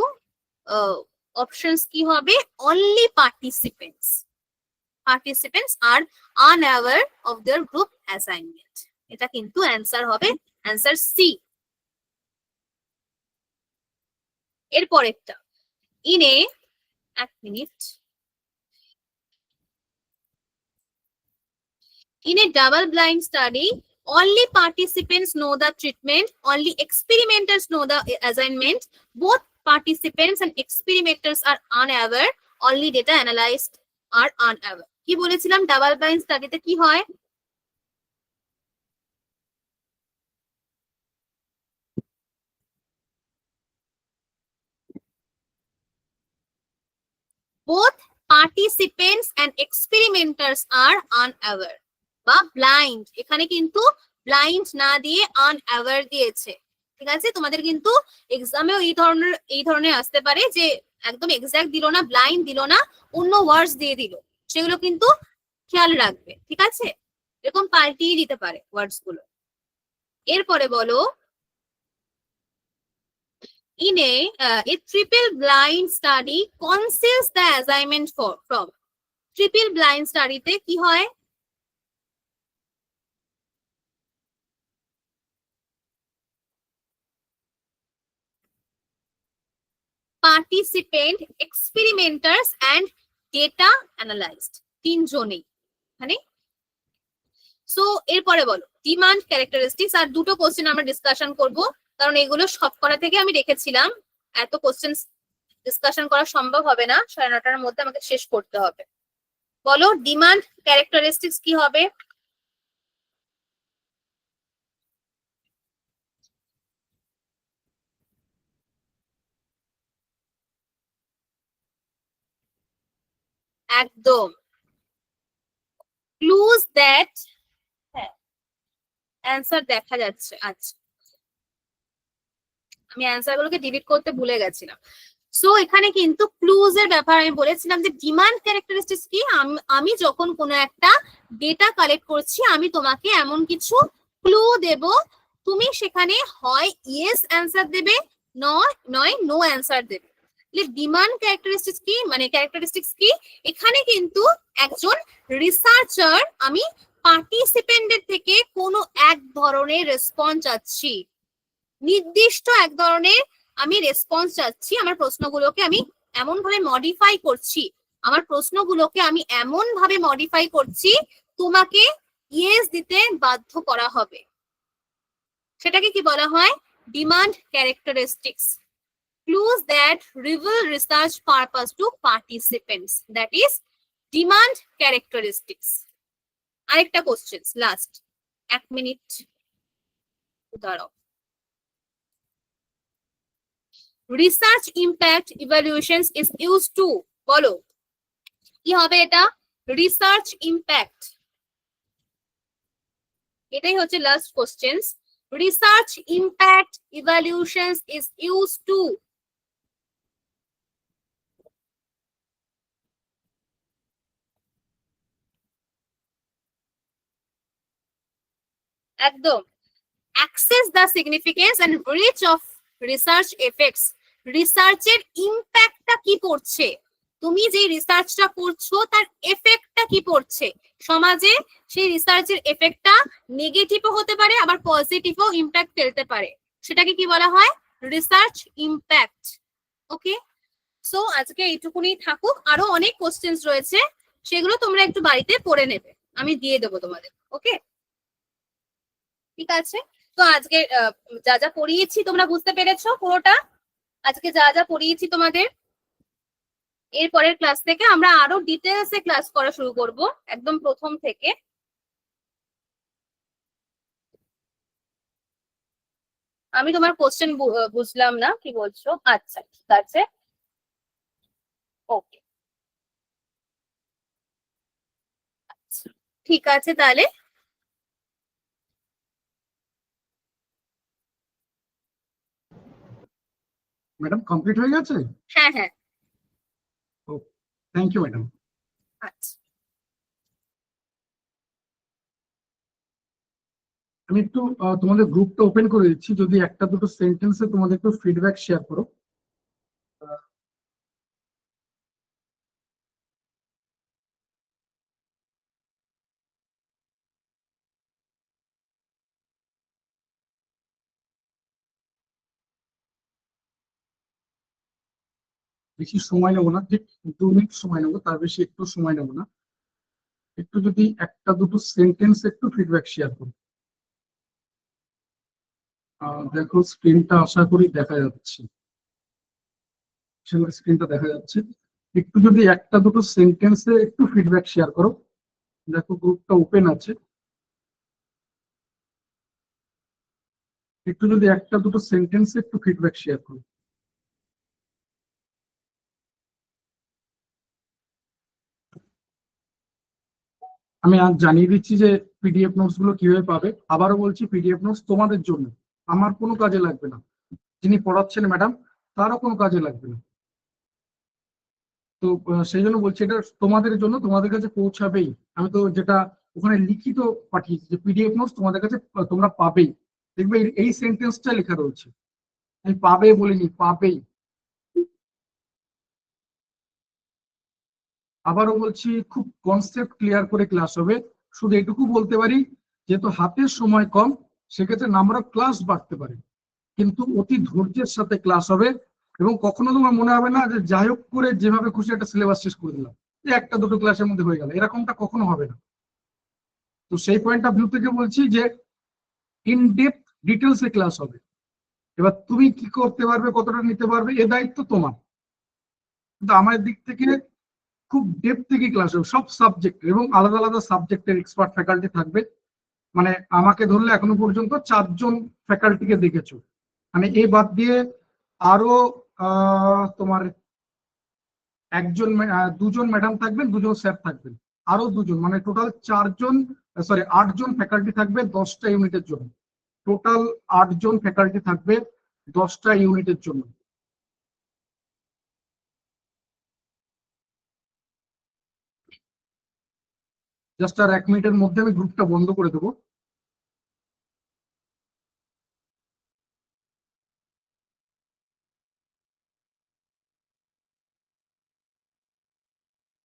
অপশনস কি হবে? Only participants, participants are unaware of their group assignment. এটা কিন্তু অ্যান্সার হবে, অ্যান্সার সি। এর পরেরটা, ইনে এক minute, in a double blind study only participants know the treatment, only experimenters know the assignment, both participants and experimenters are unaware, only data analyzed are unaware. কি বলেছিলাম double blind স্টাডিতে কি হয়? Both participants and experimenters are unaware বা blind, এখানে কিন্তু blind না দিয়ে unaware দিয়েছে, ঠিক আছে? তোমাদের কিন্তু এক্সামেও এই ধরনের আসতে পারে যে একদম এক্সাক্ট দিল না, ব্লাইন্ড দিল না, অন্য ওয়ার্ডস দিয়ে দিল, সেগুলো কিন্তু খেয়াল রাখবে, ঠিক আছে? এরকম পাল্টিয়ে দিতে পারে ওয়ার্ডস গুলো। এরপরে বলো, in a triple blind study conceals the assignment from. Triple blind স্টাডিতে কি হয়? Participant, experimenters and data analysed, তিনজনেই মানে। সো এরপরে বলো ডিমান্ড ক্যারেক্টারিস্টিক্স। আর দুটো কোশ্চেন আমরা ডিসকাশন করব, কারণ এগুলো সবকটা থেকে আমি রেখেছিলাম, এত কোশ্চেন ডিসকাশন করা সম্ভব হবে না, 9:30টার মধ্যে আমাকে শেষ করতে হবে। বলো ডিমান্ড ক্যারেক্টারিস্টিক্স কি হবে? একদম ক্লুজ দ্যাট, হ্যাঁ অ্যান্সার দেখা যাচ্ছে। আচ্ছা, আমি অ্যান্সার গুলোকে ডিলিট করতে ভুলে গেছিলাম। সো এখানে কিন্তু ক্লুজ এর ব্যাপার আমি বলেছিলাম যে ডিমান্ড ক্যারেক্টারিস্টিক্স কি, আমি যখন কোনো একটা ডেটা কালেক্ট করছি আমি তোমাকে এমন কিছু ক্লু দেব, তুমি সেখানে হয় ইয়েস অ্যান্সার দেবে, নয় নো অ্যান্সার দেবে। ডিমান্ড ক্যারেক্টারিস্টিক্স কি, মানে ক্যারেক্টারিস্টিক্স কি, এখানে কিন্তু একজন রিসার্চার আমি পার্টিসিপেন্টের থেকে কোনো এক ধরনের রেসপন্স চাচ্ছি, নির্দিষ্ট এক ধরনের আমি রেসপন্স চাচ্ছি, আমার প্রশ্নগুলোকে আমি এমন ভাবে মডিফাই করছি, তোমাকে ইয়েস দিতে বাধ্য করা হবে, সেটাকে কি বলা হয়? Demand characteristics. Clues that reveal research purpose to participants, that is demand characteristics. আরেকটা কোশ্চেন লাস্ট, 1 মিনিট দাঁড়াও। Research impact evaluations is used to, বলো কি হবে এটা? রিসার্চ ইম্প্যাক্ট, এটাই হচ্ছে last question. Research impact evaluations is used to, একদম access the significance and reach of research effects. রিসার্চের ইম্প্যাক্টটা কি পড়ছে, তুমি যে রিসার্চটা করছো তার এফেক্টটা কি পড়ছে সমাজে, সেই রিসার্চের এফেক্টটা নেগেটিভও হতে পারে আবার পজিটিভও ইম্প্যাক্ট ফেলতে পারে, সেটাকে কি বলা হয়? Research impact. ওকে, সো আজকে এইটুকুনি থাকুক, আরো অনেক কোশ্চেন্স রয়েছে, সেগুলো তোমরা একটু বাড়িতে পড়ে নেবে, আমি দিয়ে দেবো তোমাদের। ওকে, ঠিক আছে। তো আজকে যা যা পড়িয়েছি তোমরা বুঝতে পেরেছো পুরোটা? আজকে যা যা পড়িয়েছি তোমাদের, এর পরের ক্লাস থেকে আমরা আরো ডিটেলসে ক্লাস করা শুরু করব, একদম প্রথম থেকে। আমি তোমার কোশ্চেন বুঝলাম না, কি বলছো? আচ্ছা ঠিক আছে, ওকে ঠিক আছে তাহলে। ম্যাডাম কমপ্লিট হয়ে গেছে? হ্যাঁ হ্যাঁ, থ্যাংক ইউ ম্যাডাম। আচ্ছা আমি একটু তোমাদের গ্রুপটা ওপেন করে দিচ্ছি, যদি একটা দুটো সেন্টেন্সে তোমাদের একটু ফিডব্যাক শেয়ার করো। বেশি সময় নেবো না, ঠিক 2 মিনিট সময় নেবো, তার বেশি একটু সময় নেবো না। একটু যদি একটা দুটো সেন্টেন্স একটু ফিডব্যাক শেয়ার করো। দেখো স্ক্রিনটা আশা করি দেখা যাচ্ছে। স্ক্রিনটা দেখা যাচ্ছে। একটু যদি একটা দুটো সেন্টেন্সে একটু ফিডব্যাক শেয়ার করো। দেখো গ্রুপটা ওপেন আছে, একটু যদি একটা দুটো সেন্টেন্সে একটু ফিডব্যাক শেয়ার করো। আমি আজ জানিয়ে দিচ্ছি যে পিডিএফ নোটস গুলো কিভাবে পাবে। আবারও বলছি, পিডিএফ নোটস তোমাদের জন্য, আমার কোনো কাজে লাগবে না, যিনি পড়াচ্ছেন ম্যাডাম তারও কোনো কাজে লাগবে না। তো সেই জন্য বলছি এটা তোমাদের জন্য, তোমাদের কাছে পৌঁছাবেই। আমি তো যেটা ওখানে লিখিত পাঠিয়েছি যে পিডিএফ নোটস তোমাদের কাছে তোমরা পাবেই। দেখবে এই সেন্টেন্সটা লেখা রয়েছে, আমি পাবে বলিনি, পাবেই। আবারও বলছি, খুব কনসেপ্ট ক্লিয়ার করে ক্লাস হবে। শুধু এটুকু বলতে পারি, যেহেতু হাতের সময় কম, সেক্ষেত্রে নাম্বার অফ ক্লাস বাড়তে পারে, কিন্তু অতি ধৈর্যের সাথে ক্লাস হবে। এবং কখনো তোমার মনে হবে না যে যাই হোক করে যেভাবে খুশি একটা সিলেবাস শেষ করে দিলাম, যে একটা দুটো ক্লাসের মধ্যে হয়ে গেল, এরকমটা কখনো হবে না। তো সেই পয়েন্ট অফ ভিউ থেকে বলছি যে in depth details A class হবে। এবার তুমি কি করতে পারবে, কতটা নিতে পারবে, এ দায়িত্ব তোমার। কিন্তু আমার দিক থেকে খুব ডেপথ থেকে ক্লাস হবে সব সাবজেক্ট, এবং আলাদা আলাদা সাবজেক্টের এক্সপার্ট ফ্যাকাল্টি থাকবে। মানে আমাকে ধরলে এখনো পর্যন্ত 4জন ফ্যাকাল্টিকে দেখেছো, মানে এ বাদ দিয়ে আরো তোমার দুজন ম্যাডাম থাকবেন, দুজন স্যার থাকবেন, আরো দুজন, মানে টোটাল 4জন, সরি 8জন ফ্যাকাল্টি থাকবে 10টা ইউনিটের জন্য। টোটাল 8জন ফ্যাকাল্টি থাকবে 10টা ইউনিটের জন্য। জাস্ট আর 1 মিনিটের মধ্যে আমি গ্রুপটা বন্ধ করে দেবো।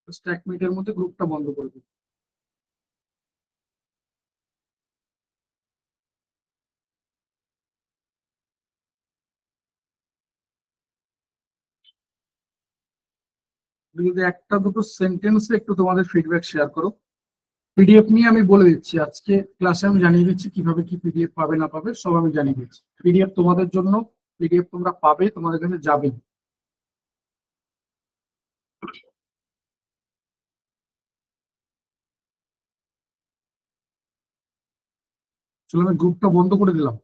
জাস্ট 1 মিনিটের মধ্যে গ্রুপটা বন্ধ করে দেবো। তুমি যদি একটা দুটো সেন্টেন্সে একটু তোমাদের ফিডব্যাক শেয়ার করো। পিডিএফ নিয়ে আমি বলে দিচ্ছি, আজকে ক্লাসে আমি জানিয়ে দিচ্ছি কিভাবে কি পিডিএফ পাবে না পাবে, সব আমি জানিয়ে দিচ্ছি। পিডিএফ তোমাদের জন্য, পিডিএফ তোমরা পাবে, তোমাদের কাছে যাবে। চলো আমি গ্রুপটা বন্ধ করে দিলাম।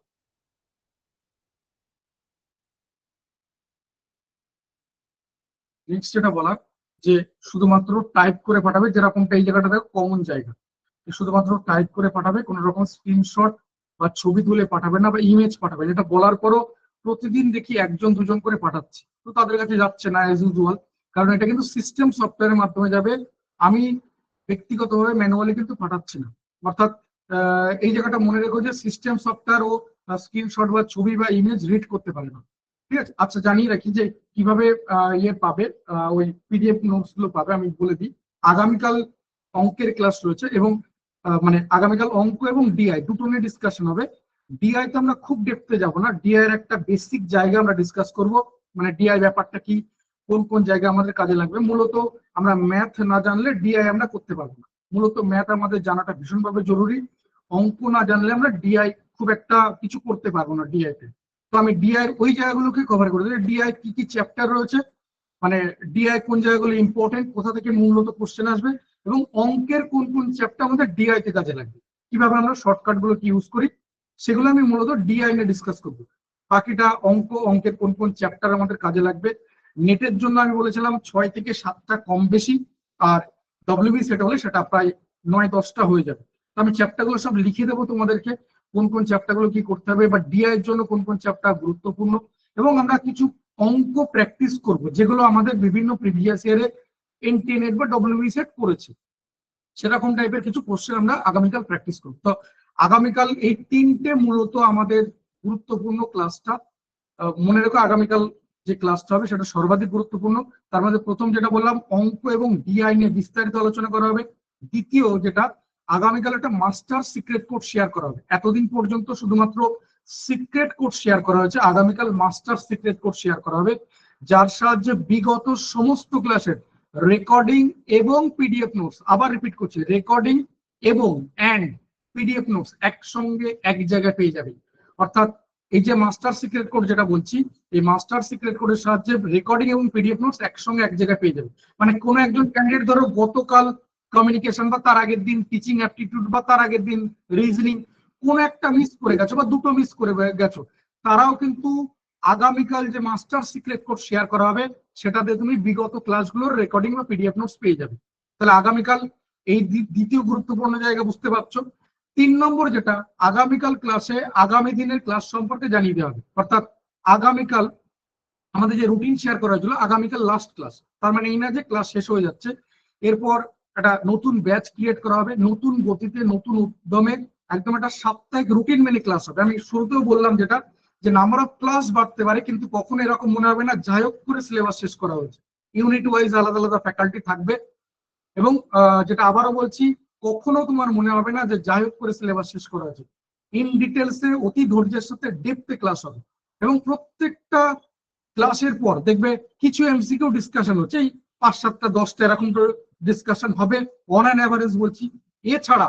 নেক্সট যেটা বলার, যে শুধুমাত্র টাইপ করে পাঠাবে, যেরকমটা এই জায়গাটা দেখো কমন জায়গা, শুধুমাত্র টাইপ করে পাঠাবে, কোনো রকম স্ক্রিনশট বা ছবি তুলে পাঠাবে না, বা ইমেজ পাঠাবে। যেটা বলার পরও প্রতিদিন দেখি 1জন 2জন করে পাঠাচ্ছে, তো তাদের কাছে যাচ্ছে না অ্যাজ ইউজুয়াল, কারণ এটা কিন্তু সিস্টেম সফটওয়্যারের মাধ্যমে যাবে। আমি ব্যক্তিগতভাবে ম্যানুয়ালি কিন্তু পাঠাচ্ছি না। অর্থাৎ এই জায়গাটা মনে রেখো যে সিস্টেম সফটওয়্যার ও স্ক্রিনশট বা ছবি বা ইমেজ রিড করতে পারে না। ঠিক আছে, আচ্ছা জানিয়ে রাখি যে কিভাবে ইয়ে পাবে, ওই পিডিএফ নোটস গুলো পাবে। আমি বলে দিই, আগামীকাল অঙ্কের ক্লাস রয়েছে, এবং মানে আগামীকাল অঙ্ক এবং ডিআই দুটো নিয়ে ডিসকাশন হবে। ডিআই তো আমরা খুব ডেপথে যাব না, ডিআই এর একটা বেসিক জায়গা আমরা ডিসকাস করব, মানে ডিআই ব্যাপারটা কি, কোন কোন জায়গায় আমাদের কাজে লাগবে। মূলত আমরা ম্যাথ না জানলে ডিআই আমরা করতে পারবো না। মূলত ম্যাথ আমাদের জানাটা ভীষণভাবে জরুরি। অঙ্ক না জানলে আমরা ডিআই খুব একটা কিছু করতে পারবো না ডিআই তে। তো আমি ডিআই ওই জায়গাগুলোকে কভার করে দিই, ডিআই কি কি চ্যাপ্টার রয়েছে, মানে ডিআই কোন জায়গাগুলো ইম্পর্টেন্ট, কোথা থেকে মূলত কোশ্চেন আসবে, এবং অঙ্কের কোন কোন চ্যাপ্টার আমাদের ডিআই তে কাজে লাগবে, কিভাবে আমরা শর্টকাট গুলো কি ইউজ করি, সেগুলো আমি মূলত ডিআই নিয়ে ডিসকাস করবো। বাকিটা অঙ্কের কোন কোন চ্যাপ্টার আমাদের কাজে লাগবে। নেটের জন্য আমি বলেছিলাম 6 থেকে 7টা কম বেশি, আর ডব্লিউবি সেট হলে সেটা প্রায় 9-10টা হয়ে যাবে। তো আমি চ্যাপ্টার গুলো সব লিখে দেবো তোমাদেরকে, কোন কোন চ্যাপ্টার গুলো কি করতে হবে, বা ডিআই এর জন্য কোন কোন চ্যাপ্টার গুরুত্বপূর্ণ। এবং আমরা কিছু অঙ্ক প্র্যাকটিস করব, যেগুলো আমাদের বিভিন্ন প্রিভিয়াস ইয়ারে এনটি নেট বা ডব্লিউবি সেট করেছে, সেরকম টাইপের কিছু কোশ্চেন আমরা আগামীকাল প্র্যাকটিস করব। তো আগামীকাল এই 3টে মূলত আমাদের গুরুত্বপূর্ণ ক্লাসটা। মনে রেখো, আগামীকাল যে ক্লাসটা হবে সেটা সর্বাধিক গুরুত্বপূর্ণ। তার মধ্যে প্রথম যেটা বললাম, অঙ্ক এবং ডিআই নিয়ে বিস্তারিত আলোচনা করা হবে। দ্বিতীয় যেটা, আগামীকাল একটা মাস্টার সিক্রেট কোড শেয়ার করা হবে। এতদিন পর্যন্ত শুধুমাত্র সিক্রেট কোড শেয়ার করা হয়েছে, আগামীকাল মাস্টার সিক্রেট কোড শেয়ার করা হবে, যার সাহায্যে বিগত সমস্ত ক্লাসের রেকর্ডিং এবং পিডিএফ নোটস, আবার রিপিট করছি, রেকর্ডিং এবং পিডিএফ নোটস একসঙ্গে এক জায়গায় পেয়ে যাবে। অর্থাৎ এই যে মাস্টার সিক্রেট কোড যেটা বলছি, এই মাস্টার সিক্রেট কোডের সাহায্যে রেকর্ডিং এবং পিডিএফ নোটস একসঙ্গে এক জায়গায় পেয়ে যাবে। মানে কোনো একজন ক্যান্ডিডেট ধরো গতকাল কমিউনিকেশন বা তার আগের দিন টিচিং অ্যাপটিটিউড বা তার আগের দিন রিজনিং কোন একটা মিস করে গেছো বা দুটো মিস করে গেছো, তারাও কিন্তু আগামীকাল যে মাস্টার সিক্রেট কোড শেয়ার করা হবে সেটাতে তুমি বিগত ক্লাসগুলোর রেকর্ডিং বা পিডিএফ নোটস পেয়ে যাবে। তাহলে আগামীকাল এই দ্বিতীয় গুরুত্বপূর্ণ জায়গা বুঝতে পারছো। 3 নম্বর যেটা, আগামীকাল ক্লাসে আগামী দিনের ক্লাস সম্পর্কে জানিয়ে দেওয়া হবে। অর্থাৎ আগামীকাল আমাদের যে রুটিন শেয়ার করা হয়েছিল, আগামীকাল লাস্ট ক্লাস, তার মানে এই না যে ক্লাস শেষ হয়ে যাচ্ছে। এরপর একটা নতুন ব্যাচ ক্রিয়েট করা হবে, নতুন গতিতে নতুন উদ্যমে একদম একটা সাপ্তাহিক রুটিন মেনে ক্লাস হবে। আমি শুরুতেও বললাম যেটা, যে নাম্বার অফ ক্লাস বাড়তে পারে কিন্তু কখনো এরকম মনে হবে না যাই হোক করে সিলেবাস শেষ করা হয়েছে। ইউনিট ওয়াইজ আলাদা আলাদা ফ্যাকাল্টি থাকবে এবং যেটা আবারও বলছি, কখনো তোমার মনে হবে না যে যাই হোক করে সিলেবাস শেষ করা হয়েছে। ইন ডিটেলসে অতি ধৈর্যের সাথে ডেপথে ক্লাস হবে এবং প্রত্যেকটা ক্লাসের পর দেখবে কিছু এমসিকিউ ডিসকাশন হচ্ছে, এই 5, 7টা 10টা এরকম ডিসকাশন হবে অন অ্যান অ্যাভারেজ বলছি। এছাড়া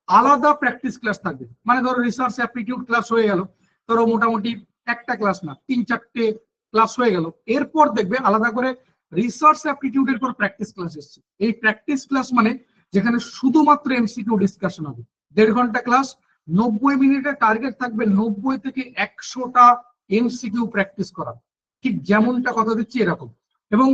আলাদা প্র্যাকটিস ক্লাস থাকবে। মানে ধরো রিসার্চ অ্যাপটিটিউড ক্লাস হয়ে গেল, ধরো মোটামুটি একটা ক্লাস না 3-4টে ক্লাস হয়ে গেল, এরপর দেখবে আলাদা করে রিসার্চ অ্যাপটিটিউডের পর প্র্যাকটিস ক্লাস এসছে। এই প্র্যাকটিস ক্লাস মানে যেখানে শুধুমাত্র এমসিকিউ ডিসকাশন হবে, 1.5 ঘন্টা ক্লাস, 90 মিনিটের টার্গেট থাকবে 90 থেকে 100টা এমসিকিউ প্র্যাকটিস করা, ঠিক যেমনটা কথা দিচ্ছি এরকম। এবং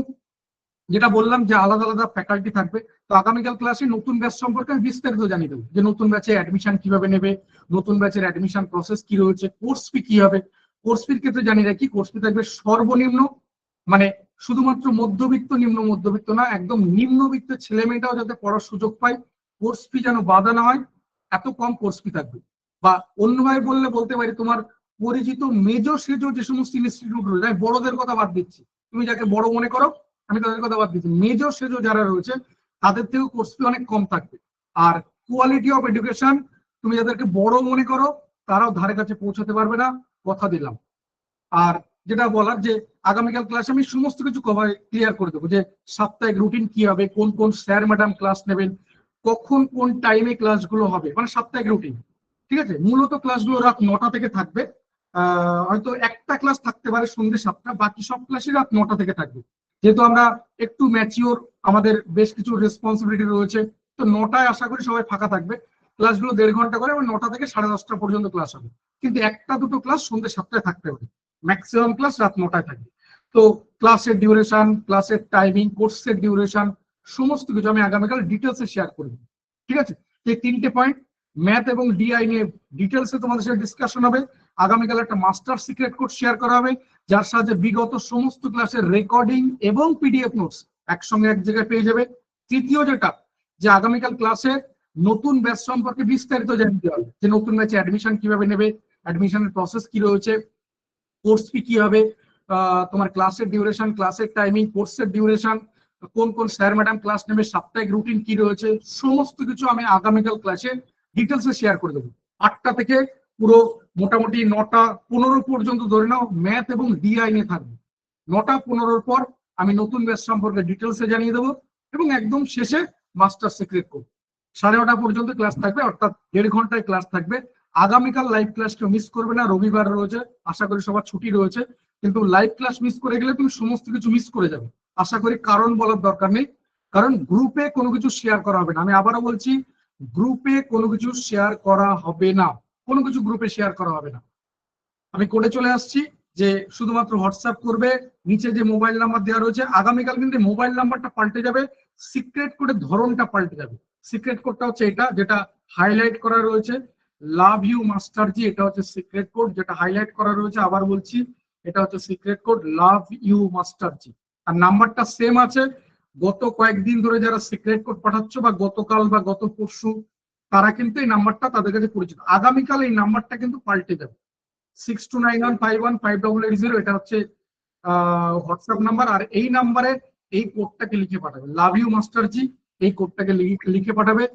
যেটা বললাম যে আলাদা আলাদা ফ্যাকাল্টি থাকবে। তো আগামীকাল ক্লাসে নতুন ব্যাচ সম্পর্কে আমি বিস্তারিত জানিয়ে দেবো, যে নতুন ব্যাচে অ্যাডমিশন কিভাবে নেবে, নতুন ব্যাচের অ্যাডমিশন প্রসেস কি রয়েছে, কোর্স ফি কি হবে। কোর্স ফির ক্ষেত্রে জানিয়ে রাখি, কোর্স ফি থাকবে সর্বনিম্ন, মানে শুধুমাত্র মধ্যবিত্ত নিম্ন মধ্যবিত্ত না, একদম নিম্নবিত্ত ছেলে মেয়েটাও যাতে পড়ার সুযোগ পায়, কোর্স ফি যেন বাধা না হয়, এত কম কোর্স ফি থাকবে। বা অন্যভাবে বললে বলতে পারি, তোমার পরিচিত মেজো সেজো যে সমস্ত ইনস্টিটিউট রয়েছে, আমি বড়দের কথা বাদ দিচ্ছি, তুমি যাকে বড় মনে করো আমি তাদের কথা বাদ দিচ্ছি, মেজর সেজো যারা রয়েছে তাদের থেকেও কোর্স ফি অনেক কম থাকবে। আর কোয়ালিটি অফ এডুকেশন তুমি যাদেরকে বড় মনে করো তারাও ধারে কাছে পৌঁছাতে পারবে না, কথা দিলাম। আর যেটা বলার, যে আগামীকাল ক্লাসে আমি সমস্ত কিছু কভার ক্লিয়ার করে দেবো, যে সাপ্তাহিক রুটিন কি হবে, কোন কোন স্যার ম্যাডাম ক্লাস নেবেন, কখন কোন টাইমে ক্লাসগুলো হবে, মানে সাপ্তাহিক রুটিন। ঠিক আছে, মূলত ক্লাসগুলো রাত 9টা থেকে থাকবে। হয়তো একটা ক্লাস থাকতে পারে সন্ধ্যে 7টা, বাকি সব ক্লাসই রাত 9টা থেকে থাকবে। যেহেতু আমরা একটু ম্যাচিওর, আমাদের বেশ কিছু রেসপন্সিবিলিটি রয়েছে, তো 9টায় আশা করি সবাই ফাঁকা থাকবে। ক্লাসগুলো 1.5 ঘন্টা করে, 9টা থেকে 10:30টা পর্যন্ত ক্লাস হবে, কিন্তু একটা দুটো ক্লাস সন্ধ্যে 7টায় থাকতে হবে, ম্যাক্সিমাম ক্লাস রাত 9টায় থাকবে। তো ক্লাসের ডিউরেশন, ক্লাসের টাইমিং, কোর্সের ডিউরেশন সমস্ত কিছু আমি আগামীকাল ডিটেলসে শেয়ার করব। ঠিক আছে, এই 3টে পয়েন্ট, ম্যাথ এবং ডিআই নিয়ে ডিটেলসে তোমাদের সাথে ডিসকাশন হবে। আগামীকাল একটা মাস্টার সিক্রেট কোড শেয়ার করা হবে, যার সাহায্যে বিগত সমস্ত ক্লাসের রেকর্ডিং এবং পিডিএফ নোটস একসঙ্গে এক জায়গায় পেয়ে যাবে। তৃতীয় যেটা, যে আগামীকাল ক্লাসে নতুন ব্যাচ সম্পর্কে বিস্তারিত জানতে হবে, যে নতুন ব্যাচে অ্যাডমিশন কিভাবে নেবে, অ্যাডমিশনের প্রসেস কি রয়েছে, কোর্স ফি কি হবে, তোমার ক্লাসের ডিউরেশন, ক্লাসের টাইমিং, কোর্সের ডিউরেশন, কোন কোন স্যার ম্যাডাম ক্লাস নেবে, সাপ্তাহিক রুটিন কি রয়েছে, সমস্ত কিছু আমি আগামীকাল ক্লাসে ডিটেলসে শেয়ার করে দেবো। 8টা থেকে পুরো মোটামুটি 9টা 15 পর্যন্ত ধরে নাও ম্যাথ এবং ডিআই নিয়ে থাকবে। 9টা 15 পর আমি নতুন ব্যাচ সম্পর্কে ডিটেলসে জানিয়ে দেবো এবং একদম শেষে মাস্টার সিক্রেট কোড। 9:30 পর্যন্ত ক্লাস থাকবে, অর্থাৎ 1.5 ঘন্টায় ক্লাস থাকবে। আগামীকাল লাইভ ক্লাস কেউ মিস করবে না, রবিবার রয়েছে, আশা করি সবার ছুটি রয়েছে, কিন্তু লাইভ ক্লাস মিস করে গেলে তুমি সমস্ত কিছু মিস করে যাবে। আশা করি কারণ বলার দরকার নেই, কারণ গ্রুপে কোনো কিছু শেয়ার করা হবে না। আমি আবারও বলছি, গ্রুপে কোনো কিছু শেয়ার করা হবে না, কোনো কিছু গ্রুপে শেয়ার করা হবে না। আমি কোডে চলে আসছি, যে শুধুমাত্র হোয়াটসঅ্যাপ করবে, নিচে যে মোবাইল নাম্বার দেওয়া রয়েছে। আগামীকাল কিন্তু মোবাইল নাম্বারটা পাল্টে যাবে, সিক্রেট কোডের ধরনটা পাল্টে যাবে। সিক্রেট কোডটা হচ্ছে এটা, যেটা হাইলাইট করা রয়েছে, লাভ ইউ মাস্টারজি, এটা হচ্ছে সিক্রেট কোড যেটা হাইলাইট করা রয়েছে। আবার বলছি, এটা হচ্ছে সিক্রেট কোড লাভ ইউ মাস্টারজি। আর নাম্বারটা সেম আছে। গত কয়েকদিন ধরে যারা সিক্রেট কোড পাঠাচ্ছ, বা গতকাল বা গত পরশু, তারা কিন্তু এই নাম্বারটা তাদের কাছে পরিচিত। আগামীকাল এই নাম্বারটা কিন্তু পাল্টে যাবে, 6291515880, এটা হচ্ছে হোয়াটসঅ্যাপ নাম্বার। আর এই নাম্বারে এই কোডটাকে লিখে পাঠাবে, লাভ ইউ মাস্টারজি, এই কোডটাকে লিখে পাঠাবে,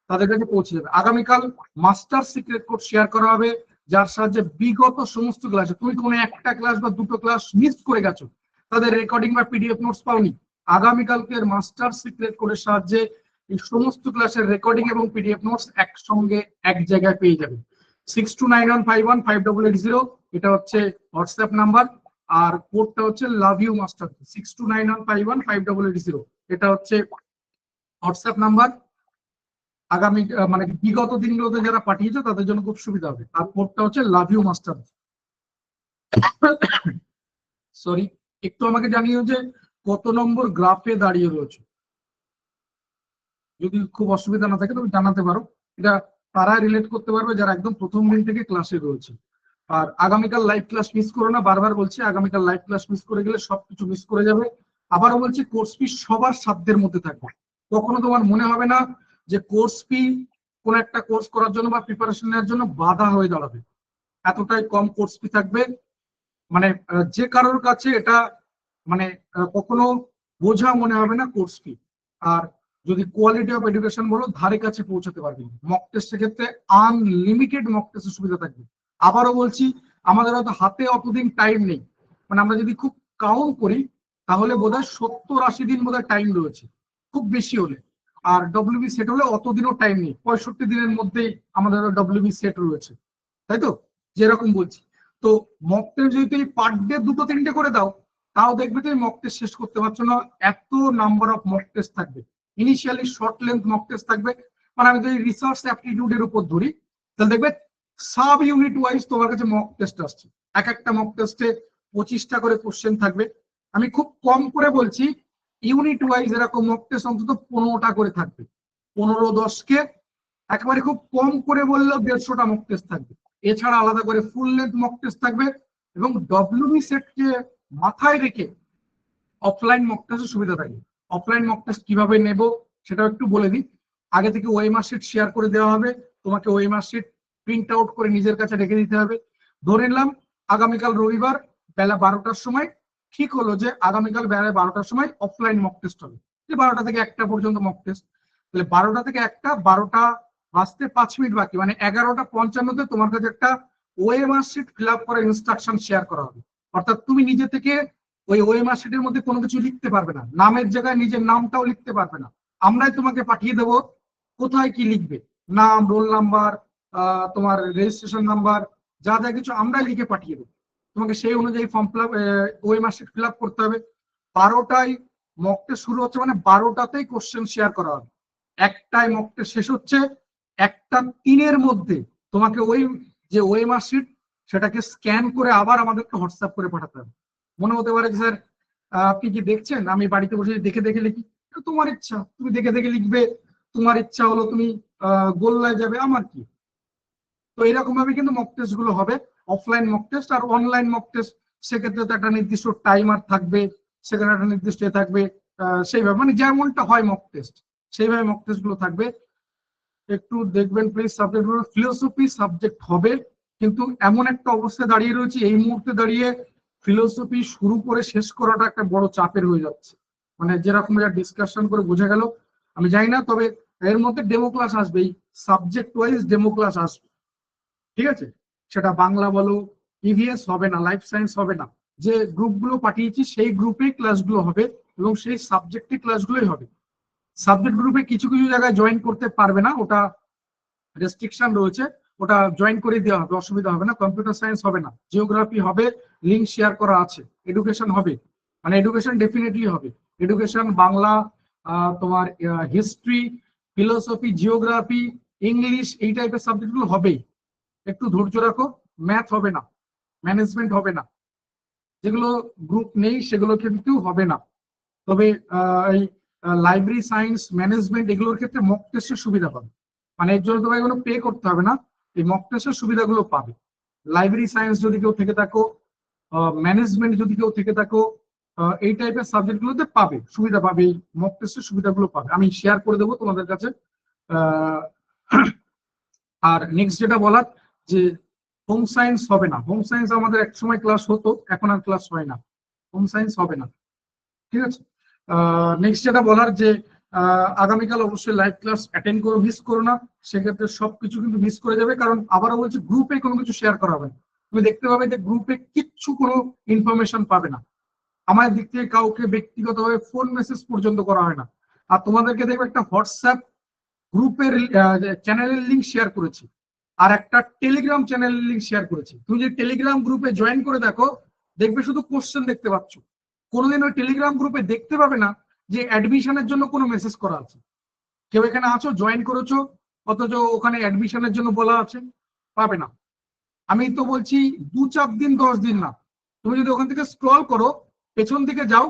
তাদের কাছে পৌঁছে যাবে। আগামীকাল মাস্টার সিক্রেট কোড শেয়ার করা হবে, যার সাহায্যে বিগত সমস্ত ক্লাসে তুমি কোনো একটা ক্লাস বা দুটো ক্লাস মিস করে গেছো, তাদের রেকর্ডিং বা পিডিএফ নোটস পাওনি, আগামীকালকের মাস্টার সিক্রেট কোডের সাহায্যে এই সমস্ত ক্লাসের রেকর্ডিং এবং পিডিএফ নোটস একসঙ্গে এক জায়গায় পেয়ে যাবে। 6291515880, এটা হচ্ছে হোয়াটসঅ্যাপ নাম্বার, আর কোডটা হচ্ছে লাভ ইউ মাস্টার 6291515880। এটা হচ্ছে হোয়াটসঅ্যাপ নাম্বার। আগামী মানে বিগত দিনগুলোতে যারা পাঠিয়েছে তাদের জন্য খুব সুবিধা হবে। আর কোডটা হচ্ছে লাভ ইউ মাস্টার। সরি, একটু আমাকে জানিও যে কত নম্বর গ্রাফে দাঁড়িয়ে রয়েছে। যদি খুব অসুবিধা না থাকে তুমি জানাতে পারো, এটা তারা রিলেট করতে পারবে যারা একদম প্রথম দিন থেকে ক্লাসে রয়েছে। আর আগামীকাল লাইভ ক্লাস মিস করো না, বারবার বলছি আগামীকাল লাইভ ক্লাস মিস করে গেলে সবকিছু মিস করে যাবে। আবারও বলছি কোর্স ফি সবার সাধ্যের মধ্যে থাকবে। কখনো তোমার মনে হবে না যে কোর্স ফি কোন একটা কোর্স করার জন্য বা প্রিপারেশন নেওয়ার জন্য বাধা হয়ে দাঁড়াবে। এতটাই কম কোর্স ফি থাকবে, মানে যে কারোর কাছে এটা মানে কখনো বোঝা মনে হবে না কোর্স ফি। আর যদি কোয়ালিটি অফ এডুকেশন বলো, ধারে কাছে পৌঁছাতে পারবে। মক টেস্টের ক্ষেত্রে আনলিমিটেড মক টেস্টের সুবিধা থাকবে। আবারও বলছি, আমাদের হয়তো হাতে অতদিন টাইম নেই, মানে আমরা যদি খুব কাউন্ট করি তাহলে বোধহয় 70-80 দিন বোধহয় টাইম রয়েছে খুব বেশি হলে। আর ডব্লিউবি সেট হলে অতদিনও টাইম নেই, 65 দিনের মধ্যেই আমাদের ডব্লিউবি সেট রয়েছে, তাই তো? যেরকম বলছি, তো মক টেস্ট যদি তুমি পার ডে 2-3টে করে দাও, তাও দেখবে তুমি মক টেস্ট শেষ করতে পারছো না। এত নাম্বার অফ মক টেস্ট থাকবে। Initially short length mock test থাকবে, মানে আমি যদি রিসার্চ অ্যাপটিটিউডের উপর ধরি তাহলে দেখবে সাব ইউনিট ওয়াইজ তোমার কাছে মক টেস্ট আসছে। এক একটা মক টেস্টে 25টা করে কোশ্চেন থাকবে। আমি খুব কম করে বলছি, ইউনিট ওয়াইজ এরকম মক টেস্ট অন্তত 15টা করে থাকবে। 15-10কে একেবারে খুব কম করে বললেও 150টা মক টেস্ট থাকবে। এছাড়া আলাদা করে ফুল লেন্থ মক টেস্ট থাকবে। এবং ডব্লিউবি সেটকে মাথায় রেখে অফলাইন মক টেস্টের সুবিধা থাকে। অফলাইন মক টেস্ট কিভাবে নেব সেটাও একটু বলে দিই। আগে থেকে ওএমআর শিট শেয়ার করে দেওয়া হবে, তোমাকে ওএমআর শিট প্রিন্ট আউট করে নিজের কাছে রেখে দিতে হবে। ধরে নিলাম আগামীকাল রবিবার বেলা 12টার সময় ঠিক হলো যে আগামীকাল বেলা 12টার সময় অফলাইন মক টেস্ট হবে, যে 12টা থেকে 1টা পর্যন্ত মক টেস্ট। তাহলে 12টা থেকে 1টা, 12টা বাজতে 5 মিনিট বাকি, মানে 11টা 55-তে তোমার কাছে একটা ওএমআর শিট ফিল আপ করার ইনস্ট্রাকশন শেয়ার করা হবে। অর্থাৎ তুমি নিজে থেকে ওই ওএমআর শিটের মধ্যে কোনো কিছু লিখতে পারবে না, নামের জায়গায় নিজের নামটাও লিখতে পারবে না। আমরাই তোমাকে পাঠিয়ে দেবো কোথায় কি লিখবে, নাম, রোল নাম্বার, তোমার রেজিস্ট্রেশন নাম্বার, যা যা কিছু আমরাই লিখে পাঠিয়ে দেবো। তোমাকে সেই অনুযায়ী form fill up OMR sheet fill up করতে হবে। 12টায় মক টেস্ট শুরু হচ্ছে, মানে 12টাতেই কোশ্চেন শেয়ার করা হবে। 1টায় মক টেস্ট শেষ হচ্ছে, 1টা-3-এর মধ্যে তোমাকে ওই যে ওএমআর শিট সেটাকে স্ক্যান করে আবার আমাদেরকে হোয়াটসঅ্যাপ করে পাঠাতে হবে। মনে হতে পারে যে স্যার আপনি কি দেখছেন, আমি বাড়িতে বসে দেখে দেখে লিখি। তোমার ইচ্ছা, তুমি দেখে দেখে লিখবে, তোমার ইচ্ছা হলো তুমি গোল্লায় যাবে, আমার কি। তো এরকম ভাবে কিন্তু মক টেস্ট গুলো হবে, অফলাইন মক টেস্ট। আর অনলাইন মক টেস্ট সেক্ষেত্রে তো একটা নির্দিষ্ট টাইমার থাকবে, সেখানে একটা নির্দিষ্ট থাকবে, সেইভাবে মানে যেমনটা হয় মক টেস্ট সেইভাবে মক টেস্ট গুলো থাকবে। একটু দেখবেন প্লিজ, সাবজেক্ট গুলো ফিলোসফি সাবজেক্ট হবে, কিন্তু এমন একটা অবস্থায় দাঁড়িয়ে রয়েছে এই মুহূর্তে দাঁড়িয়ে ফিলোসফি শুরু করে শেষ করাটা একটা বড় চাপের হয়ে যাচ্ছে। মানে যেরকম ডিসকাশন করে বোঝা গেল, আমি জানি না, তবে এর মধ্যে ডেমো ক্লাস আসবে, এই সাবজেক্ট ওয়াইজ ডেমো ক্লাস আসবে, ঠিক আছে? সেটা বাংলা বলো, ইভিএস হবে না, লাইফ সায়েন্স হবে না, যে গ্রুপগুলো পাঠিয়েছি সেই গ্রুপেই ক্লাসগুলো হবে এবং সেই সাবজেক্টে ক্লাসগুলোই হবে। সাবজেক্ট গ্রুপে কিছু কিছু জায়গায় জয়েন করতে পারবে না, ওটা রেস্ট্রিকশন রয়েছে, ওটা জয়েন করে দেওয়া হবে, অসুবিধা হবে না। কম্পিউটার সায়েন্স হবে না, জিওগ্রাফি হবে, লিঙ্ক শেয়ার করা আছে। এডুকেশন হবে, মানে এডুকেশন ডেফিনেটলি হবে। এডুকেশন, বাংলা, তোমার হিস্ট্রি, ফিলোসফি, জিওগ্রাফি, ইংলিশ, এই টাইপের সাবজেক্টগুলো হবেই। একটু ধৈর্য রাখো। ম্যাথ হবে না, ম্যানেজমেন্ট হবে না, যেগুলো গ্রুপ নেই সেগুলো কিন্তু হবে না। তবে এই লাইব্রেরি সায়েন্স, ম্যানেজমেন্ট এগুলোর ক্ষেত্রে মক টেস্টের সুবিধা পাবে, মানে এর জন্য তোমাকে কোনো পে করতে হবে না, এই মক টেস্টের সুবিধাগুলো পাবে। লাইব্রেরি সায়েন্স যদি কেউ থেকে থাকো, ম্যানেজমেন্ট যদি কেউ থেকে থাকো, এই টাইপের সাবজেক্টগুলোতে পাবে, সুবিধা পাবে, এই মক টেস্টের সুবিধাগুলো পাবে। আমি শেয়ার করে দেবো তোমাদের কাছে। আর নেক্সট যেটা বলার, যে হোম সায়েন্স হবে না। হোম সায়েন্স আমাদের এক সময় ক্লাস হতো, এখন আর ক্লাস হয় না, হোম সায়েন্স হবে না, ঠিক আছে? নেক্সট যেটা বলার, যে আগামীকাল অবশ্যই লাইভ ক্লাস অ্যাটেন্ড করো, মিস করো না। সেক্ষেত্রে সবকিছু কিন্তু মিস করে যাবে, কারণ আবারও বলছি গ্রুপে কোনো কিছু শেয়ার করা হবে না। তুমি দেখতে পাবে যে গ্রুপে কিচ্ছু কোনো ইনফরমেশন পাবে না। আমার দিক থেকে কাউকে ব্যক্তিগতভাবে ফোন মেসেজ পর্যন্ত করা হয় না। আর তোমাদেরকে দেখবে একটা হোয়াটসঅ্যাপ গ্রুপের চ্যানেলের লিঙ্ক শেয়ার করেছি, আর একটা টেলিগ্রাম চ্যানেলের লিঙ্ক শেয়ার করেছি। তুমি যদি টেলিগ্রাম গ্রুপে জয়েন করে দেখো, দেখবে শুধু কোশ্চেন দেখতে পাচ্ছ। কোনোদিন ওই টেলিগ্রাম গ্রুপে দেখতে পাবে না যে অ্যাডমিশনের জন্য কোনো মেসেজ করা আছে। কেউ এখানে আছো, জয়েন করেছো, অথচ ওখানে অ্যাডমিশনের জন্য বলা আছে, পাবে না। আমি তো বলছি 2-4 দিন 10 দিন না, তুমি যদি ওখান থেকে স্ক্রল করো, পেছন দিকে যাও,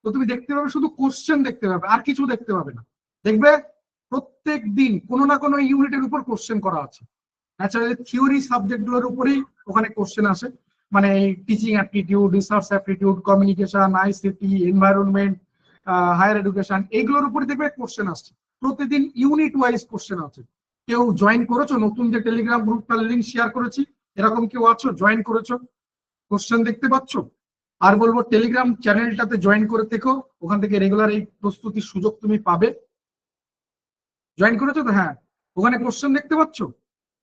তো তুমি দেখতে পাবে শুধু কোশ্চেন দেখতে পাবে, আর কিছু দেখতে পাবে না। দেখবে প্রত্যেক দিন কোনো না কোনো ইউনিটের উপর কোশ্চেন করা আছে। ন্যাচারালি থিওরি সাবজেক্টগুলোর উপরেই ওখানে কোশ্চেন আসে, মানে teaching aptitude, research aptitude, communication, ICT, environment, higher education, এইগুলোর উপরে দেখবে কোশ্চেন আসছে। প্রতিদিন ইউনিট ওয়াইজ কোশ্চেন আছে। কেউ জয়েন করেছো? নতুন যে টেলিগ্রাম গ্রুপটার লিঙ্ক শেয়ার করেছি, এরকম কেউ আছো জয়েন করেছো, কোশ্চেন দেখতে পাচ্ছ? আর বলবো টেলিগ্রাম চ্যানেলটাতে জয়েন করে থেকো, ওখান থেকে রেগুলার এই প্রস্তুতির সুযোগ তুমি পাবে। জয়েন করেছো তো? হ্যাঁ, ওখানে কোশ্চেন দেখতে পাচ্ছ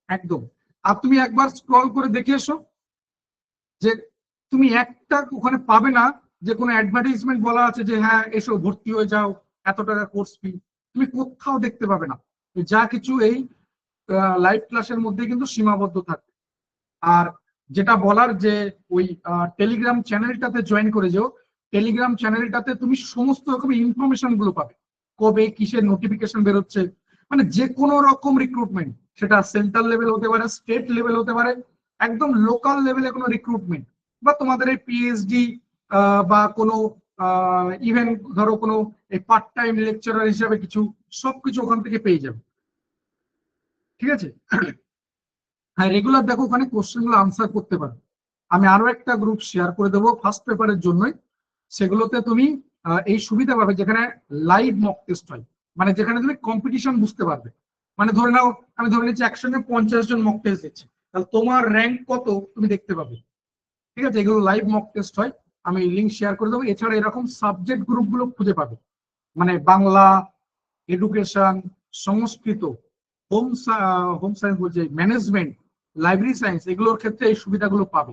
একদম। আর তুমি একবার স্ক্রল করে দেখে এসো যে তুমি একটা ওখানে পাবে না যে কোনো অ্যাডভার্টাইজমেন্ট বলা আছে যে হ্যাঁ এসো ভর্তি হয়ে যাও, এত টাকা কোর্স ফি, তুমি কোথাও দেখতে পাবে না। যা কিছু এই লাইভ ক্লাসের মধ্যে কিন্তু সীমাবদ্ধ থাকবে। আর যেটা বলার যে ওই টেলিগ্রাম চ্যানেলটাতে জয়েন করে যাও, টেলিগ্রাম চ্যানেলটাতে তুমি সমস্ত রকম ইনফরমেশন গুলো পাবে, কবে কিসের নোটিফিকেশন বেরোচ্ছে, মানে যে কোনো রকম রিক্রুটমেন্ট, সেটা সেন্ট্রাল লেভেল হতে পারে, স্টেট লেভেল হতে পারে, একদম লোকাল লেভেলে কোনো রিক্রুটমেন্ট, বা তোমাদের এই পিএইচডি বা কোনো ইভেন ধরো কোনো পার্ট টাইম লেকচারার হিসাবে কিছু, সবকিছু ওখান থেকে পেয়ে যাবে। ঠিক আছে? হ্যাঁ, রেগুলার দেখো ওখানে কোশ্চেন গুলো আনসার করতে পারো। আমি আরো একটা গ্রুপ শেয়ার করে দেবো ফার্স্ট পেপারের জন্যই, সেগুলোতে তুমি এই সুবিধা পাবে যেখানে লাইভ মক টেস্ট হয়, মানে যেখানে তুমি কম্পিটিশন বুঝতে পারবে। মানে ধরে নাও আমি ধরে নিচ্ছি একসঙ্গে 50 জন মক টেস্ট দিচ্ছে, তাহলে তোমার র্যাঙ্ক কত তুমি দেখতে পাবে। ঠিক আছে? এগুলো লাইভ মক টেস্ট হয়, আমি লিঙ্ক শেয়ার করে দেবো। এছাড়া এরকম সাবজেক্ট গ্রুপগুলো খুঁজে পাবে, মানে বাংলা, এডুকেশন, সংস্কৃত, হোম হোম সায়েন্স বলছে, ম্যানেজমেন্ট, লাইব্রেরি সায়েন্স, এগুলোর ক্ষেত্রে এই সুবিধাগুলো পাবে।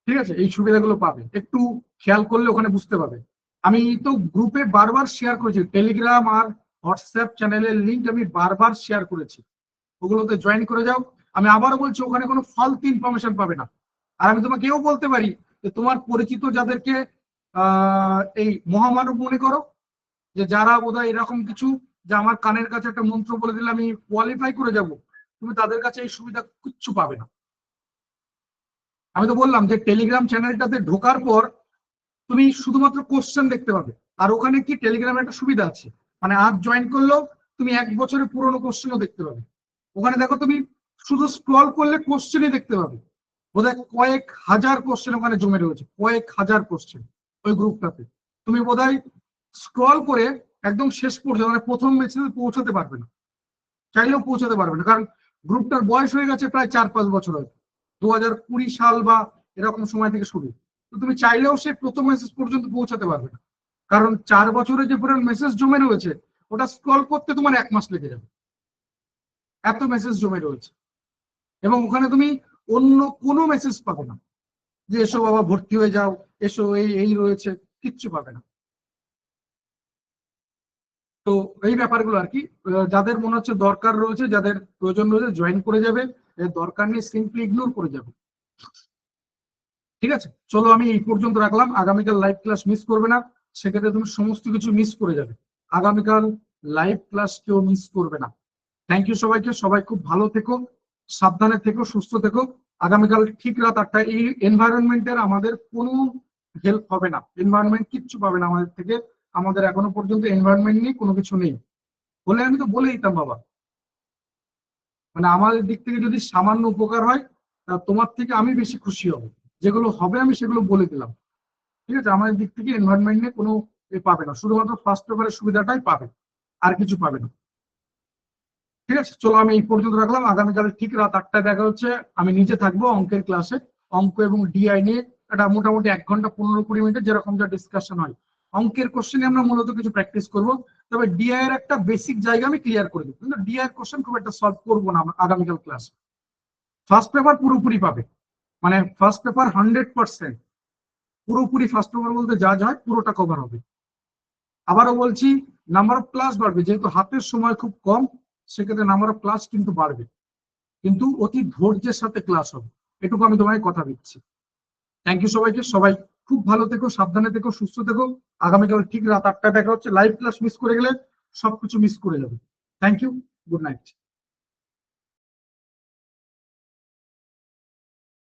ঠিক আছে? এই সুবিধাগুলো পাবে, একটু খেয়াল করলে ওখানে বুঝতে পারবে। আমি তো গ্রুপে বারবার শেয়ার করেছি, টেলিগ্রাম আর হোয়াটসঅ্যাপ চ্যানেলের লিঙ্ক আমি বারবার শেয়ার করেছি, ওগুলোতে জয়েন করে যাও। আমি আবারও বলছি ওখানে কোনো ফালতু ইনফরমেশন পাবে না। আর আমি তোমাকে এও বলতে পারি যে তোমার পরিচিত যাদেরকে এই মহামানব মনে করো, যে যারা বোধহয় এরকম কিছু, যে আমার কানের কাছে একটা মন্ত্র বলে দিলে আমি কোয়ালিফাই করে যাব, তুমি তাদের কাছে এই সুবিধা কিচ্ছু পাবে না। আমি তো বললাম যে টেলিগ্রাম চ্যানেলটাতে ঢোকার পর তুমি শুধুমাত্র কোশ্চেন দেখতে পাবে। আর ওখানে কি টেলিগ্রামে একটা সুবিধা আছে, মানে আজ জয়েন করলেও তুমি 1 বছরের পুরোনো কোশ্চেনও দেখতে পাবে। ওখানে দেখো তুমি শুধু স্ক্রল করলে কোশ্চেনই দেখতে পাবে, বোধহয় কয়েক হাজার কোশ্চেন ওখানে জমে রয়েছে, কয়েক হাজার কোশ্চেন ওই গ্রুপটাতে। তুমি বোধহয় স্ক্রল করে একদম শেষ পর্যন্ত, মানে প্রথম মেসেজে পৌঁছাতে পারবে না, চাইলেও পৌঁছাতে পারবে না, কারণ গ্রুপটার বয়স হয়ে গেছে প্রায় 4-5 বছর, হয়তো 2020 সাল বা এরকম সময় থেকে শুরু। তো তুমি চাইলেও সেই প্রথম মেসেজ পর্যন্ত পৌঁছাতে পারবে না, কারণ 4 বছরে যে পুরো মেসেজ জমে রয়েছে, ওটা স্ক্রল করতে তোমার 1 মাস লেগে যাবে, এত মেসেজ জমে রয়েছে। এবং ওখানে তুমি অন্য কোনো মেসেজ পাবে না যে এসো বাবা ভর্তি হয়ে যাও, এসো এই এই রয়েছে, কিচ্ছু পাবে না। তো এই ব্যাপারগুলো আর কি, যাদের মনে হচ্ছে দরকার রয়েছে, যাদের প্রয়োজন রয়েছে, জয়েন করে যাবে, দরকার নেই সিম্পলি ইগনোর করে যাবে। ঠিক আছে? চলো আমি এই পর্যন্ত রাখলাম। আগামীকাল লাইভ ক্লাস মিস করবে না, সেক্ষেত্রে তুমি সমস্ত কিছু মিস করে যাবে। আগামীকাল লাইভ ক্লাস কেউ মিস করবে না। থ্যাংক ইউ সবাইকে, সবাই খুব ভালো থেকো, সাবধানে থেকো, সুস্থ থেকো। আগামীকাল ঠিক রাত 8টায়। এই এনভায়রনমেন্টের আমাদের কোনো হেল্প হবে না, এনভায়রনমেন্ট কিচ্ছু পাবে না আমাদের থেকে, আমাদের এখনো পর্যন্ত এনভায়রনমেন্ট নিয়ে কোনো কিছু নেই। বলে আমি তো বলে দিতাম বাবা, মানে আমাদের দিক থেকে যদি সামান্য উপকার হয়, তোমার থেকে আমি বেশি খুশি হব। যেগুলো হবে আমি সেগুলো বলে দিলাম। ঠিক আছে? আমাদের দিক থেকে এনভায়রনমেন্ট নিয়ে কোনো পাবে না, শুধুমাত্র ফার্স্ট পেপারের সুবিধাটাই পাবে, আর কিছু পাবে না। ঠিক আছে? চলো আমি এই পর্যন্ত রাখলাম। আগামীকাল ঠিক রাত 8টায় দেখা হচ্ছে। আমি নিজে থাকবো অঙ্কের ক্লাসে, অঙ্ক এবং ডিআই নিয়ে এটা মোটামুটি 1 ঘন্টা 15-20 মিনিটের যেরকম যা ডিসকাশন হয়। অঙ্কের কোশ্চেনে আমরা মূলত কিছু প্র্যাকটিস করব, তবে ডিআই এর একটা বেসিক জায়গা আমি ক্লিয়ার করে দেবো, কিন্তু ডিআই এর কোশ্চেন খুব একটা সলভ করবো না আগামীকাল ক্লাসে। ফার্স্ট পেপার পুরোপুরি পাবে, মানে ফার্স্ট পেপার 100%, পুরোপুরি ফার্স্ট পেপার বলতে যা যা হয় পুরোটা কভার হবে। আবারও বলছি, নাম্বার অফ ক্লাস বাড়বে, যেহেতু হাতের সময় খুব কম, সেক্ষেত্রে নাম্বার অফ ক্লাস কিন্তু বাড়বে। কিন্তু অতি ধৈর্যের সাথে ক্লাস হবে, এটুকু আমি তোমায় কথা দিচ্ছি। থ্যাংক ইউ সবাইকে, সবাই খুব ভালো থেকো, সাবধানে থেকো, সুস্থ থেকো। আগামীকাল ঠিক রাত 8টায় দেখা হচ্ছে। লাইভ ক্লাস মিস করে গেলে সবকিছু মিস করে যাবে। Thank you, good night.